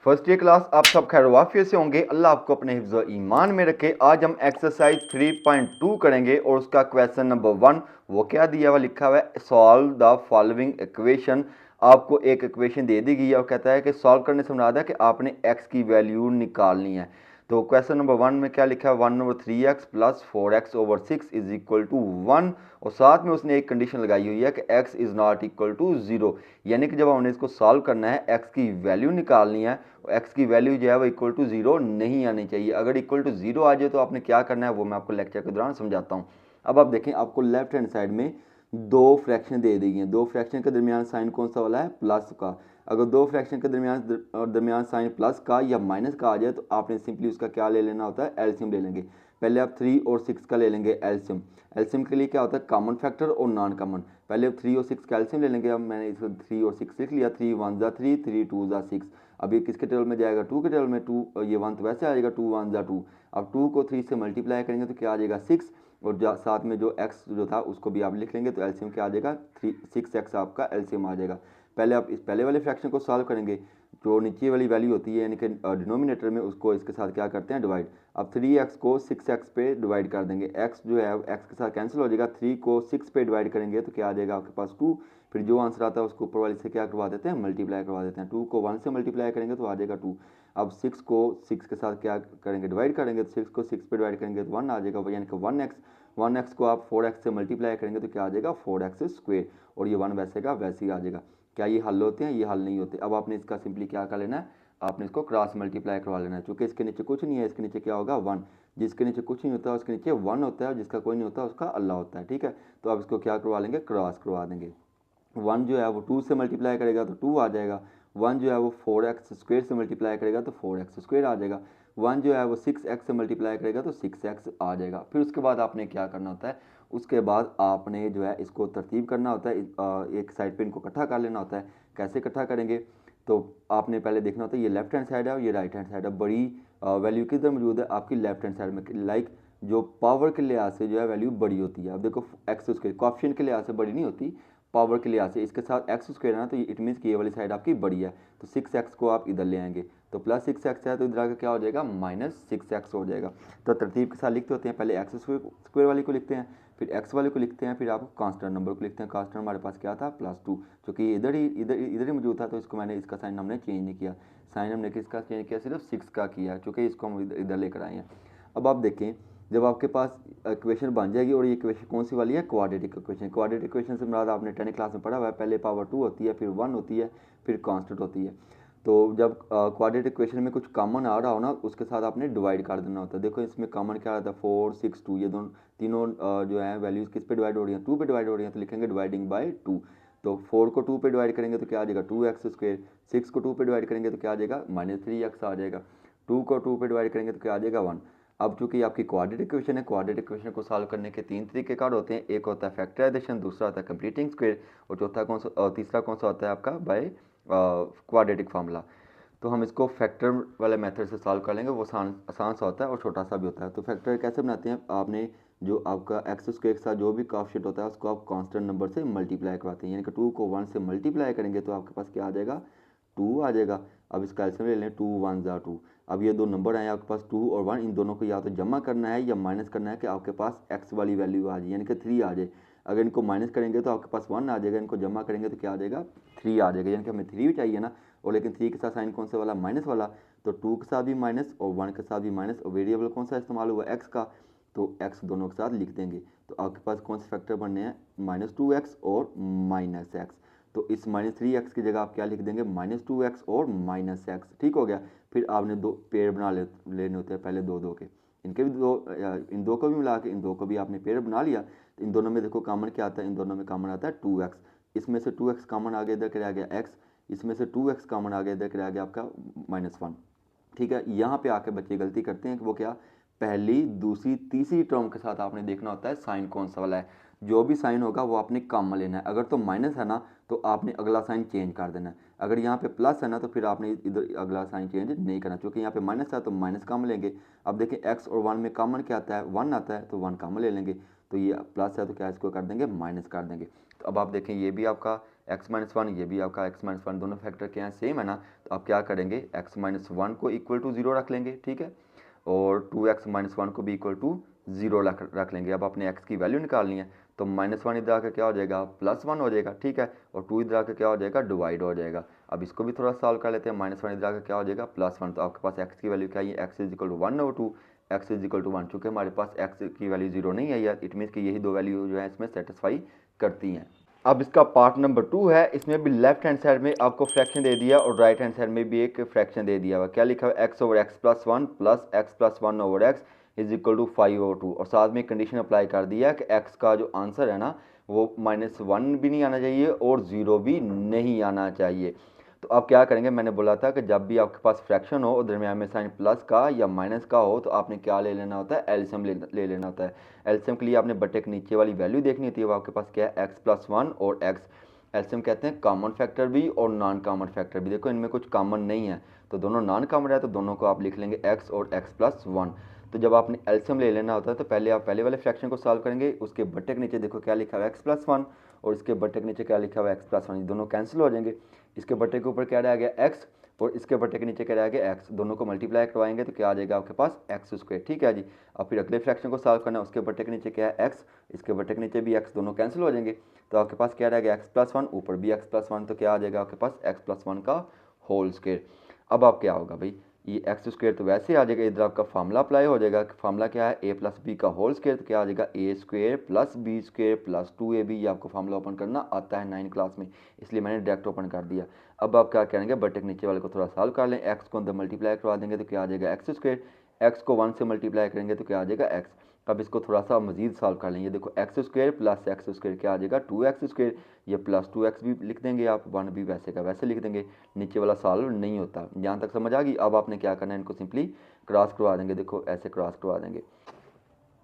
First year class आप सब खैर वाफियत से होंगे। अल्लाह आपको अपने हिफ्ज़ ईमान में रखे। आज हम एक्सरसाइज 3.2 करेंगे और उसका क्वेश्चन नंबर 1 वो क्या दिया हुआ लिखा हुआ है, सॉल्व द फॉलोइंग इक्वेशन। आपको एक इक्वेशन दे दी गई है और कहता है कि सॉल्व करने से मुराद है कि आपने एक्स की वैल्यू निकालनी है। तो क्वेश्चन नंबर 1 में क्या लिखा है, 1/3x plus 4x/6 is equal to 1 और साथ में उसने एक कंडीशन लगाई हुई है कि x is not equal to 0, यानी कि जब हमने इसको सॉल्व करना है x की वैल्यू निकालनी है, x की वैल्यू जो है वो इक्वल टू 0 नहीं आनी चाहिए। अगर इक्वल टू 0 आ जाए तो आपने क्या करना है वो मैं आपको लेक्चर के दौरान समझाता हूँ। अब आप देखें, आपको लेफ्ट हैंड साइड में दो फ्रैक्शन दे दी हैं। दो फ्रैक्शन के दरमियान साइन कौन सा वाला है, प्लस का। अगर दो फ्रैक्शन के दरमियान साइन प्लस का या माइनस का आ जाए तो आपने सिंपली उसका क्या ले लेना होता है, एलसीएम ले लेंगे। पहले आप 3 और 6 का ले लेंगे एलसीएम। एलसीएम के लिए क्या होता है, कॉमन फैक्टर और नॉन कॉमन। पहले आप 3 और 6 का एलसीएम ले लेंगे। अब मैंने इसको 3 और 6 लिख लिया, 3 1 ज़ा 3, 3 2 ज़ा 6। अब ये किसके टेबल में जाएगा, 2 के टेबल में। 2 ये 1 तो वैसे आ जाएगा, 2 1 ज़ा 2। अब 2 को 3 से मल्टीप्लाई करेंगे तो क्या आ जाएगा, 6। और साथ में जो x जो था उसको भी आप लिख लेंगे तो एलसीएम क्या आ जाएगा, 6x आपका एलसीएम आ जाएगा। पहले आप इस पहले वाले फ्रैक्शन को सॉल्व करेंगे। जो नीचे वाली वैल्यू होती है यानी कि डिनोमिनेटर में, उसको इसके साथ क्या करते हैं, डिवाइड। अब 3x को 6x पे डिवाइड कर देंगे। x जो है x के साथ कैंसिल हो जाएगा। 3 को 6 पे डिवाइड करेंगे तो क्या आ जाएगा आपके पास 2। फिर जो आंसर आता है उसको ऊपर वाले से क्या करवा देते हैं, मल्टीप्लाई करवा देते हैं। 2 को 1 से मल्टीप्लाई करेंगे तो आ जाएगा 2। अब 6 को 6 के साथ क्या करेंगे, डिवाइड करेंगे। तो 6 को 6 पे डिवाइड करेंगे तो 1 आ जाएगा, यानी कि 1x को आप 4x से मल्टीप्लाई करेंगे तो क्या आ जाएगा, 4x स्क्वेयर। और ये 1 वैसे का वैसे ही आ जाएगा। क्या ये हल होते हैं, ये हल नहीं होते। अब आपने इसका सिंपली क्या कर लेना है, आपने इसको क्रॉस मल्टीप्लाई करवा लेना है। चूंकि इसके नीचे कुछ नहीं है, इसके नीचे क्या होगा, 1। जिसके नीचे कुछ नहीं होता उसके नीचे 1 होता है, जिसका कोई नहीं होता उसका अल्लाह होता है। ठीक है, तो अब इसको क्या करवा लेंगे, क्रॉस करवा देंगे। 1 जो है वो 2 से मल्टीप्लाई करेगा तो 2 आ जाएगा। 1 जो है वो 4x स्क्वेयर से मल्टीप्लाई करेगा तो 4x स्क्वेयर आ जाएगा। 1 जो है वो 6x से मल्टीप्लाई करेगा तो 6x आ जाएगा। फिर उसके बाद आपने क्या करना होता है, उसके बाद आपने जो है इसको तरतीब करना होता है। एक साइड पे इनको इकट्ठा कर लेना होता है। कैसे इकट्ठा करेंगे, तो आपने पहले देखना होता है ये लेफ्ट हैंड साइड है और ये राइट हैंड साइड है। बड़ी वैल्यू किधर मौजूद है, आपकी लेफ्ट हैंड साइड में। लाइक जो पावर के लिहाज से जो है वैल्यू बड़ी होती है। अब देखो एक्स स्क्वेयर कॉफिशिएंट के लिहाज से बड़ी नहीं होती, पावर के लिहाज से। इसके साथ एक्स स्क्वेयर है ना, तो इट मीन्स कि ये वाली साइड आपकी बड़ी है। तो 6x को आप इधर ले आएंगे तो प्लस 6x है तो इधर आकर क्या हो जाएगा, -6x हो जाएगा। तो तरतीब के साथ लिखते होते हैं, पहले एक्स स्क्वेयर वाली को लिखते हैं, फिर एक्स वाले को लिखते हैं, फिर आप कांस्टेंट नंबर को लिखते हैं। कांस्टेंट हमारे पास क्या था, +2। क्योंकि इधर ही मौजूद था तो इसको मैंने इसका साइन हमने चेंज नहीं किया। साइन हमने किसका चेंज किया, सिर्फ 6 का किया, चूँकि इसको हम इधर लेकर आए हैं। अब आप देखें, जब आपके पास इक्वेशन बन जाएगी, और ये इक्वेशन कौन सी वाली है, क्वाड्रेटिक इक्वेशन। क्वाड्रेटिक इक्वेशन से मुराद आपने 10th क्लास में पढ़ा हुआ है, पहले पावर 2 होती है, फिर 1 होती है, फिर कांस्टेंट होती है। तो जब क्वाड्रेटिक इक्वेशन में कुछ कॉमन आ रहा हो ना, उसके साथ आपने डिवाइड कर देना होता है। देखो इसमें कॉमन क्या आता है, 4 6 2, ये दोनों तीनों जो है वैल्यूज किस पे डिवाइड हो रही हैं, 2 पे डिवाइड हो रही हैं, तो लिखेंगे डिवाइडिंग बाय 2। तो 4 को 2 पे डिवाइड करेंगे तो क्या आ जाएगा, 2x स्क्वेयर। 6 को 2 पे डिवाइड करेंगे तो क्या आ जाएगा, -3x आ जाएगा। 2 को 2 पे डिवाइड करेंगे तो क्या आ जाएगा, 1। अब चूंकि आपकी क्वाड्रेटिक इक्वेशन है, क्वाड्रेटिक इक्वेशन को सॉल्व करने के 3 तरीके कार होते हैं। एक होता है फैक्टराइजेशन, दूसरा होता है कंप्लीटिंग स्क्वायर, और तीसरा कौन सा होता है आपका, बाय क्वाड्रेटिक फार्मूला। तो हम इसको फैक्टर वाले मेथड से सॉल्व कर लेंगे। वो आसान सा होता है और छोटा सा भी होता है। तो फैक्टर कैसे बनाते हैं, आपने जो आपका एक्स स्क्वायर के साथ जो भी काफिशिएंट होता है उसको आप कांस्टेंट नंबर से मल्टीप्लाई करवाते हैं। यानी कि 2 को 1 से मल्टीप्लाई करेंगे तो आपके पास क्या आ जाएगा, 2 आ जाएगा। अब इसका एलसीएम ले लें, 2 1 ज़ा 2। अब ये दो नंबर आए आपके पास 2 और 1, इन दोनों को या तो जमा करना है या माइनस करना है कि आपके पास एक्स वाली वैल्यू आ जाए, यानी कि 3 आ जाए। अगर इनको माइनस करेंगे तो आपके पास 1 आ जाएगा, इनको जमा करेंगे तो क्या आ जाएगा, 3 आ जाएगा। यानी कि हमें 3 भी चाहिए ना, और लेकिन 3 के साथ साइन कौन सा वाला, माइनस वाला। तो 2 के साथ भी माइनस और 1 के साथ भी माइनस, और वेरिएबल कौन सा इस्तेमाल हुआ, एक्स का, तो एक्स दोनों के साथ लिख देंगे। तो आपके पास कौन से फैक्टर बनने हैं, -2x और -x। तो इस -3x की जगह आप क्या लिख देंगे, -2x और -x। ठीक हो गया। फिर आपने दो पेड़ बना लेने होते हैं पहले, दो दो के। इनके भी दो, इन दो को भी मिला के इन दो को भी आपने पेड़ बना लिया। तो इन दोनों में देखो कॉमन क्या आता है, इन दोनों में कॉमन आता है 2x। इसमें से 2x कॉमन आ गया, इधर क्या आ गया x। इसमें से 2x कॉमन आ गया, इधर क्या आ गया आपका -1। ठीक है, यहाँ पे आके बच्चे गलती करते हैं कि वो क्या, पहली दूसरी तीसरी टर्म के साथ आपने देखना होता है साइन कौन सा वाला है। जो भी साइन होगा वो आपने कॉमन लेना है। अगर तो माइनस है ना तो आपने अगला साइन चेंज कर देना है। अगर यहाँ पे प्लस है ना तो फिर आपने इधर अगला साइन चेंज नहीं करना, क्योंकि यहाँ पे माइनस है तो माइनस कॉमन लेंगे। अब देखिए एक्स और 1 में कॉमन क्या आता है, 1 आता है, तो 1 कॉमन ले लेंगे। तो ये प्लस है तो क्या इसको कर देंगे, माइनस कर देंगे। तो अब आप देखें ये भी आपका एक्स माइनस वन, ये भी आपका एक्स माइनस वन, दोनों फैक्टर क्या हैं, सेम है ना। तो आप क्या करेंगे, एक्स माइनस वन को इक्वल टू जीरो रख लेंगे, ठीक है, और टू एक्स माइनस वन को भी इक्वल टू जीरो रख लेंगे। अब आपने एक्स की वैल्यू निकालनी है, तो माइनस वन इधर आकर क्या हो जाएगा, प्लस वन हो जाएगा, ठीक है, और टू इधर आकर क्या हो जाएगा, डिवाइड हो जाएगा। अब इसको भी थोड़ा सॉल्व कर लेते हैं, माइनस वन इधर आकर क्या हो जाएगा, प्लस वन। तो आपके पास एक्स की वैल्यू क्या है, x is equal to one और two, x is equal to one. चूँकि हमारे पास एक्स की वैल्यू जीरो नहीं आई है, इट मीन्स कि यही दो वैल्यू जो है इसमें सेटिस्फाई करती हैं। अब इसका पार्ट नंबर 2 है, इसमें भी लेफ्ट हैंड साइड में आपको फ्रैक्शन दे दिया और राइट हैंड साइड में भी एक फ्रैक्शन दे दिया हुआ। क्या लिखा हुआ, x over x plus one plus x plus one over x is equal to 5/2, और साथ में कंडीशन अप्लाई कर दिया कि एक्स का जो आंसर है ना वो माइनस वन भी नहीं आना चाहिए और ज़ीरो भी नहीं आना चाहिए। तो आप क्या करेंगे, मैंने बोला था कि जब भी आपके पास फ्रैक्शन हो और दरमियान में साइन प्लस का या माइनस का हो तो आपने क्या ले लेना होता है, एलसीएम ले लेना होता है। एलसीएम के लिए आपने बट्टे के नीचे वाली वैल्यू देखनी होती है, वो आपके पास क्या है, एक्स प्लस वन और एक्स। एलसीएम कहते हैं कॉमन फैक्टर भी और नॉन कॉमन फैक्टर भी। देखो इनमें कुछ कॉमन नहीं है तो दोनों नॉन कॉमन है, तो दोनों को आप लिख लेंगे एक्स और एक्स प्लस वन। तो जब आपने एलसीएम ले लेना होता है तो पहले आप पहले वाले फ्रैक्शन को सॉल्व करेंगे, उसके बट्टे के नीचे देखो क्या लिखा हुआ है, एक्स प्लस वन, और इसके बट्टे के नीचे क्या लिखा हुआ है, एक्स प्लस वन। ये दोनों कैंसिल हो जाएंगे, इसके बट्टे के ऊपर क्या रह गया, एक्स, और इसके बट्टे के नीचे क्या रह गया, एक्स। दोनों को मल्टीप्लाई करवाएंगे तो क्या आ जाएगा आपके पास, एक्स स्क्वायर, ठीक है जी। अब फिर अगले फ्रैक्शन को सॉल्व करना है, उसके बट्टे के नीचे क्या है, एक्स, इसके बट्टे के नीचे भी एक्स, दोनों कैंसिल हो जाएंगे, तो आपके पास क्या रह गया, एक्स प्लस वन, ऊपर भी एक्स प्लस वन, तो क्या आ जाएगा आपके पास, एक्स प्लस वन का होल स्क्वायर। अब आप क्या होगा भाई, ये एक्स स्क्वायर तो वैसे आ जाएगा, इधर आपका फार्मूला अप्लाई हो जाएगा। फार्मूला क्या है, ए प्लस बी का होल स्क्वायर, तो क्या आ जाएगा, A square plus B square plus two A B. ये आपको फार्मूला ओपन करना आता है 9 क्लास में, इसलिए मैंने डायरेक्ट ओपन कर दिया। अब आप क्या करेंगे, बटे के नीचे वाले को थोड़ा सॉल्व कर लें, एक्स को अंदर मल्टीप्लाई करवा देंगे तो क्या आ जाएगा, एक्स स्क्वायर, एक्स को वन से मल्टीप्लाई करेंगे तो क्या आ जाएगा, एक्स। अब इसको थोड़ा सा मजीद सॉल्व कर लेंगे, देखो x square plus x square क्या आ जाएगा, टू एक्स स्क्वायर, ये प्लस टू एक्स भी लिख देंगे आप, वन भी वैसे का वैसे लिख देंगे, नीचे वाला सॉल्व नहीं होता। यहाँ तक समझ आ गई। अब आपने क्या करना है, इनको सिंपली क्रॉस करवा देंगे, देखो ऐसे क्रॉस करवा देंगे।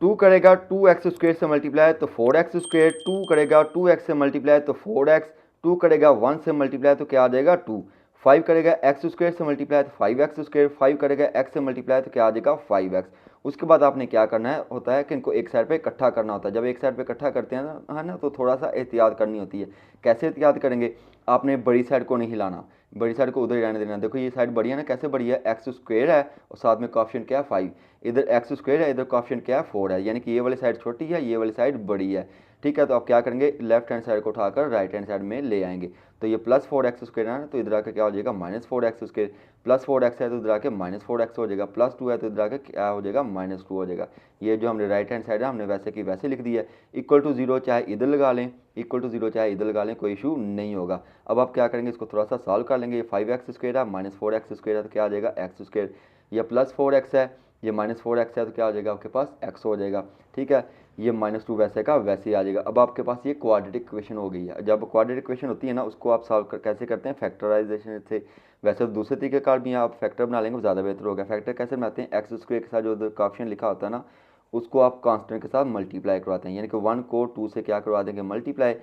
टू करेगा टू एक्स स्क्वायर से मल्टीप्लाई तो फोर एक्स स्क्वायर, टू करेगा टू एक्स से मल्टीप्लाई तो फोर एक्स, टू करेगा वन से मल्टीप्लाई तो क्या आ जाएगा, टू। फाइव करेगा एक्स स्क्वायर से मल्टीप्लाई तो फाइव एक्स स्क्वायर, फाइव करेगा एक्स से मल्टीप्लाई तो क्या आ जाएगा, फाइव एक्स। उसके बाद आपने क्या करना है होता है कि इनको एक साइड पे इकट्ठा करना होता है। जब एक साइड पे इकट्ठा करते हैं ना, है ना, तो थोड़ा सा एहतियात करनी होती है। कैसे एहतियात करेंगे, आपने बड़ी साइड को नहीं हिलाना, बड़ी साइड को उधर ही रहने देना। देखो ये साइड बड़ी है ना, कैसे बड़ी है, एक्स स्क्वायर है और साथ में कोएफिशिएंट क्या है, फाइव, इधर एक्स स्क्वायर है, इधर कोएफिशिएंट क्या है, फोर है, यानी कि ये वाली साइड छोटी है, ये वाली साइड बड़ी है, ठीक है। तो आप क्या करेंगे, लेफ्ट हैंड साइड को उठाकर राइट हैंड साइड में ले आएंगे। तो ये प्लस फोर एक्स स्क्वायर है ना, तो इधर आकर क्या हो जाएगा, minus four x square, plus four x है तो इधर आके माइनस फोर एक्स हो जाएगा, प्लस टू है तो इधर आके क्या हो जाएगा, माइनस टू हो जाएगा। ये जो हमने राइट हैंड साइड है हमने वैसे की वैसे लिख दिया है। इक्वल टू जीरो चाहे इधर लगा लें, इक्वल टू जीरो चाहे इधर लगा लें, कोई इशू नहीं होगा। अब आप क्या करेंगे, इसको थोड़ा सा सॉल्व कर लेंगे। ये फाइव एक्स स्क्वायर है माइनस फोर एक्स स्क्वायर है तो क्या आ जाएगा, एक्स स्क्वायर। ये प्लस फोर एक्स है, ये माइनस फोर एक्स है तो क्या हो जाएगा आपके पास, एक्स हो जाएगा, ठीक है। ये माइनस टू वैसे का वैसे ही आ जाएगा। अब आपके पास ये क्वाड्रेटिक इक्वेशन हो गई है। जब क्वाड्रेटिक इक्वेशन होती है ना, उसको आप सॉल्व कैसे करते हैं, फैक्टराइजेशन से। वैसे तो दूसरे तरीके कार भी आप फैक्टर बना लेंगे, ज़्यादा बेहतर होगा। फैक्टर कैसे बनाते हैं, एक्स स्क्वायर के साथ जो कोएफिशिएंट लिखा होता है ना, उसको आप कांस्टेंट के साथ मल्टीप्लाई करवाते हैं, यानी कि वन को टू से क्या करवा देंगे, मल्टीप्लाई।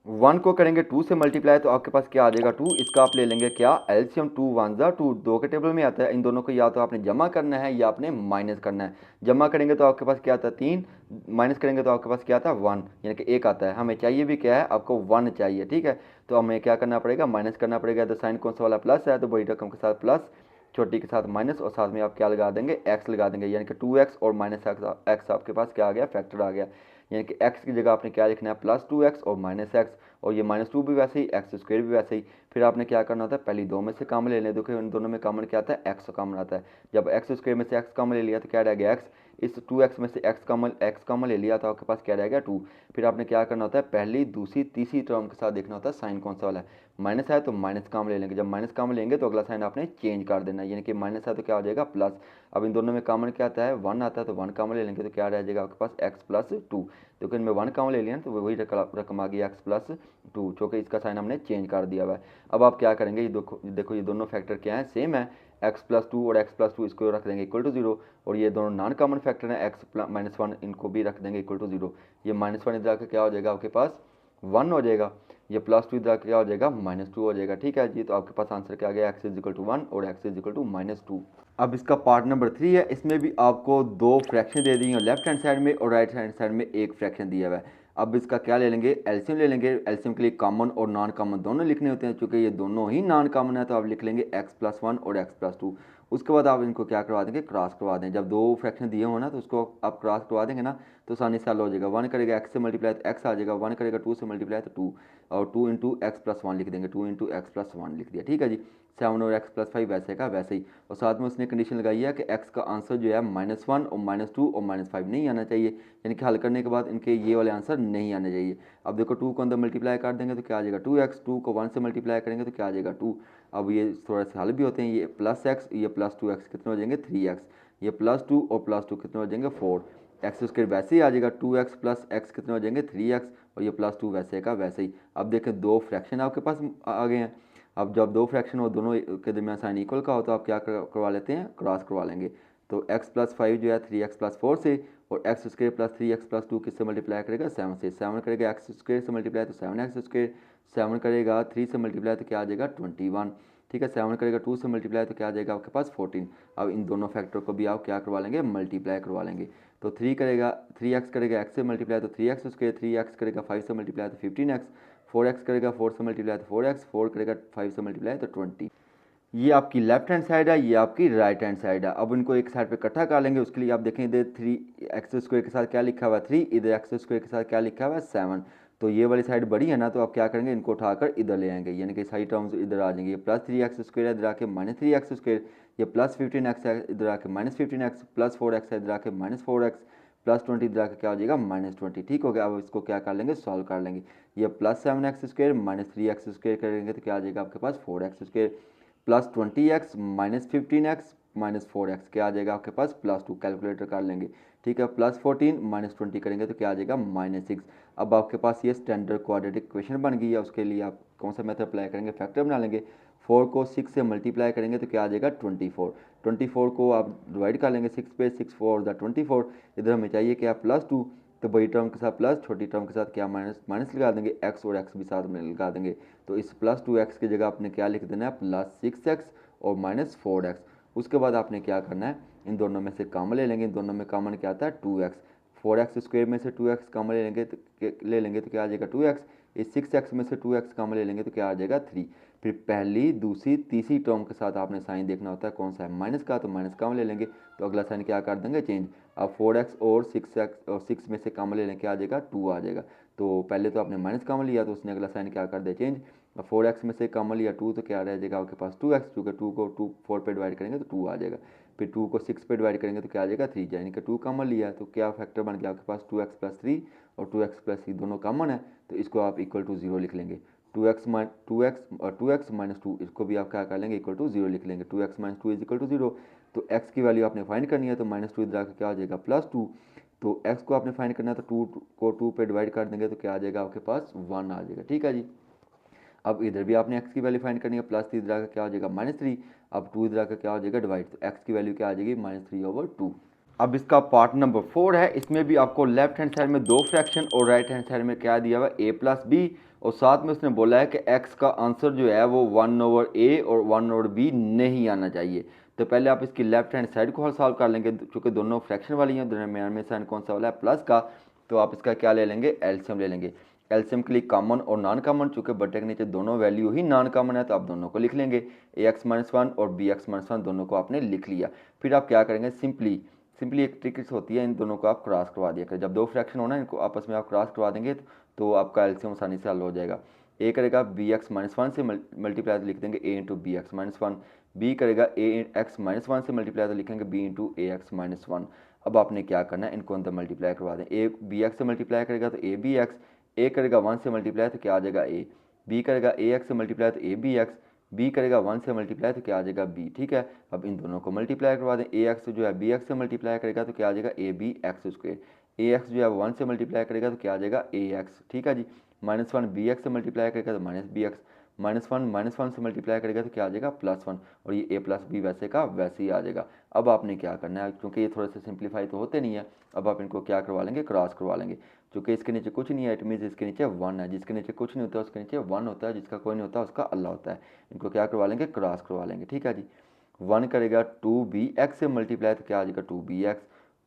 वन को करेंगे टू से मल्टीप्लाई तो आपके पास क्या आ जाएगा, टू। इसका आप ले लेंगे क्या, एलसीएम, टू वन ज़ा टू, दो के टेबल में आता है। इन दोनों को या तो आपने जमा करना है या आपने माइनस करना है। जमा करेंगे तो आपके पास क्या आता है, तीन, माइनस करेंगे तो आपके पास क्या आता है, वन, यानी कि एक आता है। हमें चाहिए भी क्या है, आपको वन चाहिए, ठीक है। तो हमें क्या करना पड़ेगा, माइनस करना पड़ेगा। तो साइन कौन सा वाला, प्लस है, तो बड़ी रकम के साथ प्लस, छोटी के साथ माइनस, और साथ में आप क्या लगा देंगे, एक्स लगा देंगे, यानी कि टू एक्स और माइनस एक्स आपके पास क्या आ गया, फैक्टर आ गया। यानी कि एक्स की जगह आपने क्या लिखना है, प्लस टू एक्स और माइनस एक्स, और ये माइनस टू भी वैसे ही, एक्स स्क्वायर भी वैसे ही। फिर आपने क्या करना होता है, पहली दो में से कॉमन ले लें। देखो इन दोनों में कॉमन क्या आता है, एक्स कॉमन आता है। जब एक्स स्क्वायर में से एक्स कॉमन ले लिया तो क्या रह गया, एक्स। इस टू एक्स में से एक्स कॉमन ले लिया तो आपके पास क्या रह गया, टू। फिर आपने क्या करना होता है, पहली दूसरी तीसरी टर्म के साथ देखना होता है साइन कौन सा वाला है। माइनस है तो माइनस कॉमन ले लेंगे, जब माइनस कॉमन लेंगे तो अगला साइन आपने चेंज कर देना है, यानी कि माइनस है तो क्या हो जाएगा, प्लस। अब इन दोनों में कॉमन क्या आता है, वन आता है, तो वन कॉमन ले लेंगे तो क्या रह जाएगा आपके पास, एक्स प्लस टू। देखो इनमें वन कॉमन ले लिया तो वही रकम आ गई, एक्स प्लस टू, चूँकि इसका साइन हमने चेंज कर दिया हुआ है। अब आप क्या करेंगे, ये देखो ये दोनों फैक्टर क्या है, सेम है, एक्स प्लस टू और एक्स प्लस टू, इसको रख देंगे इक्वल टू जीरो। और ये दोनों नॉन कॉमन फैक्टर हैं, एक्स माइनस वन, इनको भी रख देंगे इक्वल टू जीरो। ये माइनस वन इधर आकर क्या हो जाएगा आपके पास, वन हो जाएगा। ये प्लस टू इधर आकर क्या हो जाएगा, माइनस टू हो जाएगा, ठीक है जी। तो आपके पास आंसर क्या आ गया, x is equal to one और x is equal to minus two. अब इसका पार्ट नंबर 3 है, इसमें भी आपको दो फ्रैक्शन दे दी हैं, लेफ्ट हैंड साइड में और राइट हैंड साइड में एक फ्रैक्शन दिया हुआ है। अब इसका क्या ले लेंगे, एलसीएम ले लेंगे। एलसीएम के लिए कॉमन और नॉन कॉमन दोनों लिखने होते हैं, चूँकि ये दोनों ही नॉन कॉमन है तो आप लिख लेंगे x+1 और x+2। उसके बाद आप इनको क्या करवा देंगे, क्रॉस करवा दें। जब दो फ्रैक्शन दिए हो ना तो उसको आप क्रॉस करवा देंगे ना तो आसानी से हल हो जाएगा। 1 करेगा x से मल्टीप्लाई तो x आ जाएगा, 1 करेगा 2 से मल्टीप्लाई तो 2, और 2 इंटू x+1 लिख देंगे, 2 इंटू x+1 लिख दिया, ठीक है जी। 7 और x+5 वैसे का वैसे ही। और साथ में उसने कंडीशन लगाई है कि x का आंसर जो है -1 और -2 और -5 नहीं आना चाहिए, यानी कि हल करने के बाद इनके ये वाले आंसर नहीं आने चाहिए। अब देखो 2 को अंदर मल्टीप्लाई कर देंगे तो क्या आ जाएगा 2x, 2 को 1 से मल्टीप्लाई करेंगे तो क्या आ जाएगा 2। अब ये थोड़ा सा हल भी होते हैं, ये +x ये +2x कितने हो जाएंगे 3x, ये +2 और +2 कितने हो जाएंगे 4, एक्स स्क्वायर वैसे ही आ जाएगा 2x + x कितने हो जाएंगे 3x, और ये +2 वैसे का वैसे ही। अब देखें दो फ्रैक्शन आपके पास आ गए हैं। अब जब दो फ्रैक्शन हो दोनों के दरमियान साइन इक्वल का हो तो आप क्या करवा लेते हैं, क्रॉस करवा लेंगे। तो x+5 जो है 3x+4 से, और x² + 3x+2 किससे मल्टीप्लाई करेगा 7 से। 7 करेगा x² से मल्टीप्लाई तो 7x², 7 करेगा 3 से मल्टीप्लाई तो क्या आ जाएगा 21, ठीक है। 7 करेगा 2 से मल्टीप्लाई तो क्या आ जाएगा आपके पास 14। अब इन दोनों फैक्टर को भी आप क्या करवा लेंगे, मल्टीप्लाई करवा लेंगे। तो 3x करेगा x से मल्टीप्लाई तो 3x², 3x करेगा 5 से मल्टीप्लाई तो 15x, 4x करेगा 4 से मल्टीप्लाई तो 4x, 4 करेगा 5 से मल्टीप्लाई तो 20। ये आपकी लेफ्ट हैंड साइड है, ये आपकी राइट हैंड साइड है। अब इनको एक साइड पे इकट्ठा कर लेंगे। उसके लिए आप देखें इधर 3x² के साथ क्या लिखा हुआ है 3, इधर x² के साथ क्या लिखा हुआ है 7। तो ये वाली साइड बड़ी है ना, तो आप क्या करेंगे इनको उठाकर इधर ले आएंगे, यानी कि सारी टर्म्स इधर आ जाएंगे। ये +3x² है इधर आके -3x², ये +15x है इधर आके -15x, +4x है इधर आके -4x, +20 इधर आके क्या हो जाएगा -20, ठीक हो गया। अब इसको क्या कर लेंगे, सॉल्व कर लेंगे। ये +7x² -3x² करेंगे तो क्या आ जाएगा आपके पास 4x², +20x -15x -4x क्या आ जाएगा आपके पास +2, कैलकुलेटर कर लेंगे, ठीक है। +14 -20 करेंगे तो क्या आ जाएगा -6। अब आपके पास ये स्टैंडर्ड क्वाड्रेटिक इक्वेशन बन गई है। उसके लिए आप कौन सा मेथड अप्लाई करेंगे, फैक्टर बना लेंगे। 4 को 6 से मल्टीप्लाई करेंगे तो क्या आ जाएगा 24, 24 को आप डिवाइड कर लेंगे 6 पे, 6 4 24। इधर हमें चाहिए क्या +2, तो बड़ी टर्म के साथ प्लस, छोटी टर्म के साथ क्या माइनस, माइनस लगा देंगे, x और x भी साथ में लगा देंगे। तो इस +2x की जगह आपने क्या लिख देना है +6x और -4x। उसके बाद आपने क्या करना है, इन दोनों में से कॉमन ले लेंगे। इन दोनों में कॉमन क्या आता है 2x, 4x² में से 2x कॉमन ले लेंगे तो क्या आ जाएगा 2x। इस 6x में से 2x कॉमन ले लेंगे तो क्या आ जाएगा 3। फिर पहली दूसरी तीसरी टर्म के साथ आपने साइन देखना होता है कौन सा है, माइनस का, तो माइनस कॉमन ले लेंगे तो अगला साइन क्या कर देंगे चेंज। अब 4x और 6x और 6 में से कॉमन ले लें क्या आ जाएगा 2 आ जाएगा। तो पहले तो आपने माइनस कॉमन लिया तो उसने अगला साइन क्या कर दिया चेंज। अब 4x में से कॉमन लिया 2 तो क्या रह जाएगा आपके पास 2x, क्योंकि 2 को 4 पे डिवाइड करेंगे तो 2 आ जाएगा। फिर 2 को 6 पे डिवाइड करेंगे तो क्या आ जाएगा 3, यानी कि 2 कॉमन लिया तो क्या फैक्टर बन गया आपके पास 2x+3, और 2x+3 दोनों कॉमन है तो इसको आप इक्वल टू 0 लिख लेंगे। 2x -2 इसको भी आप क्या कर लेंगे इक्वल टू 0 लिख लेंगे। 2x -2 is equal to 0। तो x की वैल्यू आपने फाइंड करनी है तो -2 इधर आकर क्या हो जाएगा +2। तो x को आपने फाइंड करना है तो 2 को 2 पे डिवाइड कर देंगे तो क्या आ जाएगा आपके पास 1 आ जाएगा, ठीक है जी। अब इधर भी आपने x की वैल्यू फाइंड करनी है, +3 इधर आकर क्या हो जाएगा -3। अब 2 इधर आकर क्या हो जाएगा डिवाइड, तो x की वैल्यू क्या आ जाएगी -3/2। अब इसका पार्ट नंबर 4 है। इसमें भी आपको लेफ्ट हैंड साइड में दो फ्रैक्शन और राइट हैंड साइड में क्या दिया हुआ है a+b, और साथ में उसने बोला है कि x का आंसर जो है वो 1/a और 1/b नहीं आना चाहिए। तो पहले आप इसकी लेफ्ट हैंड साइड को सॉल्व कर लेंगे, चूँकि दोनों फ्रैक्शन वाली हैं, दरमियान में साइन कौन सा वाला है प्लस का, तो आप इसका क्या ले लेंगे एलसीएम ले लेंगे। एलसीएम के लिए कॉमन और नॉन कॉमन, चूँकि बटे के नीचे दोनों वैल्यू ही नॉन कॉमन है तो आप दोनों को लिख लेंगे, ax-1 और bx-1 दोनों को आपने लिख लिया। फिर आप क्या करेंगे, सिंपली एक ट्रिक्स होती है, इन दोनों को आप क्रॉस करवा दिया करें। जब दो फ्रैक्शन होना इनको आपस में आप क्रॉस करवा देंगे तो आपका एलसीएम आसानी से हल हो जाएगा। ए करेगा bx-1 से मल्टीप्लाई तो लिख देंगे a इंटू bx-1, बी करेगा ax-1 से मल्टीप्लाई तो लिखेंगे b इंटू ax-1। अब आपने क्या करना है, इनको अंदर मल्टीप्लाई करवा दें। ए बी एक्स से मल्टीप्लाई करेगा तो ए बी एक्स, ए करेगा 1 से मल्टीप्लाई तो क्या आ जाएगा ए, बी करेगा ए एक्स से मल्टीप्लाई तो ए बी एक्स, बी करेगा 1 से मल्टीप्लाई तो क्या आ जाएगा बी, ठीक है। अब इन दोनों को मल्टीप्लाई करवा दें, ए एक्स जो है बी एक्स से मल्टीप्लाई करेगा तो क्या आ जाएगा ए बी एक्स², ए एक्स जो है 1 से मल्टीप्लाई करेगा तो क्या आ जाएगा ए एक्स, ठीक है जी। -1 बी एक्स से मल्टीप्लाई करेगा तो -b(x), -1 से मल्टीप्लाई करेगा तो क्या आ जाएगा +1, और ये a+b वैसे का वैसे ही आ जाएगा। अब आपने क्या करना है, क्योंकि ये थोड़े से सिंप्लीफाई तो होते नहीं है, अब आप इनको क्या करवा लेंगे क्रॉस करवा लेंगे। चूँकि इसके नीचे कुछ नहीं है, इट मीन्स इसके नीचे 1 है, जिसके नीचे कुछ नहीं होता उसके नीचे 1 होता है, जिसका कोई नहीं होता उसका अल्लाह होता है। इनको क्या करवा लेंगे क्रॉस करवा लेंगे, ठीक है जी। 1 करेगा 2bx से मल्टीप्लाई तो क्या आ जाएगा 2bx,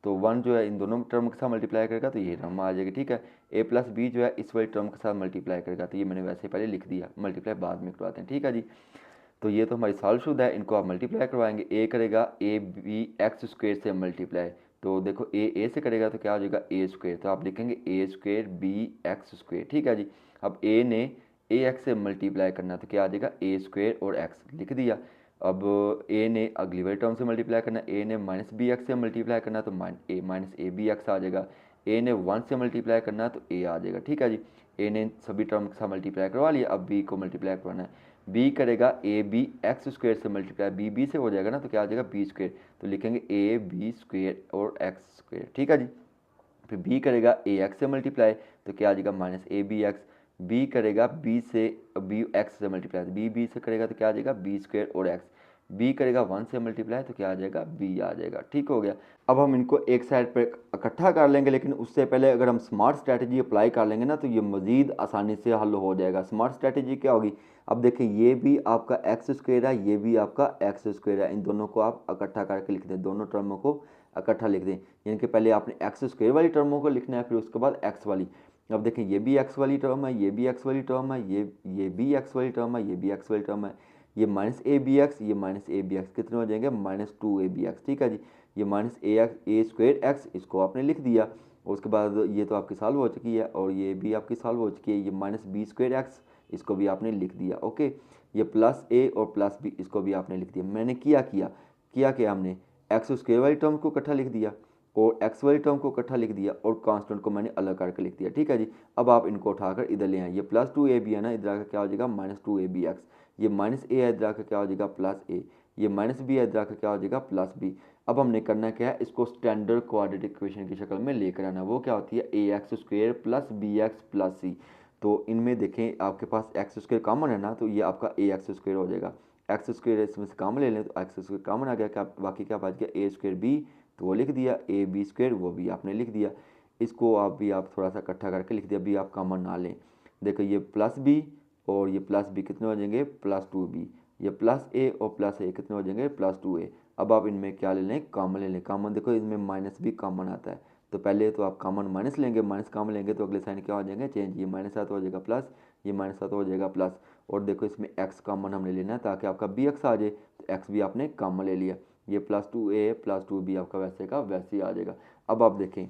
तो 1 जो है इन दोनों टर्म के साथ मल्टीप्लाई करेगा तो ये टर्म आ जाएगी, ठीक है। ए प्लस बी जो है इस वाली टर्म के साथ मल्टीप्लाई करेगा, तो ये मैंने वैसे पहले लिख दिया, मल्टीप्लाई बाद में करवाते हैं, ठीक है जी। तो ये तो हमारी सॉल्व शुदा है, इनको आप मल्टीप्लाई करवाएंगे। ए करेगा ए बी एक्स स्क्वेयर से मल्टीप्लाई, तो देखो ए से करेगा तो क्या हो जाएगा ए स्क्वेयर, तो आप लिखेंगे ए स्क्वेयर बी एक्स स्क्वेयर, ठीक है जी। अब ए ने ए एक्स से मल्टीप्लाई करना तो क्या आ जाएगा ए स्क्वेयर और एक्स लिख दिया। अब ए ने अगली वाली टर्म से मल्टीप्लाई करना, ए ने माइनस बी एक्स से मल्टीप्लाई करना तो माइनस ए बी एक्स आ जाएगा। ए ने 1 से मल्टीप्लाई करना तो ए आ जाएगा, ठीक है जी। ए ने सभी टर्म के साथ मल्टीप्लाई करवा लिया, अब बी को मल्टीप्लाई करवाना है। बी करेगा ए बी एक्स स्क्वेयर से मल्टीप्लाई, बी से हो जाएगा ना तो क्या आ जाएगा बी स्क्वेयर, तो लिखेंगे ए बी स्क्वेयर और एक्स स्क्वेयर, ठीक है जी। फिर बी करेगा ए एक्स से मल्टीप्लाई तो क्या आ जाएगा minus A B x. B करेगा बी एक्स से मल्टीप्लाई, तो बी से करेगा तो क्या आ जाएगा बी स्क्वेयर और एक्स। बी करेगा 1 से मल्टीप्लाई तो क्या आ जाएगा बी आ जाएगा, ठीक हो गया। अब हम इनको एक साइड पर इकट्ठा कर लेंगे, लेकिन उससे पहले अगर हम स्मार्ट स्ट्रैटेजी अप्लाई कर लेंगे ना तो ये मज़ीद आसानी से हल हो जाएगा। स्मार्ट स्ट्रैटेजी क्या होगी, अब देखिए ये भी आपका एक्स स्क्वेयर है, ये भी आपका एक्स स्क्वेयर है, इन दोनों को आप इकट्ठा करके लिख दें, दोनों टर्मों को इकट्ठा लिख दें। यानी कि पहले आपने एक्स स्क्वेयर वाली टर्मों को लिखना है, फिर उसके बाद एक्स वाली। अब देखें ये भी एक्स वाली टर्म है, ये भी एक्स वाली टर्म है, ये भी एक्स वाली टर्म है, ये भी एक्स वाली टर्म है। ये माइनस ए बी एक्स, ये माइनस ए बी एक्स कितने हो जाएंगे माइनस 2ab x, ठीक है जी। ये माइनस ए स्क्वेयर एक्स इसको आपने लिख दिया, और उसके बाद ये तो आपकी सॉल्व हो चुकी है, और ये भी आपकी सॉल्व हो चुकी है। ये माइनस बी स्क्वेयर एक्स इसको भी आपने लिख दिया, ओके। ये प्लस ए और प्लस बी इसको भी आपने लिख दिया। मैंने किया हमने एक्स स्क्वेयर वाली टर्म को इकट्ठा लिख दिया, और एक्स वाली टर्म को इकट्ठा लिख दिया, और कांस्टेंट को मैंने अलग करके लिख दिया, ठीक है जी। अब आप इनको उठाकर इधर ले आए, ये प्लस 2ab है ना, इधर आकर क्या हो जाएगा माइनस 2ab x। ये माइनस ए है, इधर आकर क्या हो जाएगा प्लस ए। ये माइनस बी है, इधर आकर क्या हो जाएगा प्लस बी। अब हमने करना क्या है, इसको स्टैंडर्ड क्वाड्रेटिक इक्वेशन की शक्ल में लेकर आना। वो क्या होती है A x square plus B x plus C. तो इनमें देखें आपके पास एक्स स्क्वेयर कॉमन है ना, तो ये आपका ए एक्स स्क्वेयर हो जाएगा। एक्स स्क्वेयर इसमें से कॉमन ले लें तो एक्स स्क्वेयर कॉमन आ गया, क्या बाकी क्या बच गया ए स्क्वेयर बी, तो वो लिख दिया, ए बी स्क्वेयर वो भी आपने लिख दिया। इसको आप थोड़ा सा इकट्ठा करके लिख दिया, बी आप कॉमन ना लें। देखो ये प्लस बी और ये प्लस बी कितने हो जाएंगे प्लस 2b। ये प्लस ए और प्लस ए कितने हो जाएंगे प्लस 2a। अब आप इनमें क्या ले लें कॉमन ले लें। कॉमन देखो इसमें माइनस भी कॉमन आता है, तो पहले तो आप कॉमन माइनस लेंगे, माइनस कॉमन लेंगे तो अगले साइन क्या हो जाएंगे चेंज। ये माइनस साथ हो जाएगा प्लस, ये माइनस साथ हो जाएगा प्लस। और देखो इसमें एक्स कॉमन हमने लेना है ताकि आपका बी एक्स आ जाए, तो एक्स भी आपने कॉमन ले लिया। ये प्लस 2a प्लस 2b आपका वैसे का वैसे ही आ जाएगा। अब आप देखें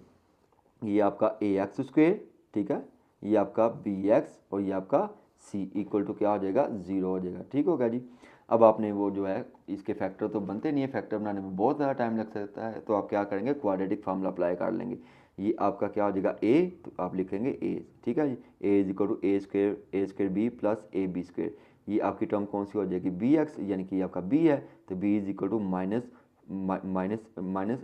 ये आपका ए एक्स स्क्वेयर, ठीक है, ये आपका बी एक्स, और ये आपका सी इक्वल टू क्या हो जाएगा 0 हो जाएगा, ठीक होगा जी। अब आपने वो जो है इसके फैक्टर तो बनते नहीं है, फैक्टर बनाने में बहुत ज़्यादा टाइम लग सकता है, तो आप क्या करेंगे क्वाड्रेटिक फार्मूला अप्लाई कर लेंगे। ये आपका क्या हो जाएगा ए, तो आप लिखेंगे ए, ठीक है जी। A is equal to A square B plus A B square. ये आपकी टर्म कौन सी हो जाएगी बी एक्स, यानी कि आपका बी है, तो B is equal to minus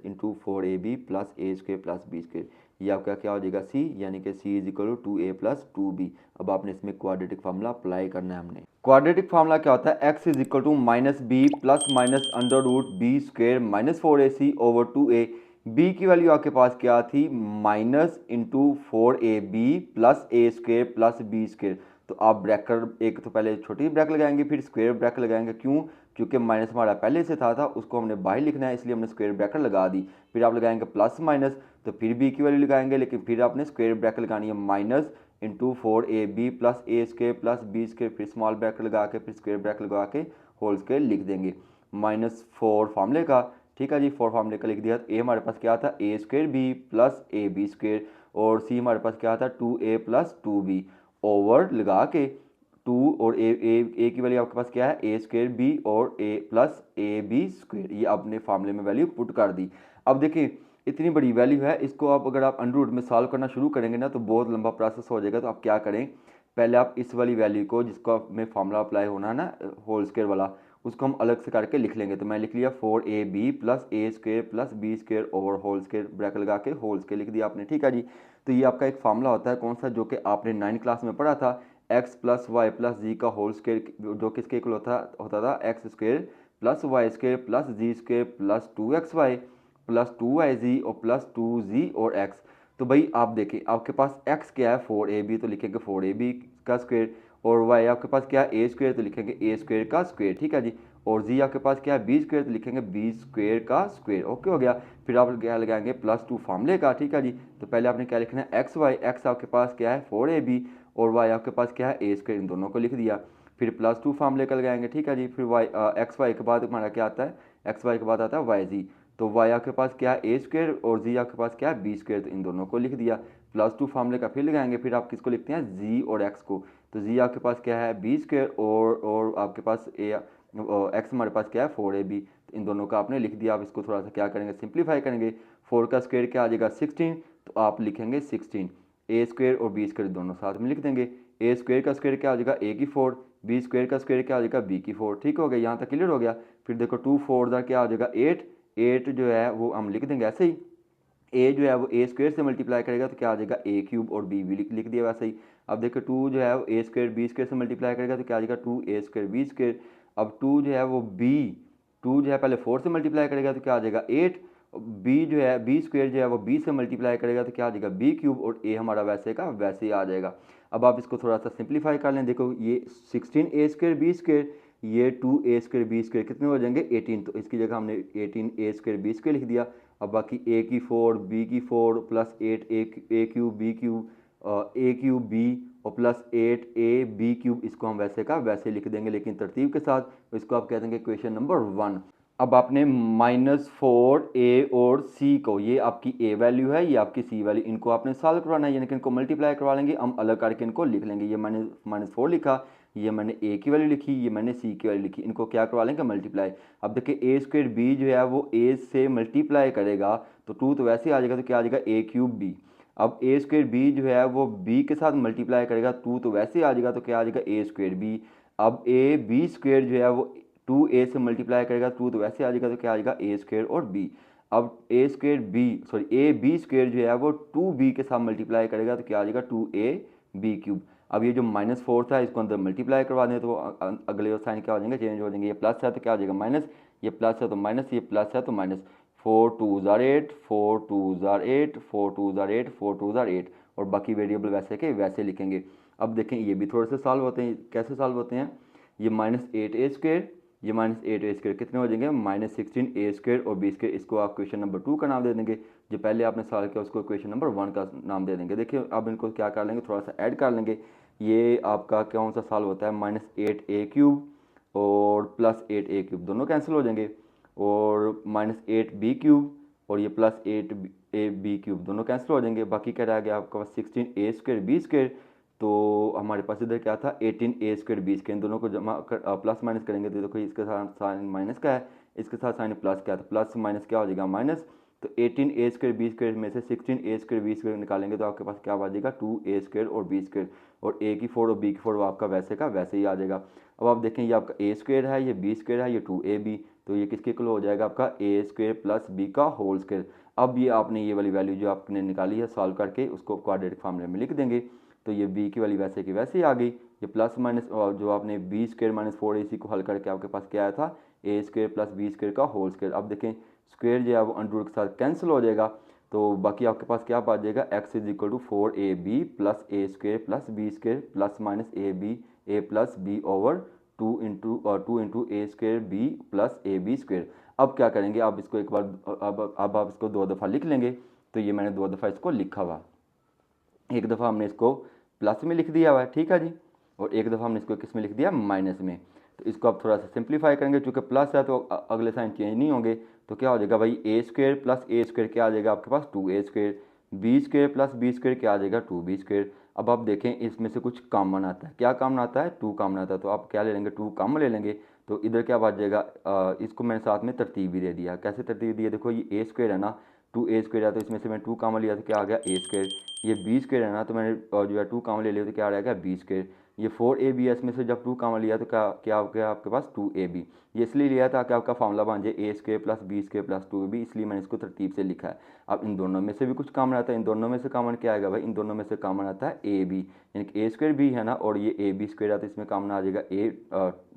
into 4ab plus A square plus B square. ये आपका क्या हो जाएगा सी, यानी कि C is equal to 2a plus 2b। अब आपने इसमें क्वाड्रेटिक फार्मूला अप्लाई करना है। हमने क्वाड्रेटिक फार्मूला क्या होता है x is equal to minus B plus minus under root B square minus 4ac over 2a। B की वैल्यू आपके पास क्या थी minus into 4ab plus A square plus B square. तो आप ब्रैकेट एक तो पहले छोटी ब्रैकेट लगाएंगे फिर स्क्वायर ब्रैकेट लगाएंगे, क्यों, क्योंकि माइनस हमारा पहले से था उसको हमने बाहर लिखना है, इसलिए हमने स्क्वायर ब्रैकेट लगा दी। फिर आप लगाएंगे प्लस माइनस, तो फिर बी की वैल्यू लगाएंगे, लेकिन फिर आपने स्क्वायर ब्रैकेट लगानी है minus into 4ab plus A square plus B square, फिर स्मॉल ब्रैकेट लगा के फिर स्क्वायर ब्रैकेट लगा के होल स्क्वायर लिख देंगे। -4 फार्मूले का, ठीक है जी, 4 फार्मूले का लिख दिया। ए हमारे पास क्या था A square B plus A B square, और सी हमारे पास क्या था 2a प्लस 2b ओवर लगा के 2 और ए की वैल्यू आपके पास क्या है ए स्क्वायर बी और ए प्लस ए बी स्क्वायर। ये आपने फार्मूले में वैल्यू पुट कर दी। अब देखिए इतनी बड़ी वैल्यू है, इसको आप अगर आप अंडर रूट में सॉल्व करना शुरू करेंगे ना तो बहुत लंबा प्रोसेस हो जाएगा। तो आप क्या करें, पहले आप इस वाली वैल्यू को जिसको में फार्मूला अप्लाई होना है ना होल स्क्वायर वाला, उसको हम अलग से करके लिख लेंगे। तो मैं लिख लिया 4ab plus A square plus B square over whole square bracket लगा के होल स्क्वायर लिख दिया आपने, ठीक है जी। तो ये आपका एक फार्मूला होता है कौन सा, जो कि आपने 9 क्लास में पढ़ा था, x plus y plus z का होल स्क्वायर, जो किसके इक्वल होता था x square plus y square plus z square plus 2xy plus 2yz और प्लस 2z और x। तो भाई आप देखें आपके पास x क्या है 4ab, तो लिखेंगे 4ab का स्क्वायर, और y आपके पास क्या है ए स्क्वायर, तो लिखेंगे ए स्क्वायर का स्क्वायर, ठीक है जी। और जी आपके पास क्या है बी स्क्वायर, तो लिखेंगे बी स्क्वायर का स्क्वायर। ओके हो गया। फिर आप क्या लगाएंगे +2 फार्मूले का, ठीक है जी। तो पहले आपने क्या लिखना है एक्स वाई, एक्स आपके पास क्या है 4ab और वाई आपके पास क्या है ए स्क्वायर, इन दोनों को लिख दिया। फिर +2 फार्मूले का लगाएंगे, ठीक है जी। फिर वाई एक्स वाई के बाद हमारा क्या आता है, एक्स वाई के बाद आता है वाई जी। तो वाई आपके पास क्या है ए स्क्वायर और जी आपके पास क्या है बी स्क्वायर, तो इन दोनों को लिख दिया। +2 फार्मूले का फिर लगाएंगे, फिर आप किसको लिखते हैं जी और एक्स को। तो जी आपके पास क्या है बी स्क्वायर और आपके पास ए एक्स हमारे पास क्या है 4ab, तो इन दोनों का आपने लिख दिया। आप इसको थोड़ा सा क्या करेंगे सिंप्लीफाई करेंगे। 4 का स्क्वायर क्या आ जाएगा 16, तो आप लिखेंगे 16। ए स्क्वायर और बी स्क्वायर दोनों साथ में लिख देंगे। ए स्क्वायर का स्क्वायर क्या आ जाएगा ए की 4, बी स्क्वायर का स्क्वायर क्या आ जाएगा बी की 4। ठीक हो गया, यहाँ तक क्लियर हो गया। फिर देखो 2 4 क्या आ जाएगा 8, 8 जो है वो हम लिख देंगे ऐसे ही। ए जो है वो ए स्क्वायर से मल्टीप्लाई करेगा तो क्या आ जाएगा ए क्यूब और बी भी लिख दिया वैसे ही। अब देखो 2 जो है वो ए स्क्वायर बी स्क्वायर से मल्टीप्लाई करेगा तो क्या आ जाएगा 2a स्क्वायर बी स्क्वायर। अब 2 जो है वो बी, 2 जो है पहले 4 से मल्टीप्लाई करेगा तो क्या आ जाएगा 8। बी जो है बी स्क्वायर जो है वो बी से मल्टीप्लाई करेगा तो क्या आ जाएगा बी क्यूब और ए हमारा वैसे का वैसे ही आ जाएगा। अब आप इसको थोड़ा सा सिंप्लीफाई कर लें, देखो ये 16a स्क्वायर बी स्क्वायर, ये 2a स्क्वायर बी स्क्वायर कितने हो जाएंगे 18, तो इसकी जगह हमने 18a स्क्वायर बी स्क्वायर लिख दिया। अब बाकी ए की 4 बी की 4 +8 ए क्यूब बी क्यूब, ए क्यूब बी और +8 ए बी क्यूब, इसको हम वैसे का वैसे लिख देंगे लेकिन तरतीब के साथ। इसको आप कह देंगे क्वेश्चन नंबर 1। अब आपने -4a और c को, ये आपकी a वैल्यू है ये आपकी c वैल्यू, इनको आपने सॉल्व करवाना है यानी कि इनको मल्टीप्लाई करवा लेंगे, हम अलग करके इनको लिख लेंगे। ये मैंने -4 लिखा, ये मैंने a की वैल्यू लिखी, ये मैंने c की वैल्यू लिखी, इनको क्या करवा लेंगे मल्टीप्लाई। अब देखिए a स्क्वायर b जो है वो a से मल्टीप्लाई करेगा तो 2 तो वैसे आ जाएगा तो क्या आ जाएगा a क्यूब b। अब a स्क्वायर b जो है वो b के साथ मल्टीप्लाई करेगा 2 तो वैसे आ जाएगा तो क्या आ जाएगा a स्क्वायर b। अब a b स्क्वायर जो है वो 2a से मल्टीप्लाई करेगा 2 तो वैसे आ जाएगा तो क्या आ जाएगा a स्क्वायर और b। अब a square b sorry a b square जो है वो 2b के साथ मल्टीप्लाई करेगा तो क्या आ जाएगा 2a b क्यूब। अब ये जो -4 था इसको अंदर मल्टीप्लाई करवा दें तो अगले साइन क्या हो जाएंगे चेंज हो जाएंगे, ये प्लस है तो क्या हो जाएगा माइनस, ये प्लस है तो माइनस, ये प्लस है तो माइनस। 4 2 8, 4 2 8, 4 2 8, 4 2 8 और बाकी वेरिएबल वैसे के वैसे लिखेंगे। अब देखें ये भी थोड़े से सॉल्व होते हैं, कैसे सॉल्व होते हैं, ये -8a स्क्वायर, ये -8a स्क्वायर कितने हो जाएंगे -16a स्क्वायर और b स्क्वायर, इसको आप क्वेश्चन नंबर 2 का नाम दे देंगे। जो पहले आपने सॉल्व किया उसको क्वेश्चन नंबर 1 का नाम दे देंगे। देखिए अब इनको क्या कर लेंगे थोड़ा सा ऐड कर लेंगे। ये आपका कौन सा सॉल्व होता है -8a क्यूब और +8a क्यूब दोनों कैंसिल हो जाएंगे, और -8b क्यूब और ये +8ab क्यूब दोनों कैंसिल हो जाएंगे। बाकी क्या रह गया आपके पास 16a स्क्वायर b स्क्वायर, तो हमारे पास इधर क्या था 18a स्क्वायर बी स्क्वायर, इन दोनों को जमा कर प्लस माइनस करेंगे तो देखो इसके साथ साइन माइनस का है, इसके साथ साइन प्लस का है, तो प्लस माइनस क्या हो जाएगा माइनस। तो 18a स्क्वायर बी स्क्वायर में से 16a स्क्वायर बी स्क्वायर निकालेंगे तो आपके पास क्या आ जाएगा 2a स्क्वायर और b स्क्वायर, और a की 4 और b की 4 वो आपका वैसे का वैसे ही आ जाएगा। अब आप देखें ये आपका a स्क्वायर है, ये b स्क्वायर है, ये 2ab, तो ये किसके इक्वल हो जाएगा आपका a स्क्वायर प्लस b का होल स्क्वायर। अब ये आपने ये वाली वैल्यू जो आपने निकाली है सॉल्व करके उसको क्वाड्रेटिक फार्मूले में लिख देंगे, तो ये b की वाली वैसे की वैसे ही आ गई। ये प्लस माइनस और जो आपने b स्क्वायर -4ac को हल करके आपके पास क्या आया था a square plus b square का होल स्क्वायर। अब देखें स्क्वायर जो है वो अंडर रूट के साथ कैंसिल हो जाएगा, तो बाकी आपके पास क्या बच जाएगा x is equal to 4ab plus a square plus b square plus minus a plus b over 2 into a square b plus A B square. अब क्या करेंगे आप इसको एक बार अब आप इसको 2 दफ़ा लिख लेंगे, तो ये मैंने 2 दफ़ा इसको लिखा हुआ, एक दफ़ा हमने इसको प्लस में लिख दिया हुआ है, ठीक है जी, और एक दफ़ा हमने इसको किस में लिख दिया माइनस में। तो इसको आप थोड़ा सा सिंप्लीफाई करेंगे, चूँकि प्लस है तो अगले साइन चेंज नहीं होंगे, तो क्या हो जाएगा भाई A square plus A square क्या आ जाएगा आपके पास 2a square, B square plus B square क्या आ जाएगा 2b स्क्वायर। अब आप देखें इसमें से कुछ कॉमन आता है, क्या कॉमन आता है 2 कॉमन आता है, तो आप क्या ले लेंगे 2 कॉमन ले लेंगे, तो इधर क्या बच जाएगा इसको मैंने साथ में तरतीब भी दे दिया। कैसे तरतीब दी है, देखो ये ए स्क्वायर है ना, 2a स्क्वायर है तो इसमें से मैं 2 कॉमन लिया तो क्या आ गया ए स्क्वायर, ये बी स्क्वायर है ना तो मैंने जो है 2 कॉमन ले लिया तो क्या आ गया बी स्क्वायर, ये 4ab है इसमें से जब 2 कॉमन लिया तो क्या क्या हो गया आपके पास 2ab। ये इसलिए लिया था कि आपका फार्मूला बन जाए A square plus B square plus 2ab, इसलिए मैंने इसको तरतीब से लिखा है। अब इन दोनों में से भी कुछ कॉमन आता है, इन दोनों में से कॉमन क्या आएगा भाई, इन दोनों में से कॉमन आता है ए बी, यानी कि ए स्क्वायर बी है ना और ये ए बी स्क्वायर है तो इसमें कॉमन आ जाएगा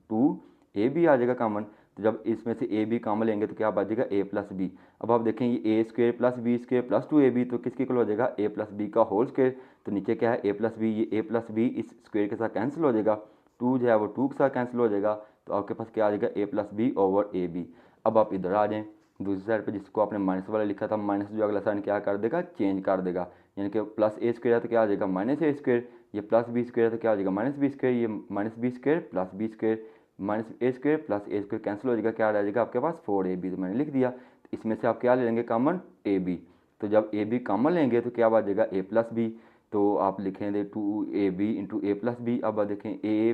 2ab आ जाएगा कॉमन। तो जब इसमें से ए बी कॉमन लेंगे तो क्या आ जाएगा ए प्लस बी। अब आप देखें ये A square plus B square plus 2ab तो किसके इक्वल हो जाएगा ए प्लस बी का होल स्क्वायर, तो नीचे क्या है ए प्लस बी, ये ए प्लस बी इस स्क्वायर के साथ कैंसिल हो जाएगा, 2 जो है वो 2 के साथ कैंसिल हो जाएगा, तो आपके पास क्या आ जाएगा A plus B over A B. अब आप इधर आ जाएँ दूसरी साइड पे, जिसको आपने माइनस वाला लिखा था, माइनस जो अगला साइन क्या कर देगा, चेंज कर देगा, यानी कि प्लस ए स्क्वायर है तो क्या आ जाएगा माइनस ए स्क्वायर, ये प्लस बी स्क्वायर है तो क्या आ जाएगा माइनस बी स्क्वायर, ये minus B square plus B square minus A square plus A square cancel हो जाएगा, क्या रह जाएगा आपके पास 4ab। तो मैंने लिख दिया। तो इसमें से आप क्या ले लेंगे कॉमन, ए बी। तो जब ए बी कॉमन लेंगे तो क्या बात जाएगा ए प्लस बी। तो आप लिखेंगे 2ab इंटू ए प्लस बी। अब देखें ए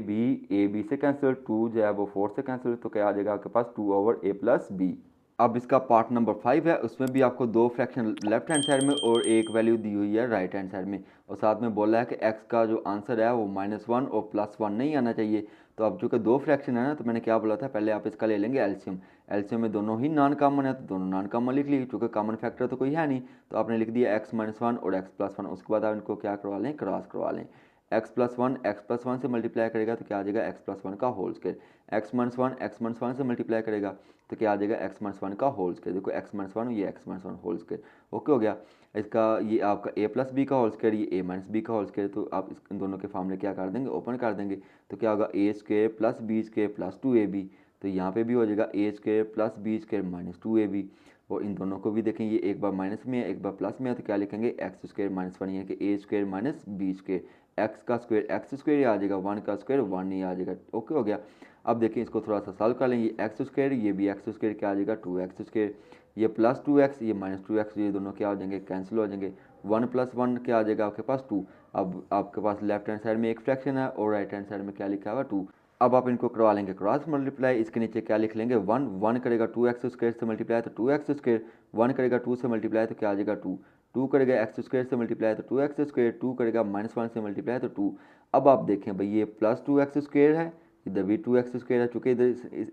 बी से कैंसिल, 2 जो है वो 4 से कैंसिल, तो क्या आ जाएगा आपके पास 2 ओवर ए प्लस बी। अब इसका पार्ट नंबर 5 है, उसमें भी आपको दो फ्रैक्शन लेफ्ट हैंड साइड में और एक वैल्यू दी हुई है राइट हैंड साइड में, और साथ में बोला है कि x का जो आंसर है वो -1 और +1 नहीं आना चाहिए। तो अब चूँकि दो फ्रैक्शन है ना, तो मैंने क्या बोला था, पहले आप इसका ले लेंगे एलसीएम। एलसीएम में दोनों ही नॉन कॉमन है तो दोनों नॉन कॉमन लिख ली, चूँकि कॉमन फैक्टर तो कोई है नहीं, तो आपने लिख दिया x-1 और x+1। उसके बाद आप इनको क्या करवा लें, क्रॉस करवा लें। x+1 से मल्टीप्लाई करेगा तो क्या आ जाएगा x+1 का होल स्क्वायर। x-1 से मल्टीप्लाई करेगा तो क्या आ जाएगा x-1 का होल स्क्वायर। देखो x-1 ये x-1 होल स्क्वायर ओके हो गया। इसका ये आपका a प्लस बी का होल स्क्वायर, ये a माइनस बी का होल स्क्वायर। तो आप इन दोनों के फार्मूले क्या कर देंगे, ओपन कर देंगे। तो क्या होगा a square plus B square plus 2ab। तो यहाँ पे भी हो जाएगा a square plus B square minus 2ab। और इन दोनों को भी देखें, ये एक बार माइनस में है एक बार प्लस में है, तो क्या लिखेंगे एक्स स्क्वायर माइनस 1, यानी कि a square minus B square. X का स्क्वायर एक्स स्क्वायर ही आ जाएगा, 1 का स्क्वायर 1 ही आ जाएगा। ओके हो गया। अब देखिए इसको थोड़ा सा सॉल्व कर लें। ये एक्स स्क्वायर ये भी एक्स स्क्वायर क्या आ जाएगा 2x स्क्वायर, ये प्लस 2x ये माइनस 2x, ये दोनों क्या हो जाएंगे कैंसिल हो जाएंगे। 1 + 1 क्या आ जाएगा आपके पास 2। अब आपके पास लेफ्ट हैंड साइड में एक फ्रैक्शन है और राइट हैंड साइड में क्या लिखा हुआ 2। अब आप इनको करवा लेंगे क्रॉस मल्टीप्लाई। इसके नीचे क्या लिख लेंगे 1 करेगा 2x स्क्वायर से मल्टीप्लाई तो 2x स्क्वायर, 1 करेगा 2 से मल्टीप्लाई तो क्या आ जाएगा 2, 2 करेगा x स्क्वायर से मल्टीप्लाई तो 2x स्क्वायर, 2 करेगा -1 से मल्टीप्लाई तो 2। अब आप देखें भाई ये प्लस 2x स्क्वायर है, इधर भी 2x स्क्वायर है, चूँकि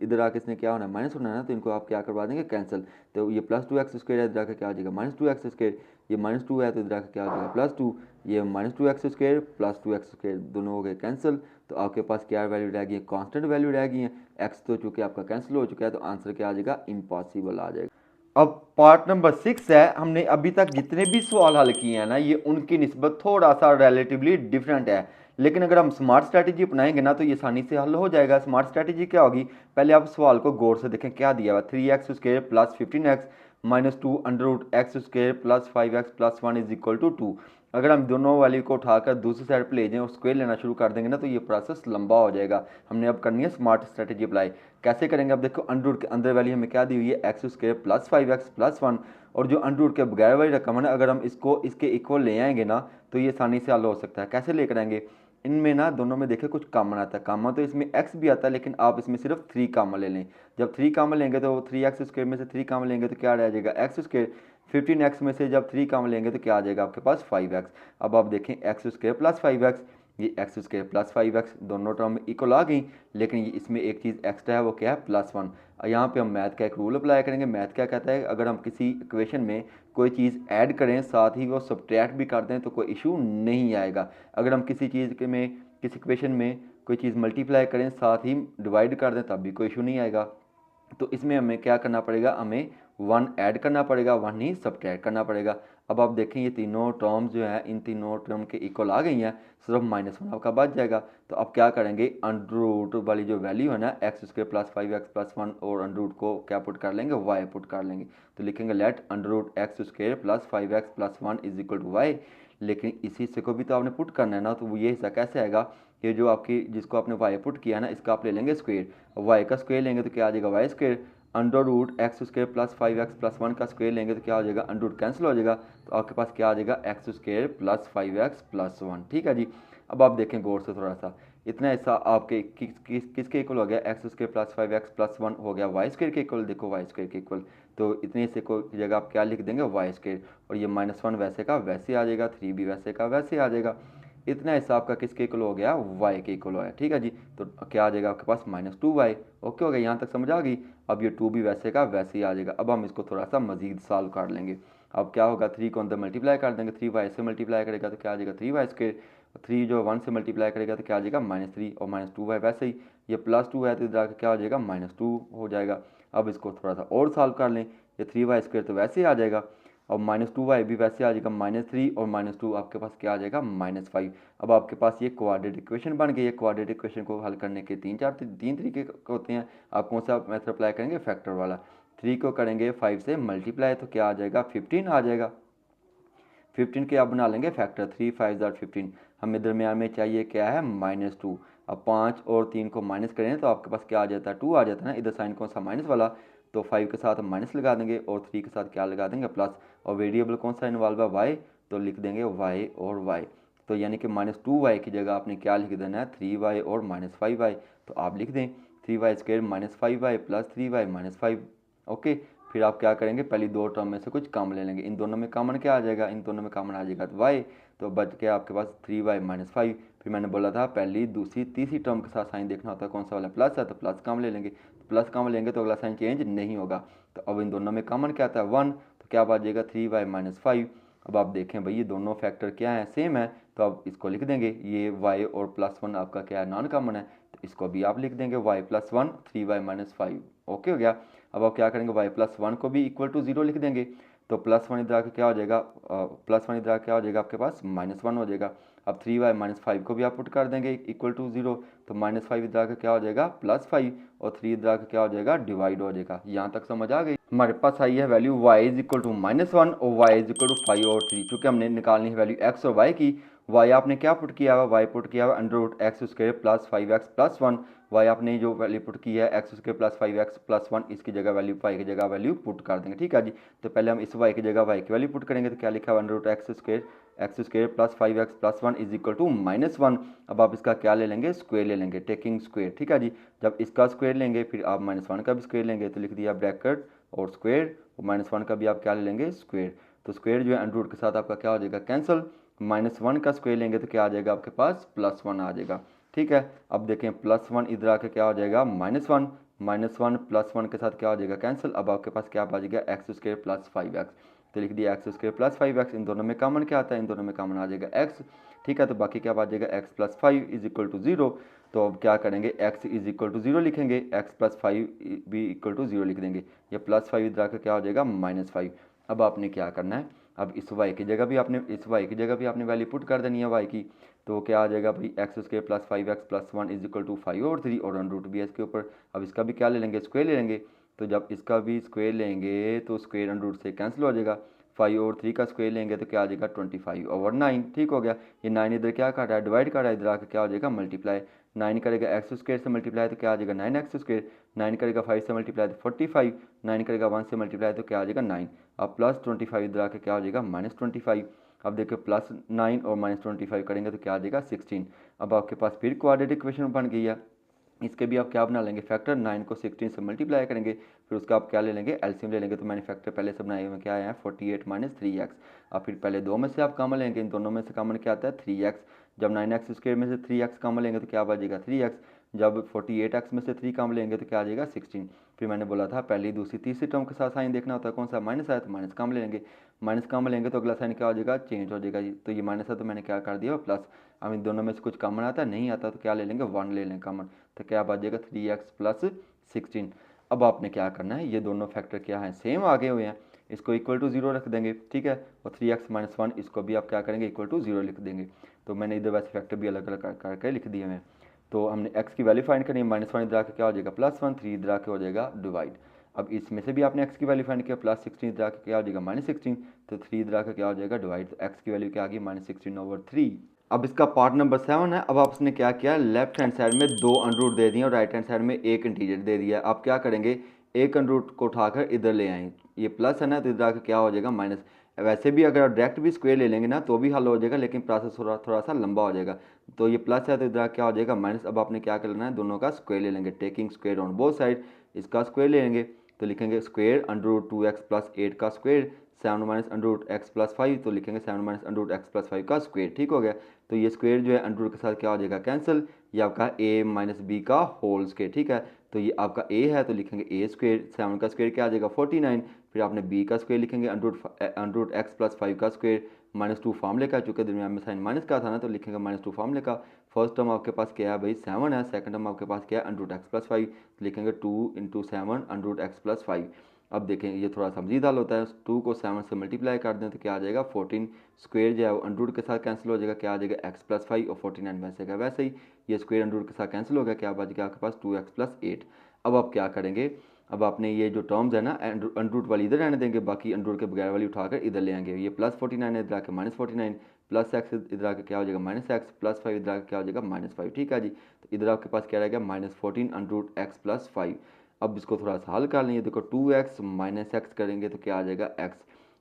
इधर आके इसने क्या होना है माइनस होना है ना, तो इनको आप क्या करवा देंगे कैंसिल। तो ये प्लस 2x स्क्वायर है, इधर आके क्या आ जाएगा -2x स्क्वायर, ये -2 है तो इधर आके क्या आ जाएगा +2, ये -2x square plus 2x square दोनों हो गए कैंसिल। तो आपके पास क्या वैल्यू रह गई है, कांस्टेंट वैल्यू रह गई है। x तो चूँकि आपका कैंसिल हो चुका है तो आंसर क्या आ जाएगा इम्पॉसिबल आ जाएगा। अब पार्ट नंबर 6 है। हमने अभी तक जितने भी सवाल हल किए हैं ना, ये उनकी निस्बत थोड़ा सा रिलेटिवली डिफरेंट है, लेकिन अगर हम स्मार्ट स्ट्रैटेजी अपनाएंगे ना तो ये आसानी से हल हो जाएगा। स्मार्ट स्ट्रैटेजी क्या होगी, पहले आप सवाल को गौर से देखें क्या दिया हुआ, 3x square plus 15x minus 2 under root x square plus 5x plus 1 is equal to 2। अगर हम दोनों वैल्यू को उठाकर दूसरी साइड पर ले जाएं और स्क्वायर लेना शुरू कर देंगे ना, तो ये प्रोसेस लंबा हो जाएगा। हमने अब करनी है स्मार्ट स्ट्रैटेजी अप्लाई। कैसे करेंगे, अब देखो अंडर रूट के अंदर वैल्यू हमें क्या दी हुई है x square plus 5x plus 1, और जो अंडर रूट के बगैर वाली रकम है ना, अगर हम इसको इसके इक्वल ले आएंगे ना तो ये आसानी से हल हो सकता है। कैसे लेकर आएंगे, इनमें ना दोनों में देखिए कुछ कॉमन आता है। कॉमन तो इसमें x भी आता है, लेकिन आप इसमें सिर्फ 3 कॉमन ले लें। जब 3 कॉमन लेंगे तो 3x स्क्वायर में से 3 कॉमन लेंगे तो क्या रह जाएगा एक्स स्क्वायर। 15x में से जब 3 कॉमन लेंगे तो क्या आ जाएगा आपके पास 5x। अब आप देखें एक्स स्क्वायर प्लस 5x, ये एक्स स्क्वायर प्लस 5x दोनों टर्म इक्वल आ गई, लेकिन ये इसमें एक चीज़ एक्स्ट्रा है, वो क्या है +1। यहाँ पे हम मैथ का एक रूल अप्लाई करेंगे। मैथ क्या कहता है, अगर हम किसी इक्वेशन में कोई चीज़ ऐड करें साथ ही वो सब्ट्रैक्ट भी कर दें तो कोई इशू नहीं आएगा। अगर हम किसी चीज़ के में किसी इक्वेशन में कोई चीज़ मल्टीप्लाई करें साथ ही डिवाइड कर दें तब भी कोई इशू नहीं आएगा। तो इसमें हमें क्या करना पड़ेगा, हमें 1 ऐड करना पड़ेगा, 1 ही सब्ट्रैक्ट करना पड़ेगा। अब आप देखें ये तीनों टर्म्स जो है इन तीनों टर्म के इक्वल आ गई हैं, सिर्फ -1 आपका बच जाएगा। तो अब क्या करेंगे, अंडर रूट वाली जो वैल्यू है ना x square plus 5x plus 1 और अंडर रूट को क्या पुट कर लेंगे y पुट कर लेंगे। तो लिखेंगे let under root x square plus 5x plus 1 is equal to y। लेकिन इसी हिस्से को भी तो आपने पुट करना है ना, तो वो ये हिस्सा कैसे आएगा, ये जो आपकी जिसको आपने y पुट किया ना इसका आप ले लेंगे स्क्वायर, y का स्क्वायर लेंगे तो क्या आ जाएगा y square, under root x square plus 5x plus 1 का स्क्वायर लेंगे तो क्या हो जाएगा अंडर रूट कैंसिल हो जाएगा, तो आपके पास क्या आ जाएगा x square plus 5x plus 1। ठीक है जी। अब आप देखें गौर से थोड़ा सा, इतना हिस्सा आपके किसके इक्वल हो गया, x square plus 5x plus 1 हो गया वाई स्क्वायर के इक्वल। देखो वाई स्क्वायर के इक्वल, तो इतने हिस्से को जगह आप क्या लिख देंगे वाई स्क्वायर, और ये -1 वैसे का वैसे आ जाएगा, 3 भी वैसे का वैसे आ जाएगा। इतना हिस्सा आपका किसके इक्वल हो गया, y के इक्वल हो गया। ठीक है जी। तो क्या आ जाएगा आपके पास -2y। ओके हो गया, यहाँ तक समझ आ गई। अब ये 2 भी वैसे का वैसे ही आ जाएगा। अब हम इसको थोड़ा सा मजीद सॉल्व कर लेंगे। अब क्या होगा, 3 को अंदर मल्टीप्लाई कर देंगे, 3y से मल्टीप्लाई करेगा तो क्या आ जाएगा 3y स्क्वायर, 3 जो 1 से मल्टीप्लाई करेगा तो क्या आ जाएगा -3 और -2y वैसे ही, ये +2 है तो इधर आकर क्या हो जाएगा -2 हो जाएगा। अब इसको थोड़ा सा और सॉल्व कर लें, ये 3y स्क्वायर तो वैसे ही आ जाएगा। और -2y भी वैसे आ जाएगा -3 और -2 आपके पास क्या आ जाएगा -5। अब आपके पास ये क्वाड्रेटिक इक्वेशन बन गई है। क्वाड्रेटिक इक्वेशन को हल करने के तीन तरीके होते हैं। आप कौन सा मेथड अप्लाई करेंगे? फैक्टर वाला। 3 को करेंगे 5 से मल्टीप्लाई तो क्या आ जाएगा? 15 आ जाएगा। 15 के आप बना लेंगे फैक्टर, 3 5 ज़ार 15। हमें दरमियान में चाहिए क्या है? -2। अब 5 और 3 को माइनस करें तो आपके पास क्या आ जाता है? 2 आ जाता है ना। इधर साइन कौन सा? माइनस वाला। तो 5 के साथ हम माइनस लगा देंगे और 3 के साथ क्या लगा देंगे? प्लस। और वेरिएबल कौन सा इन्वॉल्व है? वाई। तो लिख देंगे वाई और वाई। तो यानी कि -2y की जगह आपने क्या लिख देना है? 3y और -5y। तो आप लिख दें 3y² -5y plus 3y -5। Okay. फिर आप क्या करेंगे? पहली दो टर्म में से कुछ कम ले लेंगे। इन दोनों में कॉमन क्या आ जाएगा? इन दोनों में कॉमन आ जाएगा y। तो बच गया आपके पास 3y -5। फिर मैंने बोला था पहली दूसरी तीसरी टर्म के साथ साइन देखना होता है, कौन सा वाला? प्लस है तो प्लस कॉमन ले लेंगे। तो प्लस कॉमन लेंगे तो अगला साइन चेंज नहीं होगा। तो अब इन दोनों में कॉमन क्या आता है? 1। तो क्या बच जाएगा? 3y -5। अब आप देखें भाई ये दोनों फैक्टर क्या है? सेम है। तो अब इसको लिख देंगे। ये y और +1 आपका क्या है? नॉन कॉमन है। तो इसको भी आप लिख देंगे y +1 3y -5। ओके हो गया। अब आप क्या करेंगे? y +1 को भी इक्वल टू 0 लिख देंगे। तो +1 इधर आके क्या हो जाएगा? +1 इधर आके क्या हो जाएगा आपके पास? -1 हो जाएगा। अब 3y -5 को भी आप पुट कर देंगे इक्वल टू 0। तो -5 इधर आके क्या हो जाएगा? +5 और 3 इधर आके क्या हो जाएगा? डिवाइड हो जाएगा। यहाँ तक समझ आ गई? हमारे पास आई है value y is equal to -1 और y इज इक्वल टू 5 और 3। चूँकि हमने निकालनी है वैल्यू x और y की। y आपने क्या पुट किया हुआ? y पुट किया हुआ √x² plus 5x plus 1। y आपने जो वैल्यू पुट की है x² प्लस 5x प्लस 1, इसकी जगह वैल्यू y की जगह वैल्यू पुट कर देंगे। ठीक है जी। तो पहले हम इस y की जगह y की वैल्यू पुट करेंगे। तो क्या लिखा हुआ? x² plus 5x plus 1 is equal to -1। अब आप इसका क्या ले लेंगे? स्क्वेयर ले लेंगे, टेकिंग स्क्वेयर। ठीक है जी। जब इसका स्क्वेयर लेंगे फिर आप -1 का भी स्क्वेयर लेंगे। तो लिख दिया ब्रैकेट और स्क्वेयर और -1 का भी आप क्या ले लेंगे? स्क्वेयर। तो स्क्वेयर जो है अंडर रूट के साथ आपका क्या हो जाएगा? कैंसिल। -1 का स्क्वेयर लेंगे तो क्या आ जाएगा आपके पास? +1 आ जाएगा। ठीक है। अब देखें +1 इधर आके क्या हो जाएगा? -1। -1 +1 के साथ क्या हो जाएगा? कैंसिल। अब आपके पास क्या आ जाएगा? x² plus 5x। तो लिख दिया x² प्लस 5x। इन दोनों में कॉमन क्या आता है? इन दोनों में कॉमन आ जाएगा x। ठीक है। तो बाकी क्या आ जाएगा? x plus 5 is equal to 0। तो अब क्या करेंगे? x इज इक्वल टू 0 लिखेंगे, x प्लस 5 भी इक्वल टू 0 लिख देंगे। ये +5 इधर आकर क्या हो जाएगा? -5। अब आपने क्या करना है? अब इस y की जगह भी आपने वैल्यू पुट कर देनी है y की। तो क्या आ जाएगा भाई? x² plus 5x plus 1 is equal to 5 और 3 और अंडर रूट भी है इसके ऊपर। अब इसका भी क्या ले लेंगे? स्क्वेयर ले लेंगे। तो जब इसका भी स्क्वेयर लेंगे तो स्क्वेयर अंडर रूट से कैंसिल हो जाएगा। 5 और 3 का स्क्वेयर लेंगे तो क्या आ जाएगा? 25/9। ठीक हो गया। ये 9 इधर क्या कर रहा है? डिवाइड कर रहा है। इधर आकर क्या हो जाएगा? मल्टीप्लाई। 9 करेगा x² से मल्टीप्लाई तो क्या आ जाएगा? 9x²। 9 करेगा 5 से मल्टीप्लाई तो 45। 9 करेगा 1 से मल्टीप्लाई तो क्या आ जाएगा? 9। अब प्लस 25 इधर आके क्या हो जाएगा? -25। अब देखिए +9 और -25 करेंगे तो क्या आ जाएगा? 16। अब आपके पास फिर क्वाड्रेटिक इक्वेशन बन गई है। इसके भी आप क्या बना लेंगे? फैक्टर। 9 को 16 से मल्टीप्लाई करेंगे फिर उसका आप क्या ले लेंगे? एलसीएम ले लेंगे। तो मैंने फैक्टर पहले से बनाए हुए क्या आया है? 48 - 3x। अब फिर पहले दो में से आप कॉमन लेंगे। इन दोनों में से कॉमन क्या आता है? 3x। जब 9x² में से 3x कॉमन लेंगे तो क्या बचेगा? 3x। जब 48x में से 3 कॉमन लेंगे तो क्या आ जाएगा? 16। फिर मैंने बोला था पहली दूसरी तीसरी टर्म के साथ साइन देखना होता है, कौन सा? माइनस आया तो माइनस कॉमन ले लेंगे। माइनस कॉमन लेंगे तो अगला साइन क्या हो जाएगा? चेंज हो जाएगा जी। तो ये माइनस है तो मैंने क्या कर दिया? प्लस। अब इन दोनों में से कुछ कॉमन आता है, नहीं आता तो क्या ले लेंगे? 1 ले लेंगे कॉमन। तो क्या बचेगा? 3x plus 16। अब आपने क्या करना है? ये दोनों फैक्टर क्या हैं? सेम आगे हुए हैं। इसको इक्वल टू 0 रख देंगे। ठीक है। और 3x - 1 इसको भी आप क्या करेंगे? इक्वल टू 0 लिख देंगे। तो मैंने इधर वैसे फैक्टर भी अलग अलग करके लिख दिए हैं। तो हमने x की वैल्यू फाइंड करनी है। -1 इधर आके क्या हो जाएगा? +1। 3 इधर आके हो जाएगा डिवाइड। अब इसमें से भी आपने x की वैल्यू फाइंड किया। +16 इधर आके क्या हो जाएगा? -16। तो 3 इधर आके क्या हो जाएगा? डिवाइड। तो x की वैल्यू क्या आ गई? -16/3। अब इसका पार्ट नंबर 7 है। अब आपने क्या किया? लेफ्ट हैंड साइड में 2 अंडर रूट दे दिए और राइट हैंड साइड में एक इंटीजर दे दिया। आप क्या करेंगे? एक अंडर रूट को उठाकर इधर ले आएँ। ये प्लस है ना, तो इधर आकर क्या हो जाएगा? माइनस। वैसे भी अगर आप डायरेक्ट भी स्क्वेयर ले लेंगे ना तो भी हल हो जाएगा, लेकिन प्रोसेस थोड़ा सा लंबा हो जाएगा। तो ये प्लस है तो इधर क्या हो जाएगा? माइनस। अब आपने क्या करना है? दोनों का स्क्वेयर ले लेंगे, taking square on both side. इसका स्क्वेयर ले लेंगे तो लिखेंगे square under root 2x plus 8 का square 7 minus under root x plus 5। तो लिखेंगे 7 minus under root x plus 5 का स्क्वेयर। ठीक हो गया। तो ये स्क्वेयर जो है अंडर रूट के साथ क्या हो जाएगा? कैंसिल। ये आपका a माइनस बी का होल स्क्वेयर। ठीक है। तो ये आपका a है तो लिखेंगे a स्क्वेयर। 7 का स्क्वेयर क्या आ जाएगा? 49। फिर आपने b का स्क्वेयर लिखेंगे अंडर रूट x प्लस 5 का स्क्वेयर -2 फॉर्मूले का, चूँकि दरमियान में साइन माइनस का था ना तो लिखेंगे -2 फॉर्मूले का। फर्स्ट टर्म आपके पास क्या है भाई? 7 है। सेकंड टर्म आपके पास क्या है? Under root x plus 5। लिखेंगे 2 × 7 अंडर रूट x प्लस 5। अब देखें ये थोड़ा सा मजीद हल होता है, 2 को 7 से मल्टीप्लाई कर दें तो क्या आ जाएगा 14 स्क्वेयर जो है वो अंडर रूट के साथ कैंसिल हो जाएगा, क्या आ जाएगा x+5 और 49 वैसे का वैसे ही ये स्क्वेयर अंडर रूट के साथ कैंसिल हो गया, क्या बच गया आपके पास 2x+8। अब आप क्या करेंगे, अब आपने ये जो टर्म्स है ना अंडर रूट वाली इधर रहने देंगे, बाकी अंडर रूट के बगैर वाली उठाकर इधर ले आएंगे। ये +49 है इधर आके -49, प्लस एक्स इधर आके क्या हो जाएगा -x, +5 इधर आके क्या हो जाएगा -5। ठीक है जी, तो इधर आपके पास क्या रहेगा -14 अंडर रूट x+5। अब इसको थोड़ा सा हल कर लेंगे, देखो 2x -x करेंगे तो क्या आ जाएगा x,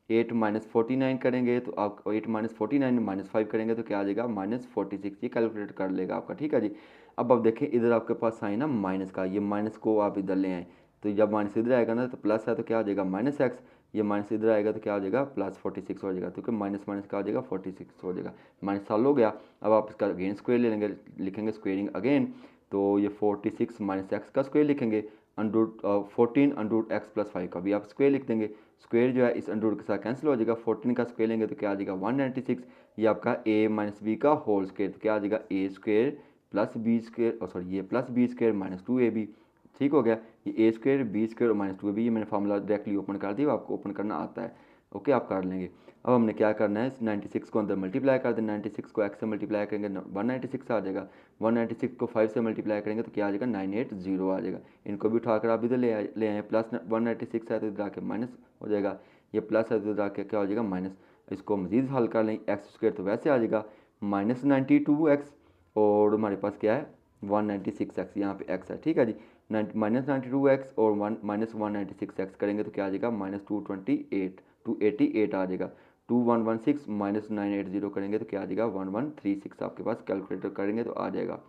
8 -49 करेंगे तो आप 8 -49 -5 करेंगे तो क्या आ जाएगा -46। ये कैलकुलेट कर लेगा आपका। ठीक है जी, अब देखें इधर आपके पास साइन है माइनस का, ये माइनस को आप इधर ले आए तो जब माइनस इधर आएगा ना तो प्लस है तो क्या आ जाएगा -x, ये माइनस इधर आएगा तो क्या आ जाएगा +46 हो जाएगा, क्योंकि माइनस माइनस का आ जाएगा 46 हो जाएगा, माइनस साल हो गया। अब आप इसका अगेन स्क्वेयर ले लेंगे, लिखेंगे स्क्वेयरिंग अगेन, तो ये 46 -x का स्क्वेयर लिखेंगे, अंडर 14 अंडर x+5 का भी आप स्क्वेयर लिख देंगे। स्क्वेयर जो है इस अंडर के साथ कैंसिल हो जाएगा, 14 का स्क्वेयर लेंगे तो क्या आ जाएगा 196, ये आपका a - b का होल स्क्वेयर, तो क्या आ जाएगा a square plus B square, sorry ये प्लस बी स्क्वेयर -2ab। ठीक हो गया, ये a स्क्वेयर बी स्क्वेयर और -2ab, ये मैंने फार्मूला डायरेक्टली ओपन कर दिया, आपको ओपन करना आता है। ओके, आप कर लेंगे। अब हमने क्या करना है, 96 को अंदर मल्टीप्लाई कर दें, 96 को x से मल्टीप्लाई करेंगे 196 आ जाएगा, 196 को 5 से मल्टीप्लाई करेंगे तो क्या आ जाएगा 980 आ जाएगा। इनको भी उठाकर आप इधर ले आए, प्लस 196 है तो इधर आके माइनस हो जाएगा, ये प्लस है तो इधर आके क्या हो जाएगा माइनस। इसको मजीद हल कर लें, एक्स स्क्वेयर तो वैसे आ जाएगा -92x, और हमारे पास क्या है 196x, यहाँ पे x है। ठीक है जी, -92x और -196x करेंगे तो क्या आ जाएगा -288 आ जाएगा, 2116 -980 करेंगे तो क्या आ जाएगा 1136, आपके पास कैलकुलेटर करेंगे तो आ जाएगा।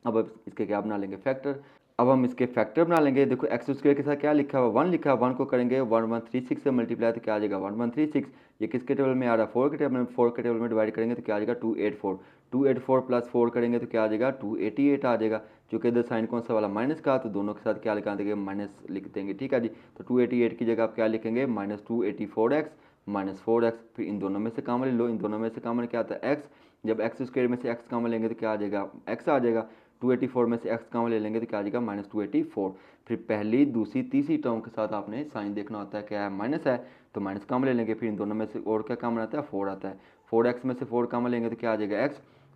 अब इसके क्या बना लेंगे फैक्टर, अब हम इसके फैक्टर बना लेंगे। देखो एक्स स्क्वेयर के साथ क्या लिखा हुआ 1 लिखा है, 1 को करेंगे 1136 से मल्टीप्लाई तो क्या आ जाएगा 1136। ये किसके टेबल में आ रहा है 4 के टेबल में, 4 के टेबल में डिवाइड करेंगे तो क्या आ जाएगा 284, 284 प्लस 4 करेंगे तो क्या आ जाएगा 288 आ जाएगा। चूँकि इधर साइन कौन सा वाला माइनस का, तो दोनों के साथ क्या लिखा देंगे माइनस लिख देंगे। ठीक है जी, तो 288 की जगह आप क्या लिखेंगे -284x -4x, फिर इन दोनों में से कॉमन ले लो, इन दोनों में से कॉमन क्या आता है एक्स, जब एक्स स्क्वेयर में से एक्स कॉमन लेंगे तो क्या आ जाएगा एक्स आ जाएगा, 284 में से एक्स कॉमन ले लेंगे तो क्या आ जाएगा -284। फिर पहली दूसरी तीसरी टर्म के साथ आपने साइन देखना होता है, क्या है माइनस है तो माइनस कॉमन ले लेंगे, फिर इन दोनों में से और क्या कॉमन आता है 4 आता है, 4x में से 4 कॉमन लेंगे तो क्या आ जाएगा x,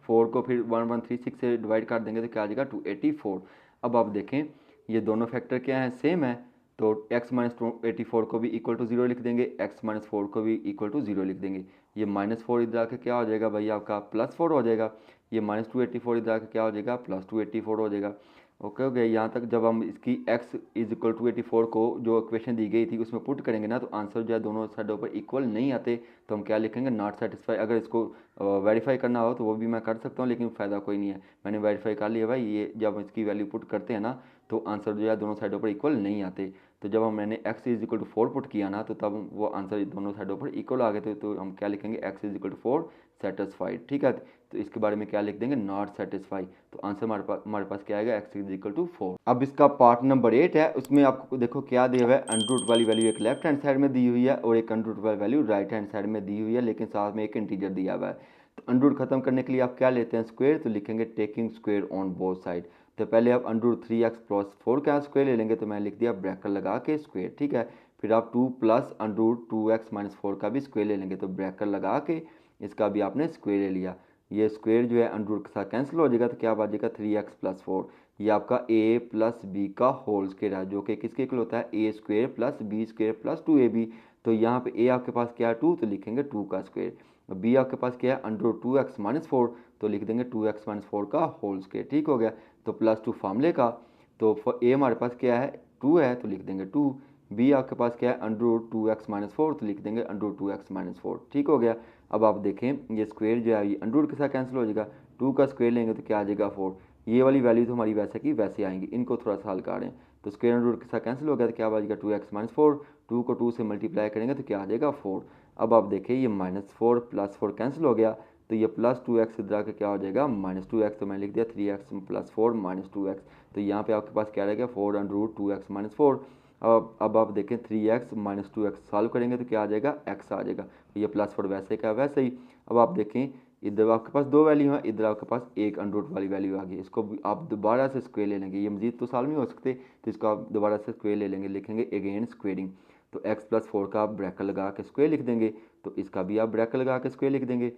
4 को फिर 1136 से डिवाइड कर देंगे तो क्या आ जाएगा 284। अब आप देखें ये दोनों फैक्टर क्या हैं सेम है, तो x -284 को भी इक्वल टू 0 लिख देंगे, x -4 को भी इक्वल टू 0 लिख देंगे। ये -4 इधर आके क्या हो जाएगा भाई आपका +4 हो जाएगा, ये -284 इधर आके क्या हो जाएगा +284 हो जाएगा। ओके हो गया, यहाँ तक जब हम इसकी x = 284 को जो इक्वेशन दी गई थी उसमें पुट करेंगे ना, तो आंसर जो है दोनों साइडों पर इक्वल नहीं आते, तो हम क्या लिखेंगे नॉट सेटिस्फाई। अगर इसको वेरीफाई करना हो तो वो भी मैं कर सकता हूँ, लेकिन फ़ायदा कोई नहीं है, मैंने वेरीफाई कर लिया भाई, ये जब इसकी वैल्यू पुट करते हैं ना तो आंसर जो है दोनों साइडों पर इक्वल नहीं आते। तो जब हम मैंने x = 4 पुट किया ना, तो तब वो आंसर दोनों साइडों पर इक्वल आ गए थे, तो हम क्या लिखेंगे x = 4 सेटिस्फाइड। ठीक है, तो इसके बारे में क्या लिख देंगे नॉट सेटिस्फाई, तो आंसर हमारे पास क्या आएगा x = 4। अब इसका पार्ट नंबर 8 है, उसमें आपको देखो क्या दिया हुआ है, अंडर रूट वाली वैल्यू एक लेफ्ट हैंड साइड में दी हुई है और एक अंडर रूट वाली वैल्यू राइट हैंड साइड में दी हुई है, लेकिन साथ में एक इंटीजर दिया हुआ है। तो अंडर रूट खत्म करने के लिए आप क्या लेते हैं स्क्वेयर, तो लिखेंगे taking square on both side. तो पहले आप अंडर रूट 3x+4 का स्क्वेयर ले लेंगे, तो मैं लिख दिया ब्रैकेट लगा के स्क्वेयर। ठीक है, फिर आप 2 प्लस अंडर रूट 2x - 4 का भी स्क्वेयर ले लेंगे, तो ब्रैकेट लगा के इसका भी आपने स्क्वेयर ले लिया। ये स्क्वेयर जो है अंडर रूट के साथ कैंसिल हो जाएगा, तो क्या बचेगा 3x+4, ये आपका a + b का होल स्क्वेयर है, जो कि किसके इक्वल होता है a² + b² + 2ab। तो यहाँ पे a आपके पास क्या है 2, तो लिखेंगे 2 का स्क्वेयर, b आपके पास क्या है अंडर रूट 2x - 4, तो लिख देंगे 2x - 4 का होल स्क्वेयर। ठीक हो गया, तो +2 फार्मूले का, तो a हमारे पास क्या है 2 है तो लिख देंगे 2, b आपके पास क्या है अंडर रूट 2x - 4, तो लिख देंगे अंडर रूट 2x - 4। ठीक हो गया, अब आप देखें ये स्क्वेयर जो है ये अंडर रूट के साथ कैंसिल हो जाएगा, 2 का स्क्वेयर लेंगे तो क्या आ जाएगा 4, ये वाली वैल्यू तो हमारी वैसे की वैसे आएंगी, इनको थोड़ा सा हल करें, तो स्क्वेयर अंडर रूट के साथ कैंसिल हो गया तो क्या आ जाएगा 2x - 4, 2 को 2 से मल्टीप्लाई करेंगे तो क्या आ जाएगा 4। अब आप देखें ये -4 + 4 कैंसिल हो गया, तो ये +2x इधर आके क्या हो जाएगा -2x, तो मैंने लिख दिया 3x + 4 -2x, तो यहाँ पे आपके पास क्या रहेगा 4 अंडर रूट 2x - 4। अब आप देखें 3x - 2x सॉल्व करेंगे तो क्या आ जाएगा x आ जाएगा, तो ये +4 वैसे का वैसे ही। अब आप देखें इधर आपके पास 2 वैल्यू है, इधर आपके पास एक अंडर रूट वाली वैल्यू आ गई, इसको आप दोबारा से स्क्वेयर ले लेंगे, ये मजीद तो सॉल्व नहीं हो सकते, तो इसको आप दोबारा से स्क्वेयर ले लेंगे, लिखेंगे अगेन स्क्वेयरिंग। तो x+4 का आप ब्रैकेट लगा के स्क्वायर लिख देंगे, तो इसका भी आप ब्रैकेट लगा के स्क्वायर लिख देंगे।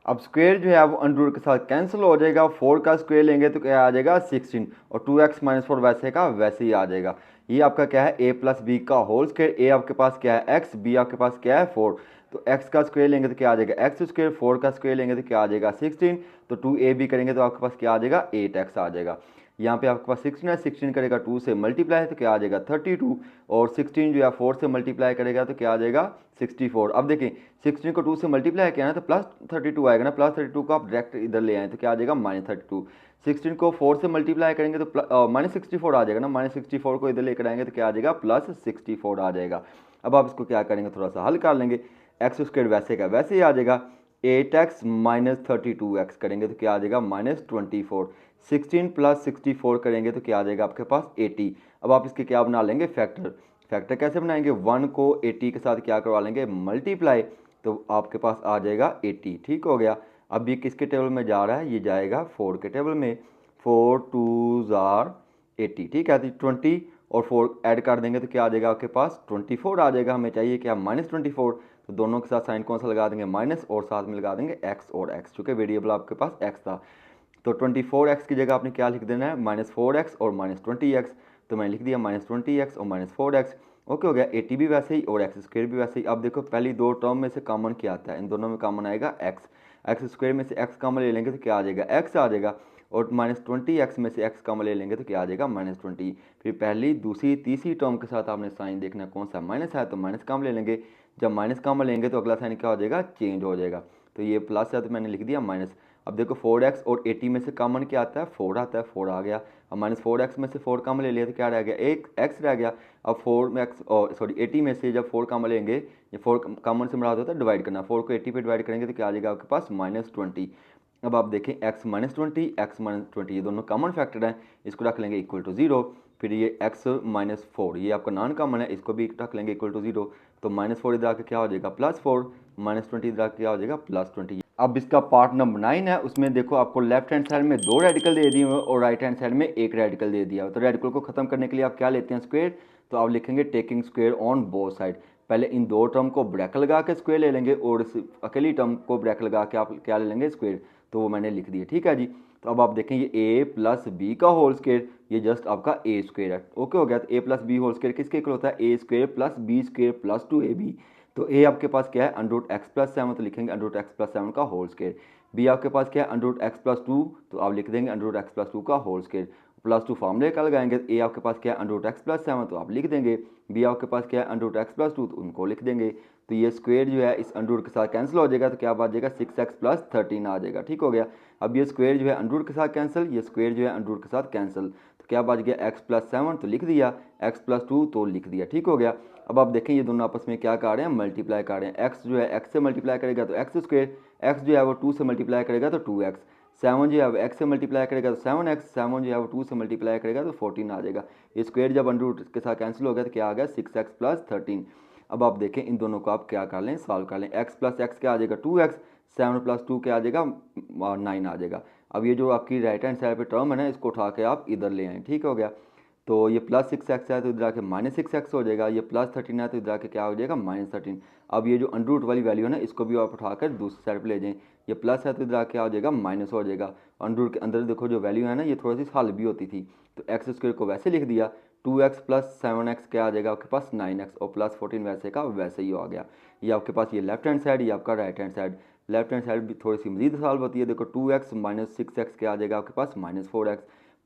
अब स्क्वायर जो है वो अंडर रूट के साथ कैंसिल हो जाएगा, 4 का स्क्वायर लेंगे तो क्या आ जाएगा 16, और 2x-4 वैसे का वैसे ही आ जाएगा। ये आपका क्या है a+b का होल स्क्वायर, a आपके पास क्या है x, b आपके पास क्या है 4, तो x का स्क्वायर लेंगे तो क्या आ जाएगा x स्क्वायर, 4 का स्क्वायर लेंगे तो क्या आ जाएगा 16, तो 2ab करेंगे तो आपके पास क्या आ जाएगा 8x आ जाएगा। यहाँ पे आपके पास 16 है, 16 करेगा 2 से मल्टीप्लाई तो क्या आ जाएगा 32, और 16 जो है 4 से मल्टीप्लाई करेगा तो क्या आ जाएगा 64। अब देखिए 16 को 2 से मल्टीप्लाई किया ना तो +32 आएगा ना, +32 को आप डायरेक्ट इधर ले आए तो क्या आ जाएगा -32। 16 को 4 से मल्टीप्लाई करेंगे तो -64 आ जाएगा ना, -64 को इधर लेकर आएंगे तो क्या आ जाएगा +64 आ जाएगा। अब आप इसको क्या करेंगे, थोड़ा सा हल कर लेंगे, एक्स स्क्वायर वैसे का वैसे ही आ जाएगा, 8x - 32x करेंगे तो क्या आ जाएगा -24, 16 + 64 करेंगे तो क्या आ जाएगा आपके पास 80। अब आप इसके क्या बना लेंगे फैक्टर, फैक्टर कैसे बनाएंगे, 1 को 80 के साथ क्या करवा लेंगे मल्टीप्लाई, तो आपके पास आ जाएगा 80। ठीक हो गया। अब ये किसके टेबल में जा रहा है, ये जाएगा 4 के टेबल में, 4 2s आर 80। ठीक है, तो 20 और 4 ऐड कर देंगे तो क्या आ जाएगा आपके पास 24 आ जाएगा। हमें चाहिए क्या -24, तो दोनों के साथ साइन कौन सा लगा देंगे माइनस, और साथ में लगा देंगे x और x, चूँकि वेरिएबल आपके पास x था। तो 24x की जगह आपने क्या लिख देना है -4x और -20x, तो मैंने लिख दिया -20x और -4x। ओके हो गया, 80 भी वैसे ही और एक्स स्क्वायर भी वैसे ही। अब देखो पहली दो टर्म में से कॉमन क्या आता है, इन दोनों में कॉमन आएगा x, एक्स स्क्वायर में से x कॉमन ले लेंगे तो क्या आ जाएगा x आ जाएगा, और -20x में से x कॉमन ले लेंगे तो क्या आ जाएगा -20। फिर पहली दूसरी तीसरी टर्म के साथ आपने साइन देखना कौन सा माइनस है, तो माइनस कॉमन ले लेंगे, जब माइनस कॉमन लेंगे तो अगला साइन क्या हो जाएगा चेंज हो जाएगा, तो ये प्लस है तो मैंने लिख दिया माइनस। अब देखो 4x और 80 में से कॉमन क्या आता है 4 आता है, 4 आ गया। अब -4x में से 4 कॉमन ले लिया तो क्या रह गया एक x रह गया। अब 4 में x सॉरी 80 में से जब 4 कॉमन लेंगे, ये 4 कॉमन से मुराद होता है डिवाइड करना, 4 को 80 पे डिवाइड करेंगे तो क्या आ जाएगा आपके पास -20। अब आप देखें x -20 x -20 ये दोनों कॉमन फैक्टर हैं, इसको रख लेंगे इक्वल टू 0। फिर ये x -4 ये आपका नॉन कॉमन है, इसको भी रख लेंगे इक्वल टू 0, तो -4 इधर आके क्या हो जाएगा +4, -20 इधर आके क्या हो जाएगा +20। अब इसका पार्ट नंबर 9 है, उसमें देखो आपको लेफ्ट हैंड साइड में 2 रेडिकल दे दिए हुए और राइट हैंड साइड में एक रेडिकल दे दिया हुआ। तो रेडिकल को खत्म करने के लिए आप क्या लेते हैं स्क्वायर, तो आप लिखेंगे taking square on both side. पहले इन दो टर्म को ब्रैकेट लगा के स्क्वायर ले लेंगे और इस अकेली टर्म को ब्रैकेट लगा के आप क्या ले लेंगे स्क्वायर, तो वो मैंने लिख दिया। ठीक है जी, तो अब आप देखें ये a + b का होल स्क्वायर, ये जस्ट आपका a स्क्वायर है। ओके हो गया, तो a + b होल स्क्वायर किसके इक्वल होता है a square + b square + 2ab। तो a आपके पास क्या है √x+7, तो लिखेंगे √x+7 का होल स्क्वायर। b आपके पास क्या है √x+2, तो आप लिख देंगे √x+2 का होल स्क्वायर। +2 फॉर्मूले का लगाएंगे, तो a आपके पास क्या है √x+7, तो आप लिख देंगे, b आपके पास क्या है √x+2, तो उनको लिख देंगे। तो ये स्क्वायर जो है इस अंडर के साथ कैंसिल हो जाएगा, तो क्या आ जाएगा 6x + 13 आ जाएगा। ठीक हो गया। अब ये स्क्वायर जो है अंडर के साथ कैंसिल, ये स्क्वायर जो है अंडर के साथ कैंसिल, तो क्या बच गया x+7 तो लिख दिया, x+2 तो लिख दिया। ठीक हो गया। अब आप देखें ये दोनों आपस में क्या कर रहे हैं मल्टीप्लाई कर रहे हैं, x जो है x से मल्टीप्लाई करेगा तो x स्क्वायर, x जो है वो 2 से मल्टीप्लाई करेगा तो 2x, 7 जो है वो x से मल्टीप्लाई करेगा तो 7x, 7 जो है वो 2 से मल्टीप्लाई करेगा तो 14 आ जाएगा। ये स्क्वायर जब अंडर रूट के साथ कैंसिल हो गया तो क्या आ गया 6x + 13। अब आप देखें इन दोनों को आप क्या कर लें सॉल्व कर लें, x + x क्या आ जाएगा 2x, 7 + 2 क्या आ जाएगा 9 आ जाएगा। अब ये जो आपकी राइट हैंड साइड पे टर्म है ना, इसको उठा के आप इधर ले आएँ। ठीक हो गया। तो ये +6x है तो इधर आके -6x हो जाएगा, ये +13 है तो इधर आके क्या हो जाएगा -13। अब ये जो अंडर रूट वाली वैल्यू है ना, इसको भी आप उठाकर दूसरी साइड पे ले जाएं, ये प्लस है तो इधर आके क्या हो जाएगा माइनस हो जाएगा। अंडर रूट के अंदर देखो जो वैल्यू है ना, ये थोड़ी सी हल भी होती थी, तो एक्स स्क्वायर को वैसे लिख दिया, 2x + 7x क्या आ जाएगा आपके पास 9x, और +14 वैसे का वैसे ही आ गया। ये आपके पास ये लेफ्ट हैंड साइड, ये आपका right hand side. Left hand side भी थोड़ी सी मजीद सॉल्व होती है, देखो 2x - 6x क्या आ जाएगा आपके पास -4x,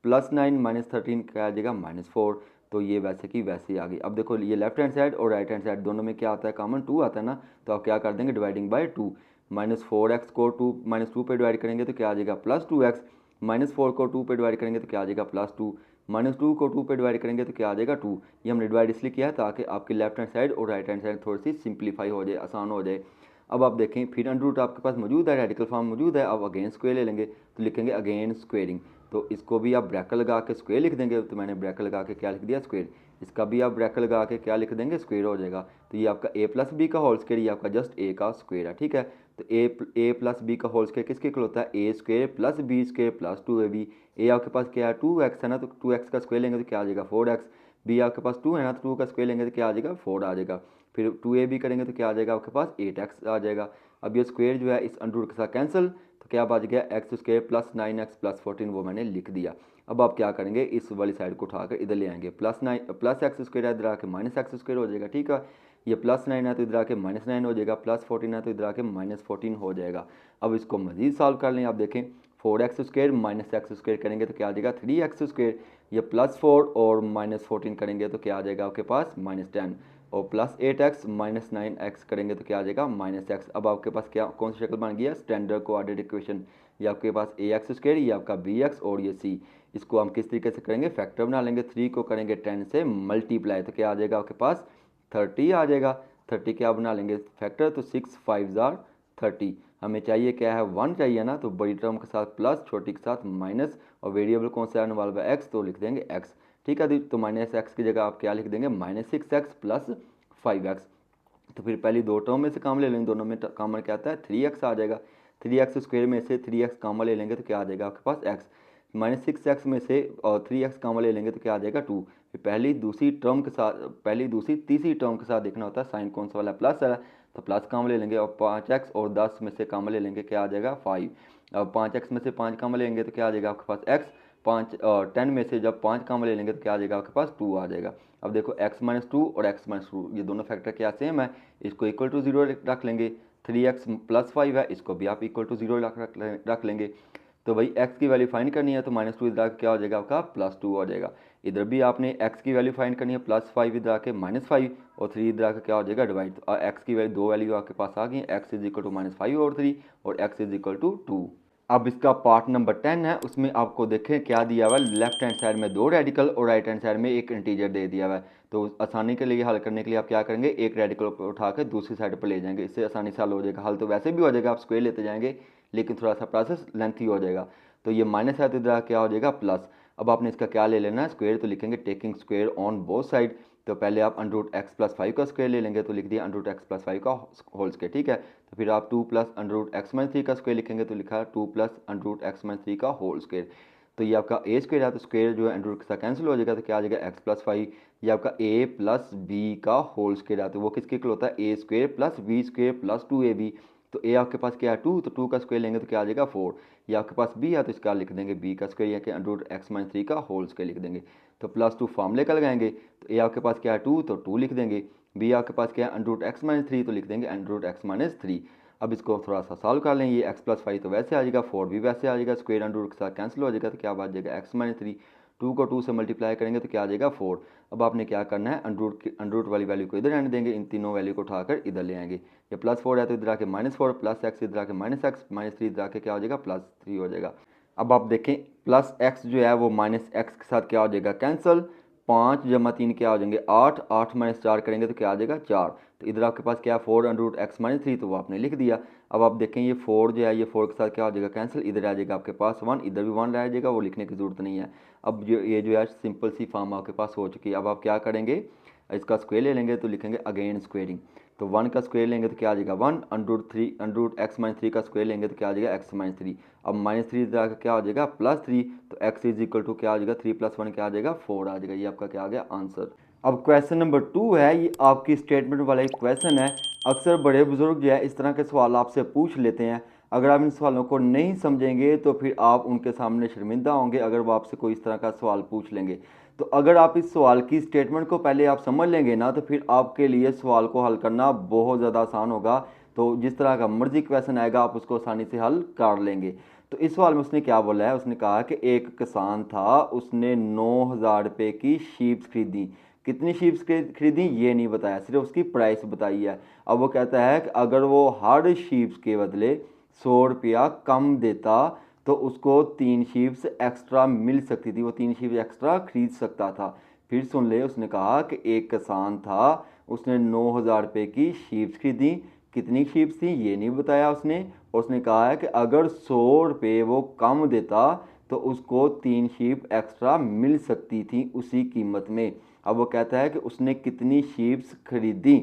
+9 - 13 क्या आ जाएगा -4, तो ये वैसे की वैसे ही आ गई। अब देखो ये लेफ्ट हैंड साइड और राइट हैंड साइड दोनों में क्या आता है कॉमन 2 आता है ना, तो आप क्या कर देंगे डिवाइडिंग बाय 2, -4x को -2 पे डिवाइड करेंगे तो क्या आ जाएगा +2x, -4 को 2 पे डिवाइड करेंगे तो क्या आ जाएगा +2, -2 को 2 पे डिवाइड करेंगे तो क्या आ जाएगा 2। ये हमने डिवाइड इसलिए किया है ताकि आपकी लेफ्ट हैंड साइड और राइट हैंड साइड थोड़ी सी सिंप्लीफाई हो जाए, आसान हो जाए। अब आप देखें फिर अंडर रूट आपके पास मौजूद है, रेडिकल फॉर्म मौजूद है, अब अगेन स्क्वायर ले लेंगे तो लिखेंगे अगेन स्क्वेयरिंग, तो इसको भी आप ब्रैकेट लगा के स्क्वायर लिख देंगे, तो मैंने ब्रैकेट लगा के क्या लिख दिया स्क्वायर, इसका भी आप ब्रैकेट लगा के क्या लिख देंगे स्क्वायर हो जाएगा। तो ये आपका a + b का होल स्क्वायर, ये आपका जस्ट a का स्क्वायर है। ठीक है, तो a + b का होल स्क्वायर किसके इक्वल होता है a square + b square + 2ab। a आपके पास क्या है 2x है ना, तो 2x का स्क्वायर लेंगे तो क्या आ जाएगा 4x, बी आपके पास 2 है ना, तो 2 का स्क्वायर लेंगे तो क्या आ जाएगा 4 आ जाएगा। फिर 2ab करेंगे तो क्या आ जाएगा आपके पास 8x आ जाएगा। अब ये स्क्वायर जो है इस अंडर रूट के साथ कैंसिल, तो क्या बच गया x square plus 9x plus 14, वो मैंने लिख दिया। अब आप क्या करेंगे, इस वाली साइड को उठाकर इधर ले आएंगे, प्लस एक्स स्क्वायर है इधर आके माइनस एक्स स्क्वायर हो जाएगा, ठीक है। ये प्लस 9 है तो इधर आके माइनस 9 हो जाएगा, प्लस 14 है तो इधर आके माइनस 14 हो जाएगा। अब इसको मजीद सॉल्व कर लें, आप देखें 4x square minus x square करेंगे तो क्या आ जाएगा 3x स्क्वायर, ये प्लस 4 और माइनस 14 करेंगे तो क्या आ जाएगा आपके पास माइनस 10, और प्लस 8x माइनस 9x करेंगे तो क्या आ जाएगा माइनस एक्स। अब आपके पास क्या कौन सी शक्ल बन गया, स्टैंडर्ड कोऑर्डिनेट इक्वेशन। ये आपके पास ax स्क्वायर, ये आपका bx और ये c। इसको हम किस तरीके से करेंगे, फैक्टर बना लेंगे, 3 को करेंगे 10 से मल्टीप्लाई तो क्या आ जाएगा आपके पास 30 आ जाएगा। 30 क्या बना लेंगे फैक्टर, तो 6 5 जार 30। हमें चाहिए क्या है 1 चाहिए ना, तो बड़ी टर्म के साथ प्लस, छोटी के साथ माइनस, और वेरिएबल कौन सा आने वाला है एक्स, तो लिख देंगे एक्स, ठीक है। तो माइनस एक्स की जगह आप क्या लिख देंगे माइनस 6x प्लस 5x। तो फिर पहली दो टर्म में से कॉमन ले लेंगे, दोनों में कॉमन क्या आता है 3x आ जाएगा। 3x स्क्वायर में से 3x कॉमन ले लेंगे तो क्या आ जाएगा आपके पास x, माइनस 6x में से और 3x कॉमन ले लेंगे तो क्या आ जाएगा 2। फिर पहली दूसरी टर्म के साथ, पहली दूसरी तीसरी टर्म के साथ देखना होता है साइन कौन सा वाला प्लस है, तो प्लस कॉमन ले लेंगे, और 5x और 10 में से कॉमन ले लेंगे क्या आ जाएगा 5। अब 5x में से 5 कॉमन लेंगे तो क्या आ जाएगा आपके पास x, 10 में से जब 5 कॉमन ले लेंगे तो क्या आ जाएगा आपके पास 2 आ जाएगा। अब देखो x माइनस 2 और x माइनस 2 ये दोनों फैक्टर क्या सेम है, इसको इक्वल टू 0 रख लेंगे। 3x प्लस 5 है, इसको भी आप इक्वल टू 0 रख लेंगे। तो भाई x की वैल्यू फाइंड करनी है, तो माइनस 2 इधर आके क्या हो जाएगा आपका प्लस 2 हो जाएगा। इधर भी आपने x की वैल्यू फाइंड करनी है, प्लस 5 इधर आके माइनस 5, और 3 इधर आके क्या हो जाएगा डिवाइड। तो x की वैल्यू दो वैल्यू आपके पास आ गई, x is equal to minus 5 और 3, और x इज इक्वल टू 2। अब इसका पार्ट नंबर 10 है, उसमें आपको देखें क्या दिया हुआ है, लेफ्ट हैंड साइड में 2 रेडिकल और राइट हैंड साइड में एक इंटीजर दे दिया हुआ है। तो आसानी के लिए हल करने के लिए आप क्या करेंगे, एक रेडिकल उठा के दूसरी साइड पर ले जाएंगे, इससे आसानी से हल हो जाएगा। हल तो वैसे भी हो जाएगा, आप स्क्वायर लेते जाएंगे, लेकिन थोड़ा सा प्रोसेस लेंथी हो जाएगा। तो ये माइनस है तो इधर क्या हो जाएगा प्लस। अब आपने इसका क्या ले लेना है स्क्वायर, तो लिखेंगे taking square on both side. तो पहले आप अंडर रूट एक्स प्लस 5 का स्क्वायर ले लेंगे, तो लिख दिया अंडर रूट एक्स प्लस 5 का होल स्क्वायर, ठीक है। तो फिर आप 2 plus under root x minus 3 का स्क्वायर लिखेंगे, तो लिखा 2 plus under root x minus 3 का होल स्क्वायर। तो ये आपका ए स्क्वायर है, तो स्क्वायर जो है अंडर रूट के साथ कैंसिल हो जाएगा, तो क्या आ जाएगा एक्स प्लस 5। ये आपका ए प्लस बी का होल स्क्वायर है, तो वो किसके इक्वल होता है A square plus B square plus 2ab। तो ए आपके पास क्या है 2, तो 2 का स्क्वायर लेंगे तो क्या आ जाएगा 4। ये आपके पास बी है, तो इसका लिख देंगे बी का स्क्वायर, या कि अंडर रूट एक्स माइनस 3 का होल स्क्वायर लिख देंगे। तो प्लस 2 फॉर्मूले का लगाएंगे, तो ए आपके पास क्या है 2, तो 2 लिख देंगे। बी आपके पास क्या है अंडर रूट एक्स माइनस 3, तो लिख देंगे अंडर रूट एक्स माइनस 3। अब इसको थोड़ा सा सॉल्व कर लें, ये एक्स प्लस 5 तो वैसे आ जाएगा, 4 भी वैसे आ जाएगा, स्क्वायर अंडर रूट के साथ कैंसिल हो जाएगा, तो क्या बच जाएगा एक्स माइनस 3। 2 को 2 से मल्टीप्लाई करेंगे तो क्या आ जाएगा 4। अब आपने क्या करना है, अंडर रूट वाली वैल्यू को इधर आने देंगे, इन तीनों वैल्यू को उठाकर इधर ले आएंगे। ये प्लस 4 है तो इधर आके माइनस 4, प्लस एक्स इधर आके माइनस एक्स, माइनस 3 इधर आके क्या हो जाएगा प्लस 3 हो जाएगा। अब आप देखें प्लस एक्स जो है वो माइनस एक्स के साथ क्या हो जाएगा कैंसिल, 5 जमा 3 क्या हो जाएंगे 8, 8 माइनस 4 करेंगे तो क्या आ जाएगा 4। तो इधर आपके पास क्या 4 अंडर रूट एक्स माइनस 3, तो वो आपने लिख दिया। अब आप देखें ये 4 जो है ये 4 के साथ क्या हो जाएगा कैंसिल, इधर आ जाएगा आपके पास 1, इधर भी 1 रह जाएगा, वो लिखने की ज़रूरत नहीं है। अब जो ये जो है सिंपल सी फॉर्म आपके पास हो चुकी है। अब आप क्या करेंगे, इसका स्क्वायर ले लेंगे, तो लिखेंगे अगेन स्क्वेयरिंग। तो 1 का स्क्वायर लेंगे तो क्या आ जाएगा 1, अंडर रूट एक्स माइनस 3 का स्क्वायर लेंगे तो क्या आ जाएगा एक्स माइनस 3। अब माइनस 3 इधर क्या हो जाएगा प्लस 3, तो एक्स इज इक्वल टू क्या आ जाएगा 3 प्लस 1 क्या आ जाएगा 4 आ जाएगा। ये आपका क्या आ गया आंसर। अब क्वेश्चन नंबर 2 है, ये आपकी स्टेटमेंट वाला एक क्वेश्चन है। अक्सर बड़े बुजुर्ग जो है इस तरह के सवाल आपसे पूछ लेते हैं, अगर आप इन सवालों को नहीं समझेंगे तो फिर आप उनके सामने शर्मिंदा होंगे अगर वो आपसे कोई इस तरह का सवाल पूछ लेंगे। तो अगर आप इस सवाल की स्टेटमेंट को पहले आप समझ लेंगे ना, तो फिर आपके लिए सवाल को हल करना बहुत ज़्यादा आसान होगा। तो जिस तरह का मर्जी क्वेश्चन आएगा आप उसको आसानी से हल कर लेंगे। तो इस सवाल में उसने क्या बोला है, उसने कहा कि एक किसान था, उसने 9,000 रुपये की शीप्स खरीदी। कितनी शीप्स खरीदी ये नहीं बताया, सिर्फ उसकी प्राइस बताई है। अब वो कहता है कि अगर वो हर शीप्स के बदले 100 रुपया कम देता तो उसको 3 शीप्स एक्स्ट्रा मिल सकती थी, वो 3 शीप्स एक्स्ट्रा खरीद सकता था। फिर सुन ले, उसने कहा कि एक किसान था, उसने 9,000 रुपये की शीप्स खरीदी। कितनी शीप्स थी ये नहीं बताया उसने। और उसने कहा है कि अगर 100 रुपये वो कम देता तो उसको 3 शीप एक्स्ट्रा मिल सकती थी उसी कीमत में। अब वो कहता है कि उसने कितनी शीप्स खरीदी।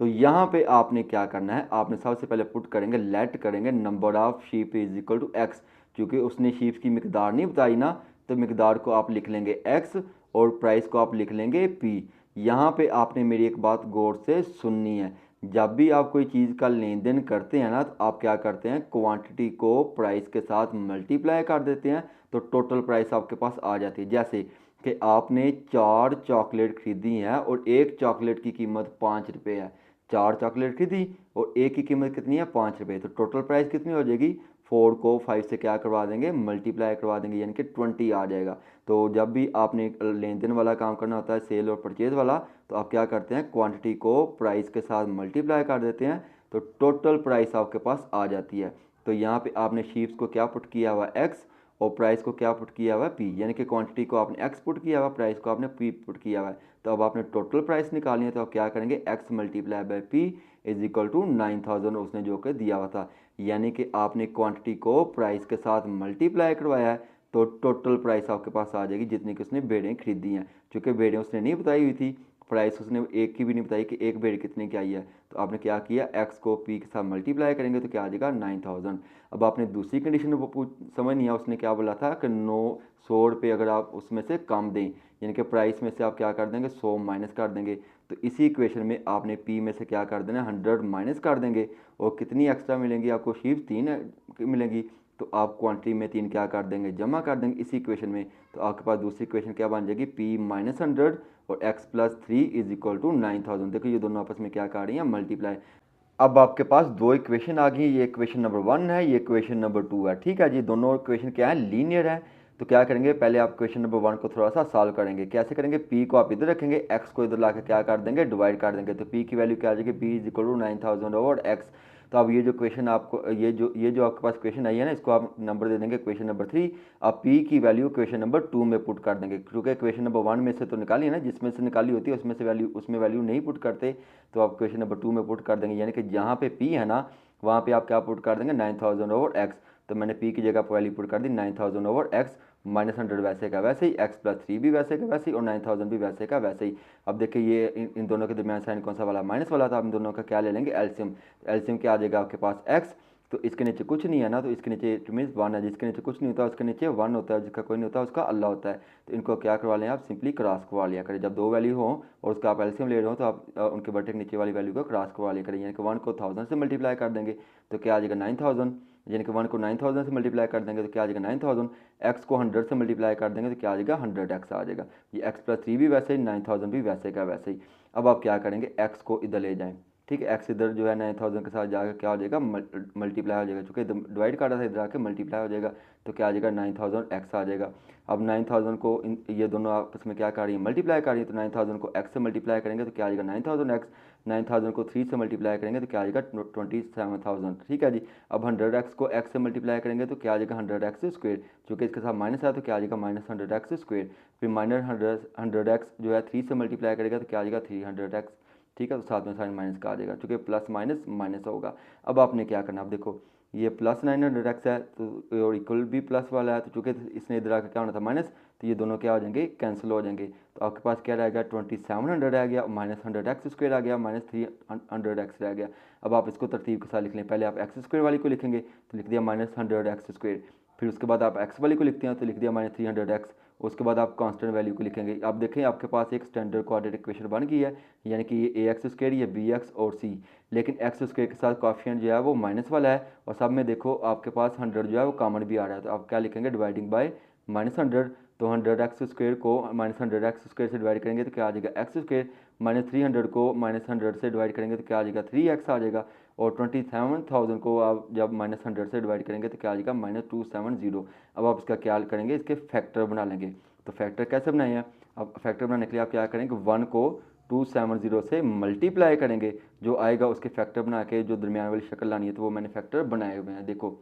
तो यहाँ पे आपने क्या करना है, आपने सबसे पहले पुट करेंगे, लेट करेंगे number of sheep is equal to x. क्योंकि उसने शीप्स की मिकदार नहीं बताई ना, तो मिकदार को आप लिख लेंगे एक्स, और प्राइस को आप लिख लेंगे पी। यहाँ पे आपने मेरी एक बात गौर से सुननी है, जब भी आप कोई चीज़ का लेन देन करते हैं ना, तो आप क्या करते हैं, क्वांटिटी को प्राइस के साथ मल्टीप्लाई कर देते हैं, तो टोटल प्राइस आपके पास आ जाती है। जैसे कि आपने 4 चॉकलेट खरीदी हैं और एक चॉकलेट की कीमत 5 रुपये है। 4 चॉकलेट खरीदी और एक की कीमत कितनी है, 5 रुपये, तो टोटल प्राइस कितनी हो जाएगी, 4 को 5 से क्या करवा देंगे, मल्टीप्लाई करवा देंगे, यानी कि 20 आ जाएगा। तो जब भी आपने लेन देन वाला काम करना होता है, सेल और परचेज वाला, तो आप क्या करते हैं, क्वांटिटी को प्राइस के साथ मल्टीप्लाई कर देते हैं, तो टोटल प्राइस आपके पास आ जाती है। तो यहाँ पे आपने शीप्स को क्या पुट किया हुआ, एक्स, और प्राइस को क्या पुट किया हुआ है, पी, यानी कि क्वांटिटी को आपने एक्स पुट किया हुआ, प्राइस को आपने पी पुट किया हुआ है। तो अब आपने टोटल प्राइस निकालनी है, तो आप क्या करेंगे, x multiply by p is equal to 9000, उसने जो कि दिया हुआ था। यानी कि आपने क्वांटिटी को प्राइस के साथ मल्टीप्लाई करवाया है, तो टोटल प्राइस आपके पास आ जाएगी जितनी कि उसने बेड़ें खरीदी हैं। चूँकि बेड़ें उसने नहीं बताई हुई थी, प्राइस उसने एक की भी नहीं बताई कि एक बेड़ कितने की आई है, तो आपने क्या किया, एक्स को पी के साथ मल्टीप्लाई करेंगे तो क्या आ जाएगा, 9000। अब आपने दूसरी कंडीशन वो समझ नहीं है, उसने क्या बोला था कि 100 रुपये अगर आप उसमें से कम दें, यानी कि प्राइस में से आप क्या कर देंगे, 100 माइनस कर देंगे, तो इसी इक्वेशन में आपने पी में से क्या कर देना, 100 माइनस कर देंगे, और कितनी एक्स्ट्रा मिलेंगी आपको, शीप 3 मिलेंगी, तो आप क्वांटिटी में 3 क्या कर देंगे, जमा कर देंगे इसी इक्वेशन में। तो आपके पास दूसरी इक्वेशन क्या बन जाएगी, पी माइनस 100 और x plus 3 is equal to 9000। देखो ये दोनों आपस में क्या कर रही हैं, मल्टीप्लाई। अब आपके पास दो इक्वेशन आ गई, ये इक्वेशन नंबर 1 है, ये इक्वेशन नंबर 2 है, ठीक है जी। दोनों इक्वेशन क्या है, लीनियर है। तो क्या करेंगे, पहले आप इक्वेशन नंबर 1 को थोड़ा सा सॉल्व करेंगे। कैसे करेंगे, पी को आप इधर रखेंगे, एक्स को इधर लाकर क्या कर देंगे, डिवाइड कर देंगे, तो पी की वैल्यू क्या आ जाएगी, p is equal to 9000 over x. तो अब ये जो क्वेश्चन आपको ये जो आपके पास क्वेश्चन आई है ना, इसको आप नंबर दे देंगे क्वेश्चन नंबर 3। आप पी की वैल्यू क्वेश्चन नंबर 2 में पुट कर देंगे, क्योंकि क्वेश्चन नंबर 1 में से तो निकाली है ना, जिसमें से निकाली होती है उसमें वैल्यू नहीं पुट करते, तो आप क्वेश्चन नंबर 2 में पुट कर देंगे। यानी कि जहाँ पे पी है ना, वहाँ पे आप क्या पुट कर देंगे, 9000 ओवर एक्स। तो मैंने पी की जगह पर वैल्यू पुट कर दी 9000 ओवर एक्स माइनस 100 वैसे का वैसे ही, एक्स प्लस 3 भी वैसे का वैसे ही, और 9000 भी वैसे का वैसे ही। अब देखिए ये इन दोनों के दरमियान साइन कौन सा वाला, माइनस वाला था। आप इन दोनों का क्या ले लेंगे, एलसीएम। एलसीएम क्या आ जाएगा आपके पास, एक्स, तो इसके नीचे कुछ नहीं है ना, तो इसके नीचे इट मीन्स 1 है, जिसके नीचे कुछ नहीं होता उसके नीचे 1 होता है, जिसका कोई नहीं होता उसका अल्लाह होता है। तो इनको क्या करवा लें, आप सिंपली क्रॉस करवा लिया करें। जब दो वैल्यू हो और उसका आप एलसीएम ले रहे हो, तो आप उनके बटे के नीचे वाली वैल्यू को क्रॉस करवा लिया करें। यानी कि 1 को 1000 से मल्टीप्लाई कर देंगे तो क्या आ जाएगा, 9000। यानी कि 1 को 9000 से मल्टीप्लाई कर देंगे तो क्या आ जाएगा, 9000। एक्स को 100 से मल्टीप्लाई कर देंगे तो क्या आ जाएगा, 100 एक्स आ जाएगा। ये एक्स प्लस 3 भी वैसे ही, 9000 भी वैसे का वैसे ही। अब आप क्या करेंगे, एक्स को इधर ले जाएं, ठीक है, एक्स इधर जो है 9000 के साथ जाकर क्या हो जाएगा, मल्टीप्लाई हो जाएगा, चूँकि डिवाइड कर रहा था इधर आके मल्टीप्लाई हो जाएगा, तो क्या आ जाएगा, 9000 एक्स आ जाएगा। अब 9000 को ये दोनों आपस में क्या कर रही है, मल्टीप्लाई कर रही है, तो 9000 को एक्स से मल्टीप्लाई करेंगे तो क्या आ जाएगा, 9000 एक्स। 9000 को 3 से मल्टीप्लाई करेंगे तो क्या आ जाएगा, 27000, ठीक है जी। अब 100 एक्स को एक्स से मल्टीप्लाई करेंगे तो क्या आ जाएगा, 100 एक्स स्क्वेयर, चूँकि इसके साथ माइनस है तो क्या आ जाएगा, माइनस 100 एक्स स्क्वेयर। फिर माइनस 100 एक्स जो है 3 से मल्टीप्लाई करेगा तो क्या आ जाएगा, 300 एक्स, ठीक है। तो साथ में साइन माइनस का आ जाएगा, चूँकि प्लस माइनस माइनस होगा। अब आपने क्या करना, अब देखो ये प्लस 900 एक्स है, तो और इक्वल भी प्लस वाला है, तो चूँकि इसने इधर आकर क्या होना था, माइनस, तो ये दोनों क्या हो जाएंगे, कैंसिल हो जाएंगे। तो आपके पास क्या रह गया, 2700 रह गया, माइनस 100 एक्स स्क्वेयर आ गया, माइनस 300 एक्स रह गया। अब आप इसको तरतीब के साथ लिख लें, पहले आप एक्स स्क्वेयर वाली को लिखेंगे तो लिख दिया माइनस 100 एक्स स्क्वेयर, फिर उसके बाद आप एक्स वाली को लिखते हैं तो लिख दिया माइनस 300 एक्स, उसके बाद आप कांस्टेंट वैल्यू को लिखेंगे। आप देखें आपके पास एक स्टैंडर्ड कोऑर्डिनेट इक्वेशन बन गई है, यानी कि ये ए एक्स स्क्वेयर, ये बी एक्स और सी, लेकिन एक्स स्क्वेयर के साथ कॉफिशिएंट जो है वो माइनस वाला है, और सब में देखो आपके पास 100 जो है वो कॉमन भी आ रहा है, तो आप क्या लिखेंगे, डिवाइडिंग बाय माइनस 100। तो 100 एक्स स्क्वेयर को माइनस 100 एक्स स्क्वेयर से डिवाइड करेंगे तो क्या आ जाएगा, एक्स स्क्वेयर, माइनस 300 को माइनस 100 से डिवाइड करेंगे तो क्या आ जाएगा, 3 एक्स आ जाएगा, और 27,000 को आप जब माइनस 100 से डिवाइड करेंगे तो क्या आ जाएगा, माइनस 270। अब आप इसका क्या करेंगे, इसके फैक्टर बना लेंगे। तो फैक्टर कैसे बनाए हैं, अब फैक्टर बनाने के लिए आप क्या करेंगे, 1 को 270 से मल्टीप्लाई करेंगे, जो आएगा उसके फैक्टर बना के जो दरमियान वाली शक्ल लानी है, तो वो मैंने फैक्टर बनाए हुए हैं, देखो।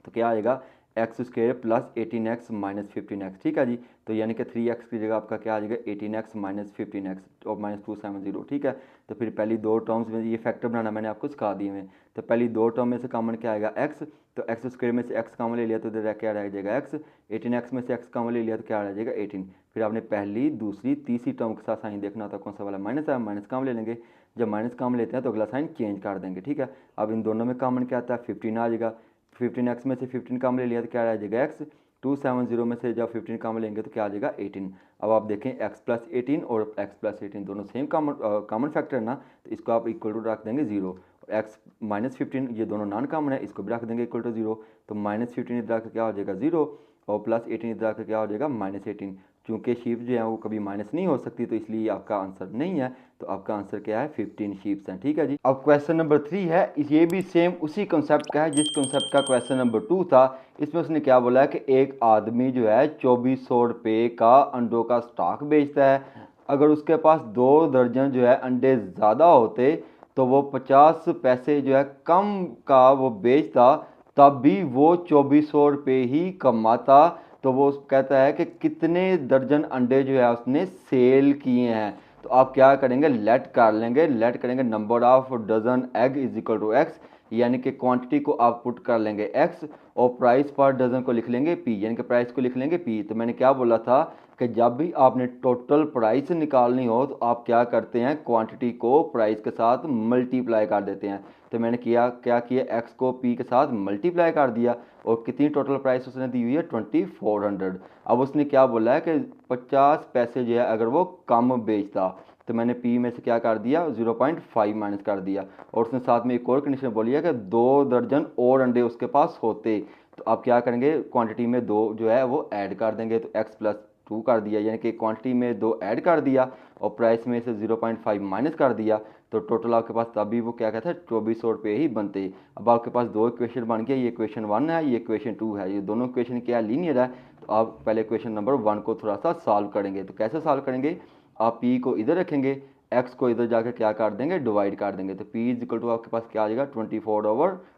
तो क्या आएगा, x square plus 18 x minus 15 x, ठीक है जी। तो यानी कि 3 एक्स की जगह आपका क्या आ जाएगा, 18 एक्स माइनस 15 एक्स और माइनस 270, ठीक है। तो फिर पहली दो टर्म्स में ये फैक्टर बनाना मैंने आपको सिखा दिए हैं। तो पहली दो टर्म में से कॉमन क्या आएगा, एक्स, तो एक्स स्क्वेयर में से एक्स कॉमन ले लिया तो इधर क्या रह जाएगा, एक्स। 18 एक्स में से एक्स कॉमन ले लिया तो क्या रह जाएगा, 18। फिर आपने पहली दूसरी तीसरी टर्म के साथ साइन देखना होता है, कौन सा वाला माइनस है, माइनस कॉमन ले लेंगे। जब माइनस कॉमन लेते हैं तो अगला साइन चेंज कर देंगे, ठीक है। अब इन दोनों में कॉमन क्या आता है, 15 आ जाएगा। 15 एक्स में से 15 कॉमन ले लिया तो क्या रह जाएगा, एक्स। 270 में से जब 15 कॉमन लेंगे तो क्या आ जाएगा 18। अब आप देखें x+18 और x+18 दोनों सेम कॉमन फैक्टर है ना, तो इसको आप इक्वल टू रख देंगे 0। x-15 ये दोनों नॉन कॉमन है, इसको भी रख देंगे इक्वल टू 0। तो -15 इधर आकर क्या हो जाएगा 0 और +18 इधर आकर क्या हो जाएगा -18। चूँकि शीप जो है वो कभी माइनस नहीं हो सकती, तो इसलिए आपका आंसर नहीं है। तो आपका आंसर क्या है 15 शीप्स हैं। ठीक है जी। अब क्वेश्चन नंबर 3 है, ये भी सेम उसी कंसेप्ट का है जिस कंसेप्ट का क्वेश्चन नंबर 2 था। इसमें उसने क्या बोला है कि एक आदमी जो है 2400 रुपये का अंडों का स्टॉक बेचता है। अगर उसके पास 2 दर्जन जो है अंडे ज़्यादा होते तो वो 50 पैसे जो है कम का वो बेचता, तब भी वो 2400 रुपये ही कमाता। तो वो कहता है कि कितने दर्जन अंडे जो है उसने सेल किए हैं। तो आप क्या करेंगे, लेट कर लेंगे, लेट करेंगे number of dozen egg is equal to x, यानी कि क्वांटिटी को आप पुट कर लेंगे एक्स और प्राइस पर डजन को लिख लेंगे पी, यानी कि प्राइस को लिख लेंगे पी। तो मैंने क्या बोला था कि जब भी आपने टोटल प्राइस निकालनी हो तो आप क्या करते हैं, क्वांटिटी को प्राइस के साथ मल्टीप्लाई कर देते हैं। तो मैंने क्या किया, एक्स को पी के साथ मल्टीप्लाई कर दिया और कितनी टोटल प्राइस उसने दी हुई है 2400। अब उसने क्या बोला है कि 50 पैसे जो है अगर वो कम बेचता, तो मैंने पी में से क्या कर दिया 0.5 माइनस कर दिया। और उसने साथ में एक और कंडीशन बोली है कि 2 दर्जन और अंडे उसके पास होते। तो आप क्या करेंगे, क्वांटिटी में 2 जो है वो ऐड कर देंगे, तो x+2 कर दिया, यानी कि क्वांटिटी में 2 ऐड कर दिया और प्राइस में से 0.5 माइनस कर दिया। तो टोटल आपके पास तभी वो क्या कहता है 2400 रुपये ही बनते। अब आपके पास 2 इक्वेशन बन गया, ये इक्वेशन 1 है, ये इक्वेशन 2 है। ये दोनों इक्वेशन क्या लीनियर है। तो आप पहले इक्वेशन नंबर 1 को थोड़ा सा सॉल्व करेंगे। तो कैसे सॉल्व करेंगे, आप p को इधर रखेंगे, x को इधर जाकर क्या कर देंगे, डिवाइड कर देंगे। तो p इज इक्वल टू आपके पास क्या आ जाएगा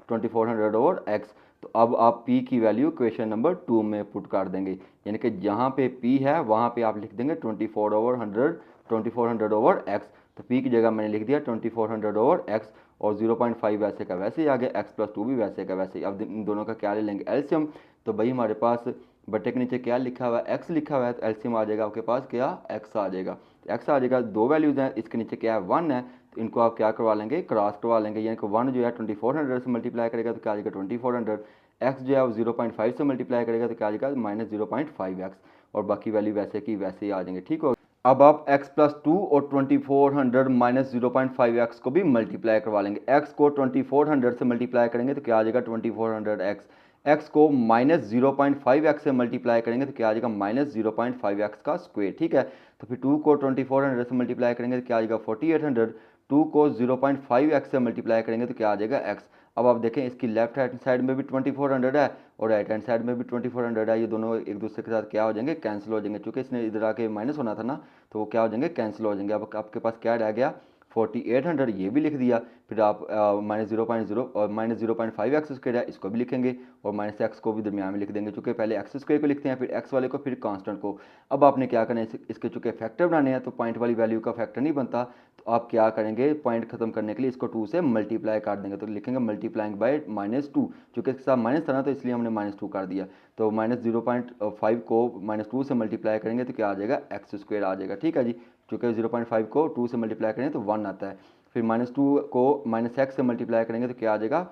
2400/x। तो अब आप p की वैल्यू इक्वेशन नंबर 2 में पुट कर देंगे, यानी कि जहाँ पे p है वहाँ पे आप लिख देंगे 2400/x। तो p की जगह मैंने लिख दिया 2400/x और 0.5 वैसे का वैसे ही आ गया, x+2 भी वैसे का वैसे ही। अब इन दोनों का क्या ले लेंगे, एलसीएम। तो भाई हमारे पास बटे के नीचे क्या लिखा हुआ है, x लिखा हुआ है, तो एलसीएम आ जाएगा आपके पास क्या, x आ जाएगा। तो x आ जाएगा, 2 वैल्यूज़ हैं, इसके नीचे क्या है 1 है, तो इनको आप क्या करवा लेंगे, क्रॉस करवा लेंगे, यानी कि 1 जो है 2400 से मल्टीप्लाई करेगा तो क्या आ जाएगा 2400, x जो है वो 0.5 से मल्टीप्लाई करेगा तो क्या आ जाएगा -0.5x, और बाकी वैल्यू वैसे की वैसे ही आ जाएंगे। ठीक हो। अब आप x+2 और 2400 माइनस 0.5x को भी मल्टीप्लाई करवा लेंगे। x को 2400 से मल्टीप्लाई करेंगे तो क्या आ जाएगा 2400x, x को -0.5x से मल्टीप्लाई करेंगे तो क्या आ जाएगा -0.5x का स्क्वायर। ठीक है। तो फिर 2 को 2400 से मल्टीप्लाई करेंगे तो क्या आ जाएगा 4800, 2 को 0.5x से मल्टीप्लाई करेंगे तो क्या आ जाएगा x। अब आप देखें इसकी लेफ्ट हैंड साइड में भी 2400 है और राइट हैंड साइड में भी 2400 है, ये दोनों एक दूसरे के साथ क्या हो जाएंगे, कैंसिल हो जाएंगे। चूँकि इसने इधर आके माइनस होना था ना, तो वो क्या हो जाएंगे, कैंसिल हो जाएंगे। अब आपके पास क्या रह गया 4800, ये भी लिख दिया। फिर आप -0.0 और -0.5x स्क्वायर है, इसको भी लिखेंगे और -x को भी दरमियान में लिख देंगे, चूँकि पहले x स्क्वायर को लिखते हैं फिर x वाले को फिर कांस्टेंट को। अब आपने क्या करना है, इसके चूँकि फैक्टर बनाने हैं तो पॉइंट वाली वैल्यू का फैक्टर नहीं बनता, तो आप क्या करेंगे, पॉइंट खत्म करने के लिए इसको 2 से मल्टीप्लाई कर देंगे। तो लिखेंगे मल्टीप्लाइंग बाय -2, चूँकि इसके साथ माइनस था ना तो इसलिए हमने -2 कर दिया। तो -0.5 को -2 से मल्टीप्लाई करेंगे तो क्या आ जाएगा एक्स स्क्वायर आ जाएगा। ठीक है जी। चूँकि 0.5 को 2 से मल्टीप्लाई करेंगे तो 1 आता है। फिर -2 को -x से मल्टीप्लाई करेंगे तो क्या आ जाएगा,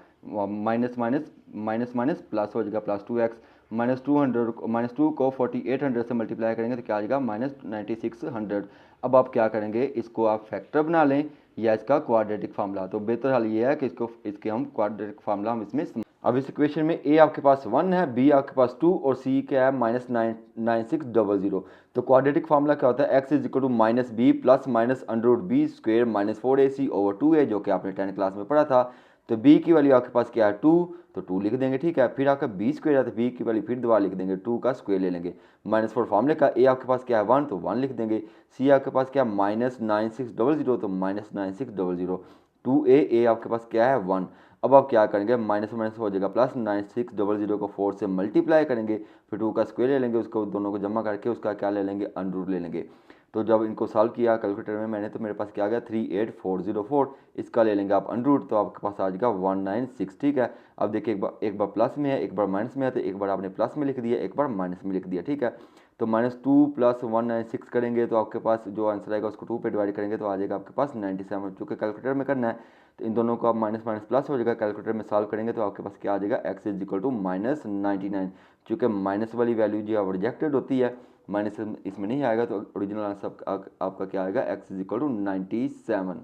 minus minus minus minus plus हो जाएगा +2x। -2 को 4800 से मल्टीप्लाई करेंगे तो क्या आ जाएगा -9600। अब आप क्या करेंगे, इसको आप फैक्टर बना लें या इसका क्वाड्रेटिक फार्मूला। तो बेहतर हाल ये है कि इसके हम क्वाड्रेटिक फार्मूला हम इसमें। अब इस इक्वेशन में a आपके पास 1 है, b आपके पास 2 और c क्या है -9600। तो क्वाड्रेटिक फार्मूला क्या होता है, x is equal to -b plus -√b square -4ac/2a, जो कि आपने 10th क्लास में पढ़ा था। तो b की वैल्यू आपके पास क्या है 2, तो 2 लिख देंगे। ठीक है। फिर आपका b स्क्वेयर है तो b की वैल्यू फिर दोबारा लिख देंगे, 2 का स्क्वेयर ले लेंगे। -4 फार्मूले का a आपके पास क्या है 1, तो 1 लिख देंगे। c आपके पास क्या है -9600, तो -9600। 2a आपके पास क्या है 1। अब आप क्या करेंगे, माइनस माइनस हो जाएगा प्लस, 9600 को 4 से मल्टीप्लाई करेंगे, फिर 2 का स्क्वायर ले लेंगे, उसको दोनों को जमा करके उसका क्या ले लेंगे, अंडर ले लेंगे। तो जब इनको सॉल्व किया कैलकुलेटर में मैंने, तो मेरे पास क्या आ गया 38404, इसका ले लेंगे आप अंडर, तो आपके पास आ जाएगा 196। ठीक है। अब देखिए एक बार प्लस में है, एक बार माइनस में है, तो एक बार आपने प्लस में लिख दिया, एक बार माइनस में लिख दिया। ठीक है। तो -2 + 196 करेंगे तो आपके पास जो आंसर आएगा उसको 2 पे डिवाइड करेंगे तो आ जाएगा आपके पास 97, चूँकि कैलकुलेटर में करना है तो इन दोनों को आप माइनस माइनस प्लस हो जाएगा, कैलकुलेटर में सॉल्व करेंगे तो आपके पास क्या आ जाएगा, x इज इक्वल टू -99। चूँकि माइनस वाली वैल्यू जो है वो रिजेक्टेड होती है, माइनस इसमें नहीं आएगा, तो ओरिजिनल आंसर आपका क्या आएगा, x इज इक्वल टू 97।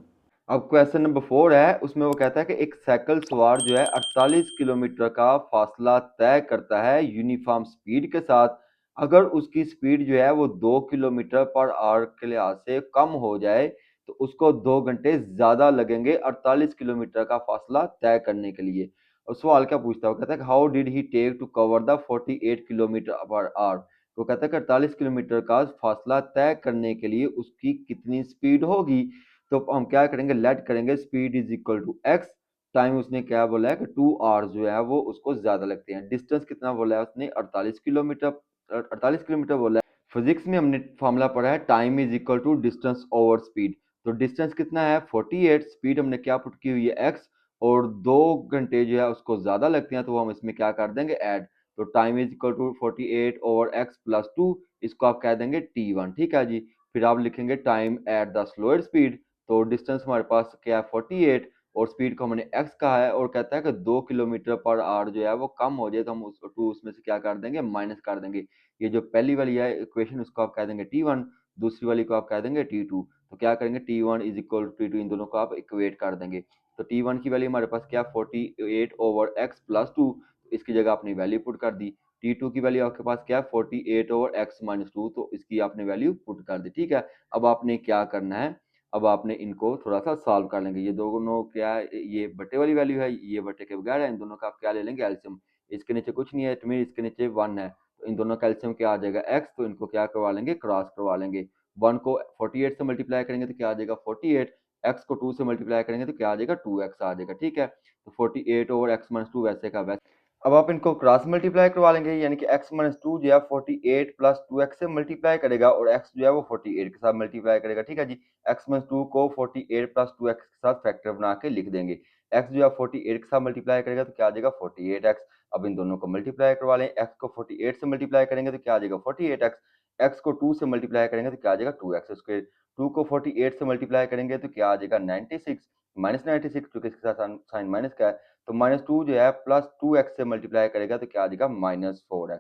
अब क्वेश्चन नंबर 4 है, उसमें वो कहता है कि एक साइकिल सवार जो है 48 किलोमीटर का फासला तय करता है यूनिफॉर्म स्पीड के साथ। अगर उसकी स्पीड जो है वो 2 किलोमीटर पर आवर के लिहाज से कम हो जाए तो उसको 2 घंटे ज़्यादा लगेंगे 48 किलोमीटर का फासला तय करने के लिए। और सवाल क्या पूछता है, वो कहता है how did he take to cover the 48 kilometre per hour. वो कहता है कि 48 किलोमीटर का फासला तय करने के लिए उसकी कितनी स्पीड होगी। तो हम क्या करेंगे, लेट करेंगे speed is equal to x, time उसने क्या बोला है कि 2 आवर्स जो है वो उसको ज्यादा लगते हैं। डिस्टेंस कितना बोला है उसने, 48 किलोमीटर, 48 किलोमीटर बोला है। फिजिक्स में हमने फॉर्मूला पढ़ा है time is equal to distance over speed. तो डिस्टेंस कितना है 48, स्पीड हमने क्या पुट की हुई है एक्स, और 2 घंटे जो है उसको ज्यादा लगते हैं, तो हम इसमें क्या कर देंगे ऐड। तो time is equal to 48 over x plus 2, इसको आप कह देंगे T1, ठीक है जी। फिर आप लिखेंगे time at the slower speed, तो डिस्टेंस हमारे पास क्या है 48, और स्पीड को हमने x कहा है, और कहता है कि 2 किलोमीटर पर आवर जो है वो कम हो जाए तो हम उस टू उसमें से क्या कर देंगे, माइनस कर देंगे। ये जो पहली वाली है इक्वेशन, उसको आप कह देंगे T1, दूसरी वाली को आप कह देंगे T2। तो क्या करेंगे, T1 is equal to T2, इन दोनों को आप इक्वेट कर देंगे। तो T1 की वैल्यू हमारे पास क्या 48 ओवर x प्लस 2, इसकी जगह अपनी वैल्यू पुट कर दी। T2 की वैल्यू आपके पास क्या है 48 ओवर x माइनस 2, तो इसकी आपने वैल्यू पुट कर दी, ठीक है। अब आपने क्या करना है, अब आपने इनको थोड़ा सा सॉल्व कर लेंगे। ये दोनों क्या है, ये बटे वाली वैल्यू है, ये बटे के बगैर है, इन दोनों का आप क्या ले लेंगे, एलसीएम। इसके नीचे कुछ नहीं है, इट मीन इसके नीचे 1 है, तो इन दोनों का एलसीएम क्या आ जाएगा x, तो इनको क्या करवा लेंगे, क्रॉस करवा लेंगे। 1 को 48 से मल्टीप्लाई करेंगे तो क्या आ जाएगा 48, x को 2 से मल्टीप्लाई करेंगे तो क्या आ जाएगा 2x आ जाएगा, ठीक है। तो 48 ओवर x माइनस 2 वैसे का वैसे। अब आप इनको क्रॉस मल्टीप्लाई करवा लेंगे, यानी कि x माइनस 2 जो है 48 प्लस 2x से मल्टीप्लाई करेगा, और x जो है वो 48 के साथ मल्टीप्लाई करेगा, ठीक है जी। x माइनस 2 को 48 प्लस 2x के साथ फैक्टर बना के लिख देंगे। x जो है 48 के साथ मल्टीप्लाई करेगा तो क्या आ जाएगा 48x। अब इन दोनों को मल्टीप्लाई करवा लें, x को 48 से मल्टीप्लाई करेंगे तो क्या आ जाएगा 48x, x को 2 से मल्टीप्लाई करेंगे तो क्या आ जाएगा 2x स्क्वायर, 2 को 48 से मल्टीप्लाई करेंगे तो क्या आ जाएगा 96, माइनस 96, क्योंकि इसके साथ साइन माइनस का है, तो -2 जो है प्लस 2x से मल्टीप्लाई करेगा तो क्या आ जाएगा -4x।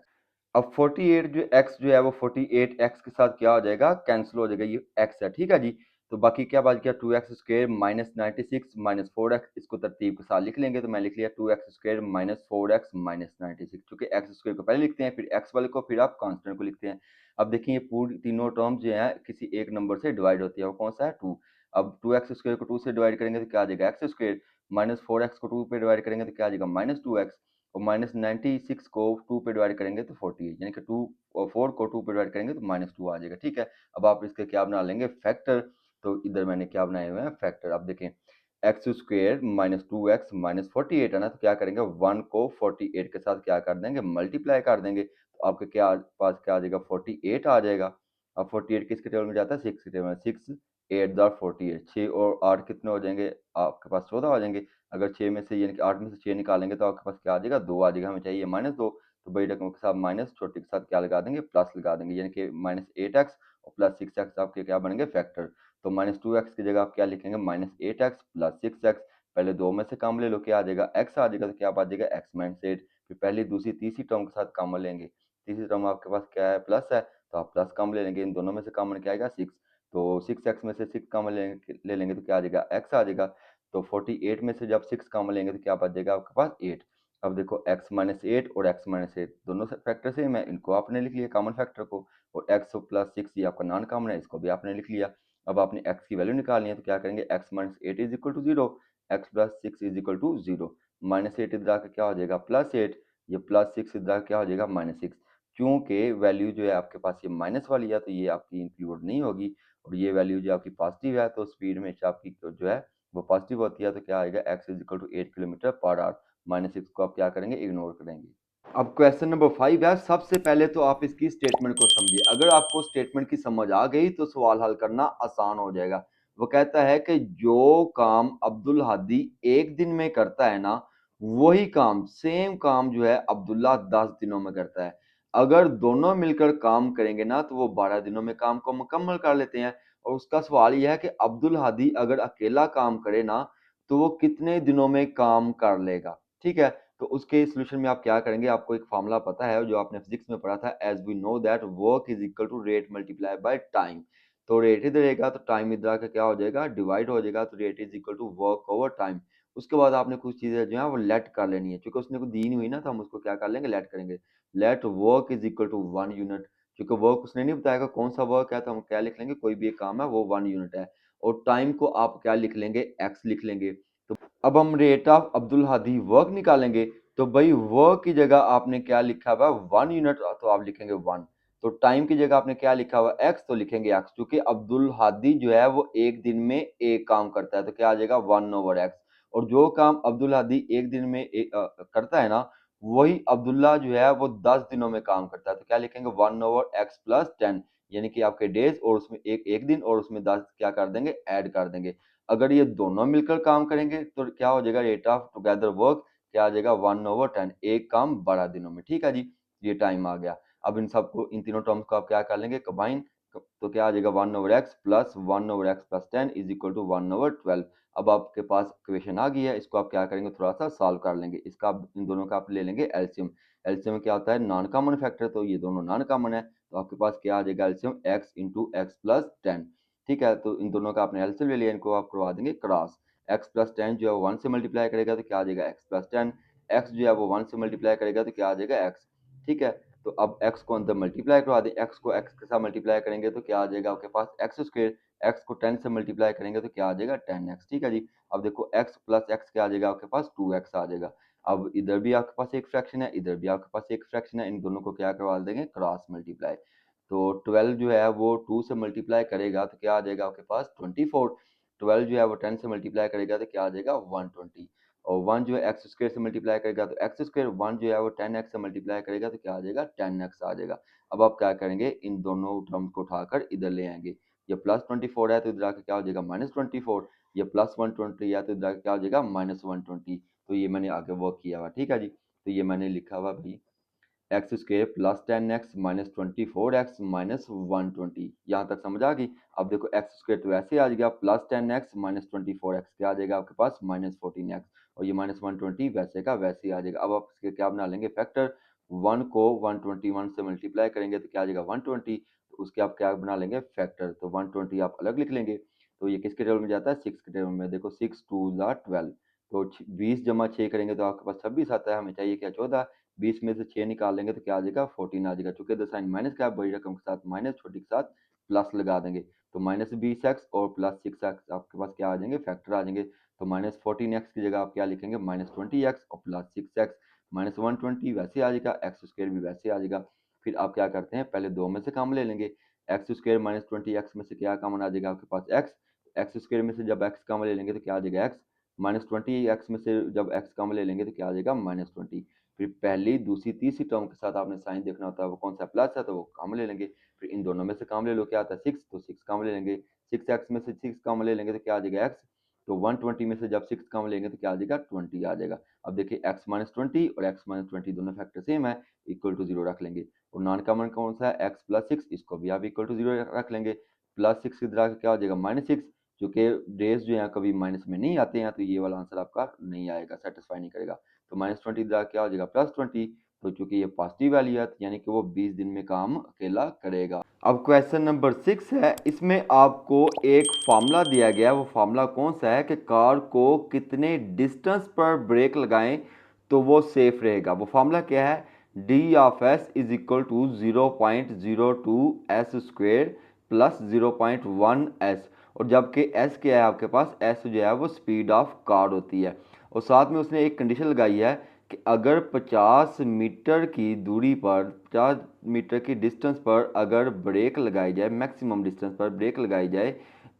अब 48 जो x जो है वो 48x के साथ क्या हो जाएगा, कैंसिल हो जाएगा, ये x है, ठीक है जी। तो बाकी क्या बच गया 2x square minus 96 minus 4x, इसको तरतीब के साथ लिख लेंगे, तो मैं लिख लिया 2x square minus 4x minus 96, क्योंकि x स्क्वायर को पहले लिखते हैं फिर x वाले को फिर आप कांस्टेंट को लिखते हैं। अब देखिए ये पूरी तीनों टर्म जो है किसी एक नंबर से डिवाइड होती है, वो कौन सा है 2। अब 2x स्क्वायर को 2 से डिवाइड करेंगे तो क्या आ जाएगा x स्क्वायर, माइनस 4x को 2 पे डिवाइड करेंगे तो क्या आ जाएगा -2x, और माइनस 96 को 2 पे डिवाइड करेंगे तो 48, यानी कि 2 और 4 को 2 पे डिवाइड करेंगे तो -2 आ जाएगा, ठीक है। अब आप इसके क्या बना लेंगे, फैक्टर। तो इधर मैंने क्या बनाए हुए हैं, फैक्टर। अब देखें x square minus 2x minus 48 है ना, तो क्या करेंगे 1 को 48 के साथ क्या कर देंगे, मल्टीप्लाई कर देंगे, तो आपके क्या पास क्या आ जाएगा 48 आ जाएगा। अब 48 किसके टेबल में जाता है, 6 के टेबल में, 6 8 द 48, 6 और 8 कितने हो जाएंगे आपके पास, 14 हो जाएंगे। अगर 6 में से यानी कि 8 में से 6 निकालेंगे तो आपके पास क्या आ जाएगा 2 आ जाएगा, हमें चाहिए -2, तो बड़ी रकम के साथ माइनस, छोटी के साथ क्या लगा देंगे, प्लस लगा देंगे, यानी कि -8x और प्लस 6x आपके क्या बनेंगे, फैक्टर। तो -2x की जगह आप क्या लिखेंगे, -8x प्लस 6x, पहले दो में से कॉमन ले लो, क्या आ जाएगा x आ जाएगा, तो क्या आ जाएगा x माइनस 8, फिर पहली दूसरी तीसरी टर्म के साथ कॉमन लेंगे, तीसरी टर्म आपके पास क्या है प्लस है, तो आप प्लस कॉमन ले लेंगे, इन दोनों में से कॉमन क्या आएगा 6, तो 6x में से 6 कॉमन ले लेंगे तो क्या आ जाएगा x आ जाएगा। तो 48 में से जब 6 कॉमन लेंगे तो क्या बच जाएगा आपके पास 8। अब देखो x माइनस 8 और x माइनस 8 दोनों से फैक्टर सेम है, इनको आपने लिख लिया कॉमन फैक्टर को, और x प्लस 6 ये आपका नॉन कॉमन है, इसको भी आपने लिख लिया। अब आपने x की वैल्यू निकालनी है, तो क्या करेंगे x minus 8 is equal to 0, x plus 6 is equal to 0, -8 इधर आकर क्या हो जाएगा +8, ये +6 इधर आकर क्या हो जाएगा -6। क्योंकि वैल्यू जो है आपके पास ये माइनस वाली है तो ये आपकी इंक्लूड नहीं होगी, और ये वैल्यू जो आपकी पॉजिटिव है तो स्पीड में आपकी जो है वो पॉजिटिव होती है, तो क्या आएगा x is equal to 8 kilometre per hour, -6 को आप क्या करेंगे, इग्नोर करेंगे। अब क्वेश्चन नंबर 5 है, सबसे पहले तो आप इसकी स्टेटमेंट को समझिए। अगर आपको स्टेटमेंट की समझ आ गई तो सवाल हल करना आसान हो जाएगा। वो कहता है कि जो काम अब्दुल हादी एक दिन में करता है ना, वही काम सेम काम जो है अब्दुल्ला 10 दिनों में करता है। अगर दोनों मिलकर काम करेंगे ना तो वो 12 दिनों में काम को मुकम्मल कर लेते हैं। और उसका सवाल यह है कि अब्दुल हादी अगर अकेला काम करे ना तो वो कितने दिनों में काम कर लेगा। ठीक है, तो उसके सॉल्यूशन में आप क्या करेंगे, आपको एक फार्मूला पता है जो आपने फिजिक्स में पढ़ा था, as we know that work is equal to rate multiply by time. तो रेट इधर रहेगा तो टाइम इधर आकर क्या हो जाएगा, डिवाइड हो जाएगा, तो rate is equal to work over time. उसके बाद आपने कुछ चीजें जो है वो लेट कर लेनी है, क्योंकि उसने को दी नहीं हुई ना, तो हम उसको क्या कर लेंगे, लेट करेंगे। Let work is equal to 1 unit, क्योंकि वर्क उसने नहीं बताएगा कौन सा वर्क है, तो हम क्या लिख लेंगे, कोई भी एक काम है वो 1 यूनिट है। और टाइम को आप क्या लिख लेंगे, एक्स लिख लेंगे। तो अब हम rate of Abdul Hadi work निकालेंगे, तो भाई वर्क की जगह आपने क्या लिखा हुआ, 1 यूनिट, तो आप लिखेंगे 1। तो टाइम की जगह आपने क्या लिखा हुआ, एक्स, तो लिखेंगे एक्स, क्योंकि अब्दुल हादी जो है वो एक दिन में एक काम करता है, तो क्या आ जाएगा 1/x। और जो काम अब्दुल हादी एक दिन में करता है ना, वही अब्दुल्ला जो है वो 10 दिनों में काम करता है, तो क्या लिखेंगे 1/x+10, यानी कि आपके डेज और उसमें एक एक दिन और उसमें 10 क्या कर देंगे, ऐड कर देंगे। अगर ये दोनों मिलकर काम करेंगे तो क्या हो जाएगा, रेट ऑफ टुगेदर वर्क क्या आ जाएगा, 1/10, एक काम 12 दिनों में। ठीक है जी, ये टाइम आ गया। अब इन सबको, इन तीनों टर्म्स को आप क्या कर लेंगे, कंबाइन, तो क्या आ जाएगा 1/x+1/x+10 इज इक्वल टू 1/12। अब आपके पास इक्वेशन आ गई है, इसको आप क्या करेंगे, थोड़ा सा सॉल्व कर लेंगे। इसका आप इन दोनों का आप ले लेंगे एलसीएम। एलसीएम क्या होता है, नॉन कॉमन फैक्टर, तो ये दोनों नॉन कॉमन है, तो आपके पास क्या आ जाएगा LCM, x into x plus 10। ठीक है, तो इन दोनों का आपने एलसीएम ले लिया, इनको आप करवा देंगे क्रॉस। x+10 जो है 1 से मल्टीप्लाई करेगा तो क्या आ जाएगा x+10, x जो है वो 1 से मल्टीप्लाई करेगा तो क्या आ जाएगा x। ठीक है, तो अब x को अंदर मल्टीप्लाई करवा दें, x को x के साथ मल्टीप्लाई करेंगे तो क्या आ जाएगा आपके पास एक्स स्क्वायर, x को 10 से मल्टीप्लाई करेंगे तो क्या आ जाएगा 10x। ठीक है जी, अब देखो x प्लस x क्या आ जाएगा आपके पास 2x आ जाएगा। अब इधर भी आपके पास एक फ्रैक्शन है, इधर भी आपके पास एक फ्रैक्शन है, इन दोनों को क्या करवा देंगे, क्रॉस मल्टीप्लाई। तो 12 जो है वो 2 से मल्टीप्लाई करेगा तो क्या आ जाएगा आपके पास 24। 12 जो है वो 10 से मल्टीप्लाई करेगा तो क्या आ जाएगा 120। और 1 जो है एक्स स्क्वायर से मल्टीप्लाई करेगा तो एक्स स्क्वायर, 1 जो है वो 10x से मल्टीप्लाई करेगा तो क्या आ जाएगा 10x आ जाएगा। अब आप क्या करेंगे, इन दोनों टर्म्स को उठाकर इधर ले आएंगे। ये +24 है तो इधर आकर क्या हो जाएगा -24। ये +120 है तो इधर आकर क्या हो जाएगा -120। तो ये मैंने आगे वर्क किया हुआ, ठीक है जी। तो ये मैंने लिखा हुआ भाई x square plus 10x minus 24x minus 120, यहाँ तक समझ आ गई। अब देखो एक्स स्क्वेयर तो ऐसे आ जाएगा, प्लस 10x माइनस 24x क्या आ जाएगा आपके पास -14x, और ये -120 वैसे का वैसे ही आ जाएगा। अब आप इसके क्या बना लेंगे फैक्टर, 1 को 121 से मल्टीप्लाई करेंगे तो क्या आ जाएगा 120, तो उसके आप क्या बना लेंगे फैक्टर, तो 120 आप अलग लिख लेंगे। तो ये किसके टेबल में जाता है, 6 के टेबल में। देखो 6 2 12, तो 20 जमा 6 करेंगे तो आपके पास 26 आता है, हमें चाहिए क्या 14। 20 में से 6 निकाल लेंगे तो क्या आ जाएगा 14 आ जाएगा। चूंकि द साइन माइनस का है, बड़ी रकम के साथ माइनस, छोटी के साथ प्लस लगा देंगे, तो -20x और +6x आपके पास क्या आ जाएंगे, फैक्टर आ जाएंगे। तो -14x की जगह आप क्या लिखेंगे, -20x और +6x, -120 वैसे आ जाएगा, एक्स स्क्वायर भी वैसे आ जाएगा। फिर आप क्या करते हैं, पहले दो में से कॉमन ले लेंगे, एक्स स्क्वायर -20x में से क्या कॉमन आ जाएगा आपके पास x, एक्स स्क्वायर में से जब x कॉमन ले लेंगे तो क्या आ जाएगा x, -20x में से जब x कॉमन ले लेंगे तो क्या आ जाएगा -20। फिर पहली दूसरी तीसरी टर्म के साथ आपने साइन देखना होता है, वो कौन सा प्लस है तो वो कॉमन ले लेंगे। फिर इन दोनों में से कॉमन ले लो, क्या आता है 6, तो 6 कॉमन ले लेंगे। 6x में से 6 कॉमन ले लेंगे तो क्या आ जाएगा x, तो 120 में से जब 6 कॉमन लेंगे तो क्या आ जाएगा 20 आ जाएगा। अब देखिए x -20 और x -20 दोनों फैक्टर सेम है, इक्वल टू 0 रख लेंगे। और नॉन कॉमन कौन सा है, x + 6, इसको भी आप इक्वल टू 0 रख लेंगे। +6 इधर आके क्या हो जाएगा -6, क्योंकि डेज जो है कभी माइनस में नहीं आते हैं, तो ये वाला आंसर आपका नहीं आएगा, सेटिस्फाई नहीं करेगा। तो -20 इधर क्या हो जाएगा +20, तो चूंकि ये पॉजिटिव वाली है यानी कि वो 20 दिन में काम अकेला करेगा। अब क्वेश्चन नंबर 6 है, इसमें आपको एक फार्मूला दिया गया है। वो फार्मूला कौन सा है कि कार को कितने डिस्टेंस पर ब्रेक लगाएं तो वो सेफ रहेगा। वो फार्मूला क्या है, D(s) is equal to 0.02 s square plus 0.1 s, और जबकि s क्या है आपके पास, s जो है वो स्पीड ऑफ कार होती है। और साथ में उसने एक कंडीशन लगाई है कि अगर 50 मीटर की दूरी पर, 50 मीटर की डिस्टेंस पर अगर ब्रेक लगाई जाए, मैक्सिमम डिस्टेंस पर ब्रेक लगाई जाए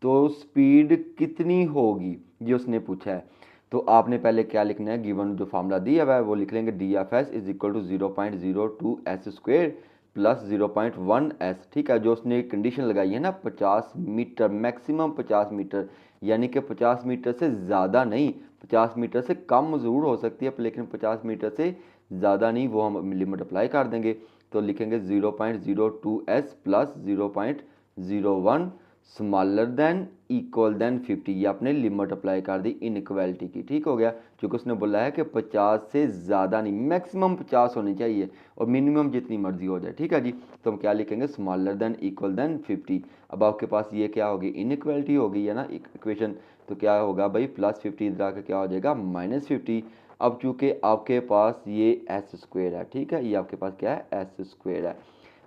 तो स्पीड कितनी होगी, ये उसने पूछा है। तो आपने पहले क्या लिखना है, गिवन जो फार्मूला दिया हुआ है वो लिख लेंगे, D(s) is equal to 0.02 s square plus 0.1 s। ठीक है, जो उसने कंडीशन लगाई है ना 50 मीटर, मैक्सिमम 50 मीटर, यानी कि 50 मीटर से ज़्यादा नहीं, 50 मीटर से कम ज़रूर हो सकती है लेकिन 50 मीटर से ज़्यादा नहीं, वो हम लिमिट अप्लाई कर देंगे। तो लिखेंगे 0.02 s plus 0.01, smaller than equal than 50, ये आपने लिमिट अप्लाई कर दी इनइक्वालिटी की, ठीक हो गया। क्योंकि उसने बोला है कि 50 से ज़्यादा नहीं, मैक्सिमम 50 होनी चाहिए और मिनिमम जितनी मर्जी हो जाए, ठीक है जी। तो हम क्या लिखेंगे, स्मॉलर देन इक्वल देन 50। अब आपके पास ये क्या होगी, इनइक्वालिटी होगी है ना इक्वेशन। तो क्या होगा भाई, +50 इधर आकर क्या हो जाएगा, -50। अब चूंकि आपके पास ये एस स्क्वेयर है, ठीक है, ये आपके पास क्या है, एस स्क्वेयर है।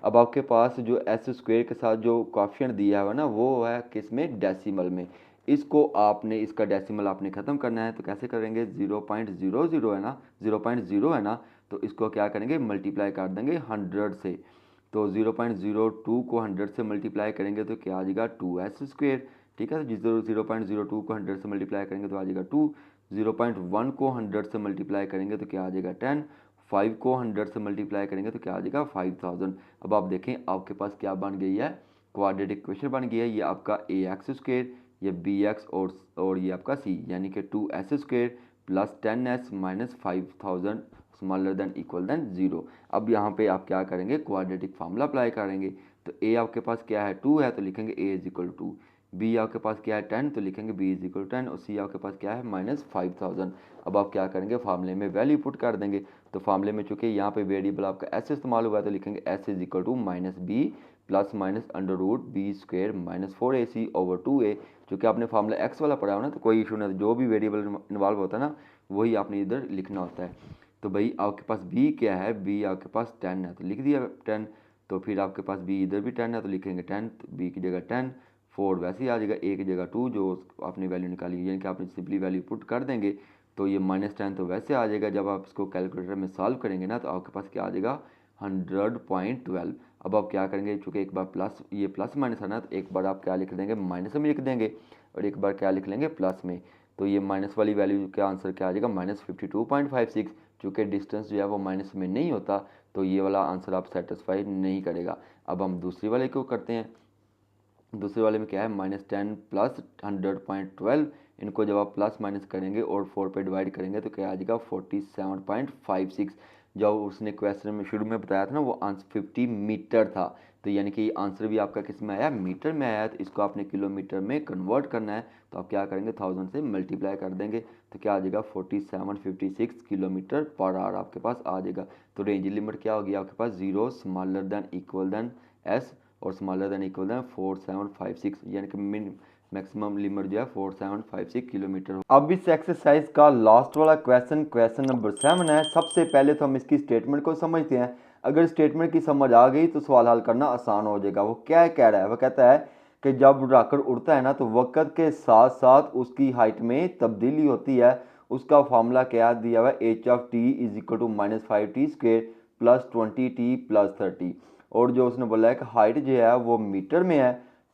अब आपके पास जो एस स्क्वेयर के साथ जो कॉफिशेंट दिया हुआ है ना, वो है किस में, डेसिमल में। इसको आपने, इसका डेसिमल आपने ख़त्म करना है, तो कैसे करेंगे, 0.00 है ना, 0.0 है ना, तो इसको क्या करेंगे, मल्टीप्लाई कर देंगे 100 से। तो 0.02 को 100 से मल्टीप्लाई करेंगे तो क्या आ जाएगा, 2s स्क्वेयर, ठीक है। तो जिस 0.02 को 100 से मल्टीप्लाई करेंगे तो आ जाएगा 2। 0.1 को 100 से मल्टीप्लाई करेंगे तो क्या आ जाएगा 10। 5 को 100 से मल्टीप्लाई करेंगे तो क्या आ जाएगा 5000। अब आप देखें आपके पास क्या बन गई है, क्वाड्रेटिक इक्वेशन बन गई है। ये आपका ax स्क्वेयर, ये bx और ये आपका c, यानी कि 2s square plus 10s minus 5000 smaller than equal than 0। अब यहाँ पे आप क्या करेंगे, क्वाड्रेटिक फार्मूला अप्लाई करेंगे। तो a आपके पास क्या है, 2 है, तो लिखेंगे a is equal to. b आपके पास क्या है 10, तो लिखेंगे b इज इक्वल 10। और c आपके पास क्या है, -5000। अब आप क्या करेंगे, फार्मूले में वैल्यू पुट कर देंगे। तो फार्मूले में चूंकि यहाँ पे वेरिएबल आपका s इस्तेमाल हुआ है, तो लिखेंगे s is equal to -b plus minus √b² -4ac/2a। चूँकि आपने फार्मूला x वाला पढ़ा हो ना, तो कोई इशू नहीं, जो भी वेरिएबल इन्वॉल्व होता है ना, वही आपने इधर लिखना होता है। तो भाई आपके पास b क्या है, b आपके पास 10 है, तो लिख दिया 10। तो फिर आपके पास b इधर भी 10 है, तो लिखेंगे 10, तो b की जगह 10, 4 वैसे ही आ जाएगा, a की जगह 2 जो आपने वैल्यू निकाली, यानी कि आपने सिंपली वैल्यू पुट कर देंगे। तो ये -10 तो वैसे आ जाएगा, जब आप इसको कैलकुलेटर में सॉल्व करेंगे ना, तो आपके पास क्या आ जाएगा, 100.12। अब आप क्या करेंगे, चूँकि एक बार प्लस, ये प्लस माइनस है ना, तो एक बार आप क्या लिख देंगे, माइनस में लिख देंगे, और एक बार क्या लिख लेंगे, प्लस में। तो ये माइनस वाली वैल्यू का आंसर क्या आ जाएगा, -52.56। चूँकि डिस्टेंस जो है वो माइनस में नहीं होता, तो ये वाला आंसर आप सेटिस्फाई नहीं करेगा। अब हम दूसरी वाले को करते हैं। दूसरे वाले में क्या है, -10 प्लस 100.12। इनको जब आप प्लस माइनस करेंगे और 4 पे डिवाइड करेंगे तो क्या आ जाएगा, 47.56। जब उसने क्वेश्चन में शुरू में बताया था ना, वो आंसर 50 मीटर था। तो यानी कि आंसर भी आपका किस में आया, मीटर में आया। तो इसको आपने किलोमीटर में कन्वर्ट करना है, तो आप क्या करेंगे, 1000 से मल्टीप्लाई कर देंगे, तो क्या आ जाएगा, 4756 किलोमीटर पर आवर आपके पास आ जाएगा। तो रेंज लिमिट क्या होगी आपके पास, 0 smaller than equal than s और स्मॉलर देन इक्वल देन 4756, यानी कि मैक्सिमम लिमिट जो है 4756 किलोमीटर। अब इस एक्सरसाइज का लास्ट वाला क्वेश्चन, क्वेश्चन नंबर 7 है। सबसे पहले तो हम इसकी स्टेटमेंट को समझते हैं। अगर स्टेटमेंट की समझ आ गई तो सवाल हल करना आसान हो जाएगा। वो क्या कह रहा है, वो कहता है कि जब रॉकेट उड़ता है ना, तो वक्त के साथ साथ उसकी हाइट में तब्दीली होती है। उसका फार्मूला क्या दिया हुआ है, h(t) is equal to -5t² plus 20t plus 30। और जो उसने बोला है कि हाइट जो है वो मीटर में है,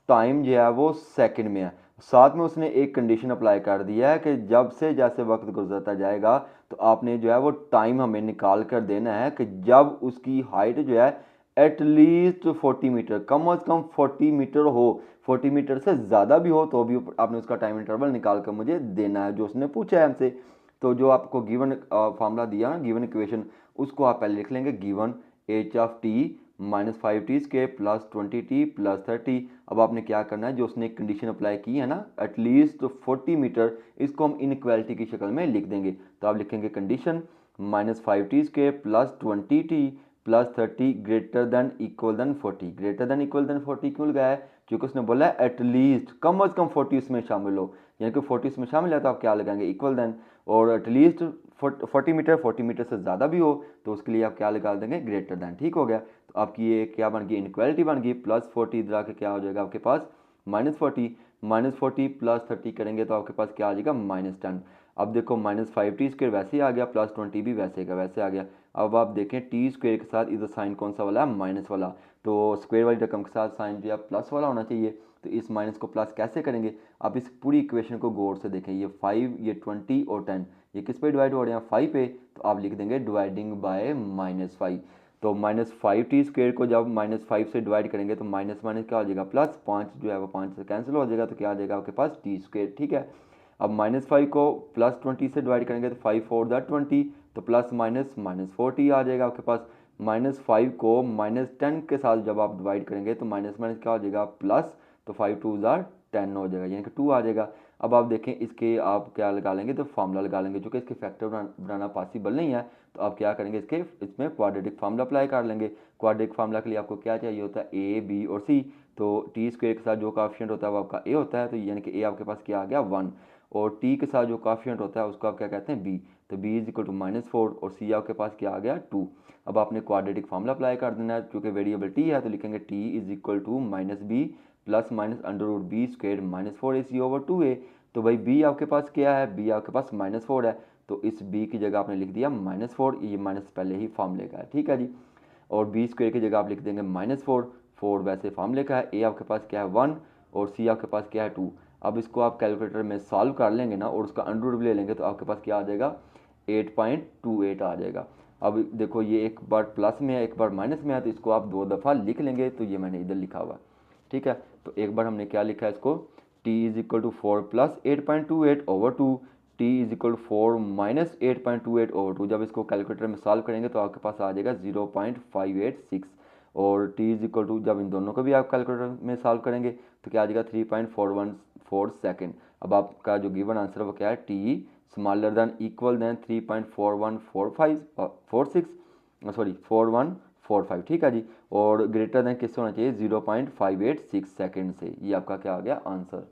टाइम जो है वो सेकंड में है। साथ में उसने एक कंडीशन अप्लाई कर दिया है कि जब से जैसे वक्त गुजरता जाएगा, तो आपने जो है वो टाइम हमें निकाल कर देना है कि जब उसकी हाइट जो है एटलीस्ट 40 मीटर, कम अज़ कम 40 मीटर हो। 40 मीटर से ज़्यादा भी हो तो भी आपने उसका टाइम इंटरवल निकाल कर मुझे देना है, जो उसने पूछा है हमसे। तो जो आपको गिवन फार्मूला दिया ना, गिवन इक्वेशन, उसको आप पहले लिख लेंगे, given h(t) -5t² plus 20t plus 30। अब आपने क्या करना है, जो उसने एक कंडीशन अप्लाई की है ना, एटलीस्ट 40 मीटर, इसको हम इनइक्वालिटी की शक्ल में लिख देंगे। तो आप लिखेंगे condition -5t² plus 20t plus 30 greater than equal than 40। Greater than equal than 40 क्यों लगाया है, क्योंकि उसने बोला है एटलीस्ट, कम अज़ कम 40 उसमें शामिल हो, यानी कि 40 इसमें शामिल है, तो आप क्या लगाएंगे, इक्वल देन। और एटलीस्ट 40 मीटर, 40 मीटर से ज़्यादा भी हो तो उसके लिए आप क्या लगा देंगे, ग्रेटर देन। ठीक हो गया। तो आपकी ये क्या बन गई, इनक्वालिटी बन गई। +40 इधर आके क्या हो जाएगा आपके पास, -40। -40 प्लस 30 करेंगे तो आपके पास क्या आ जाएगा, -10। अब देखो -5t² वैसे ही आ गया, प्लस 20 भी वैसे का वैसे आ गया। अब आप देखें t² के साथ इधर साइन कौन सा वाला है, माइनस वाला। तो स्क्वायर वाली रकम के साथ साइन जो है प्लस वाला होना चाहिए। तो इस माइनस को प्लस कैसे करेंगे, आप इस पूरी इक्वेशन को गौर से देखें। ये 5, ये 20 और 10, ये किस पे डिवाइड हो रहे हैं, 5 पे। तो आप लिख देंगे डिवाइडिंग बाय -5। तो -5t² को जब -5 से डिवाइड करेंगे तो माइनस माइनस क्या हो जाएगा, प्लस। 5 जो है वो 5 से कैंसिल हो जाएगा, तो क्या आ जाएगा आपके पास, t²। ठीक है। अब -5 को +20 से डिवाइड करेंगे तो 5 4 20, तो प्लस माइनस -40 आ जाएगा आपके पास। -5 को -10 के साथ जब आप डिवाइड करेंगे तो माइनस माइनस क्या हो जाएगा, प्लस। तो 5 2 ज़ार 10 हो जाएगा, यानी कि 2 आ जाएगा। अब आप देखें इसके आप क्या लगा लेंगे, तो फार्मूला लगा लेंगे, जो कि इसके फैक्टर बनाना पॉसिबल नहीं है, तो आप क्या करेंगे, इसमें क्वाड्रेटिक फार्मूला अप्लाई कर लेंगे। क्वाड्रेटिक फार्मूला के लिए आपको क्या चाहिए होता है, ए बी और सी। तो टी स्क्वेयर के साथ जो काफिशिएंट होता है वो आपका ए होता है, तो यानी कि ए आपके पास क्या आ गया 1, और टी के साथ जो काफिशिएंट होता है उसको आप क्या कहते हैं, बी। तो बी इज इक्वल टू -4 और सी आपके पास क्या आ गया 2। अब आपने क्वाड्रेटिक फार्मूला अप्लाई कर देना है, क्योंकि वेरिएबल टी है तो लिखेंगे t is equal to -b plus minus under root B square -4ac/2a। तो भाई बी आपके पास क्या है, बी आपके पास -4 है, तो इस बी की जगह आपने लिख दिया -4, ये माइनस पहले ही फार्मूले का है, ठीक है जी। और बी स्क्वेयर की जगह आप लिख देंगे -4, 4 वैसे फार्मूले का है, ए आपके पास क्या है 1 और सी आपके पास क्या है 2। अब इसको आप कैलकुलेटर में सॉल्व कर लेंगे ना और उसका अंडर रूट ले लेंगे, तो आपके पास क्या आ जाएगा 8.28 आ जाएगा। अब देखो ये एक बार प्लस में है एक बार माइनस में है, तो इसको आप 2 दफ़ा लिख लेंगे, तो ये मैंने इधर लिखा हुआ है, ठीक है। तो एक बार हमने क्या लिखा है इसको, t is equal to 4 plus 8.28/2, t is equal to 4 minus 8.28/2। जब इसको कैलकुलेटर में सॉल्व करेंगे तो आपके पास आ जाएगा 0.586, और t इज इक्वल टू जब इन दोनों को भी आप कैलकुलेटर में सॉल्व करेंगे तो क्या आ जाएगा 3.414 सेकेंड। अब आपका जो गिवन आंसर है वो क्या है, t smaller than equal than 3.4145, ठीक है जी, और ग्रेटर दैन किससे होना चाहिए 0.586 सेकेंड से। ये आपका क्या आ गया आंसर।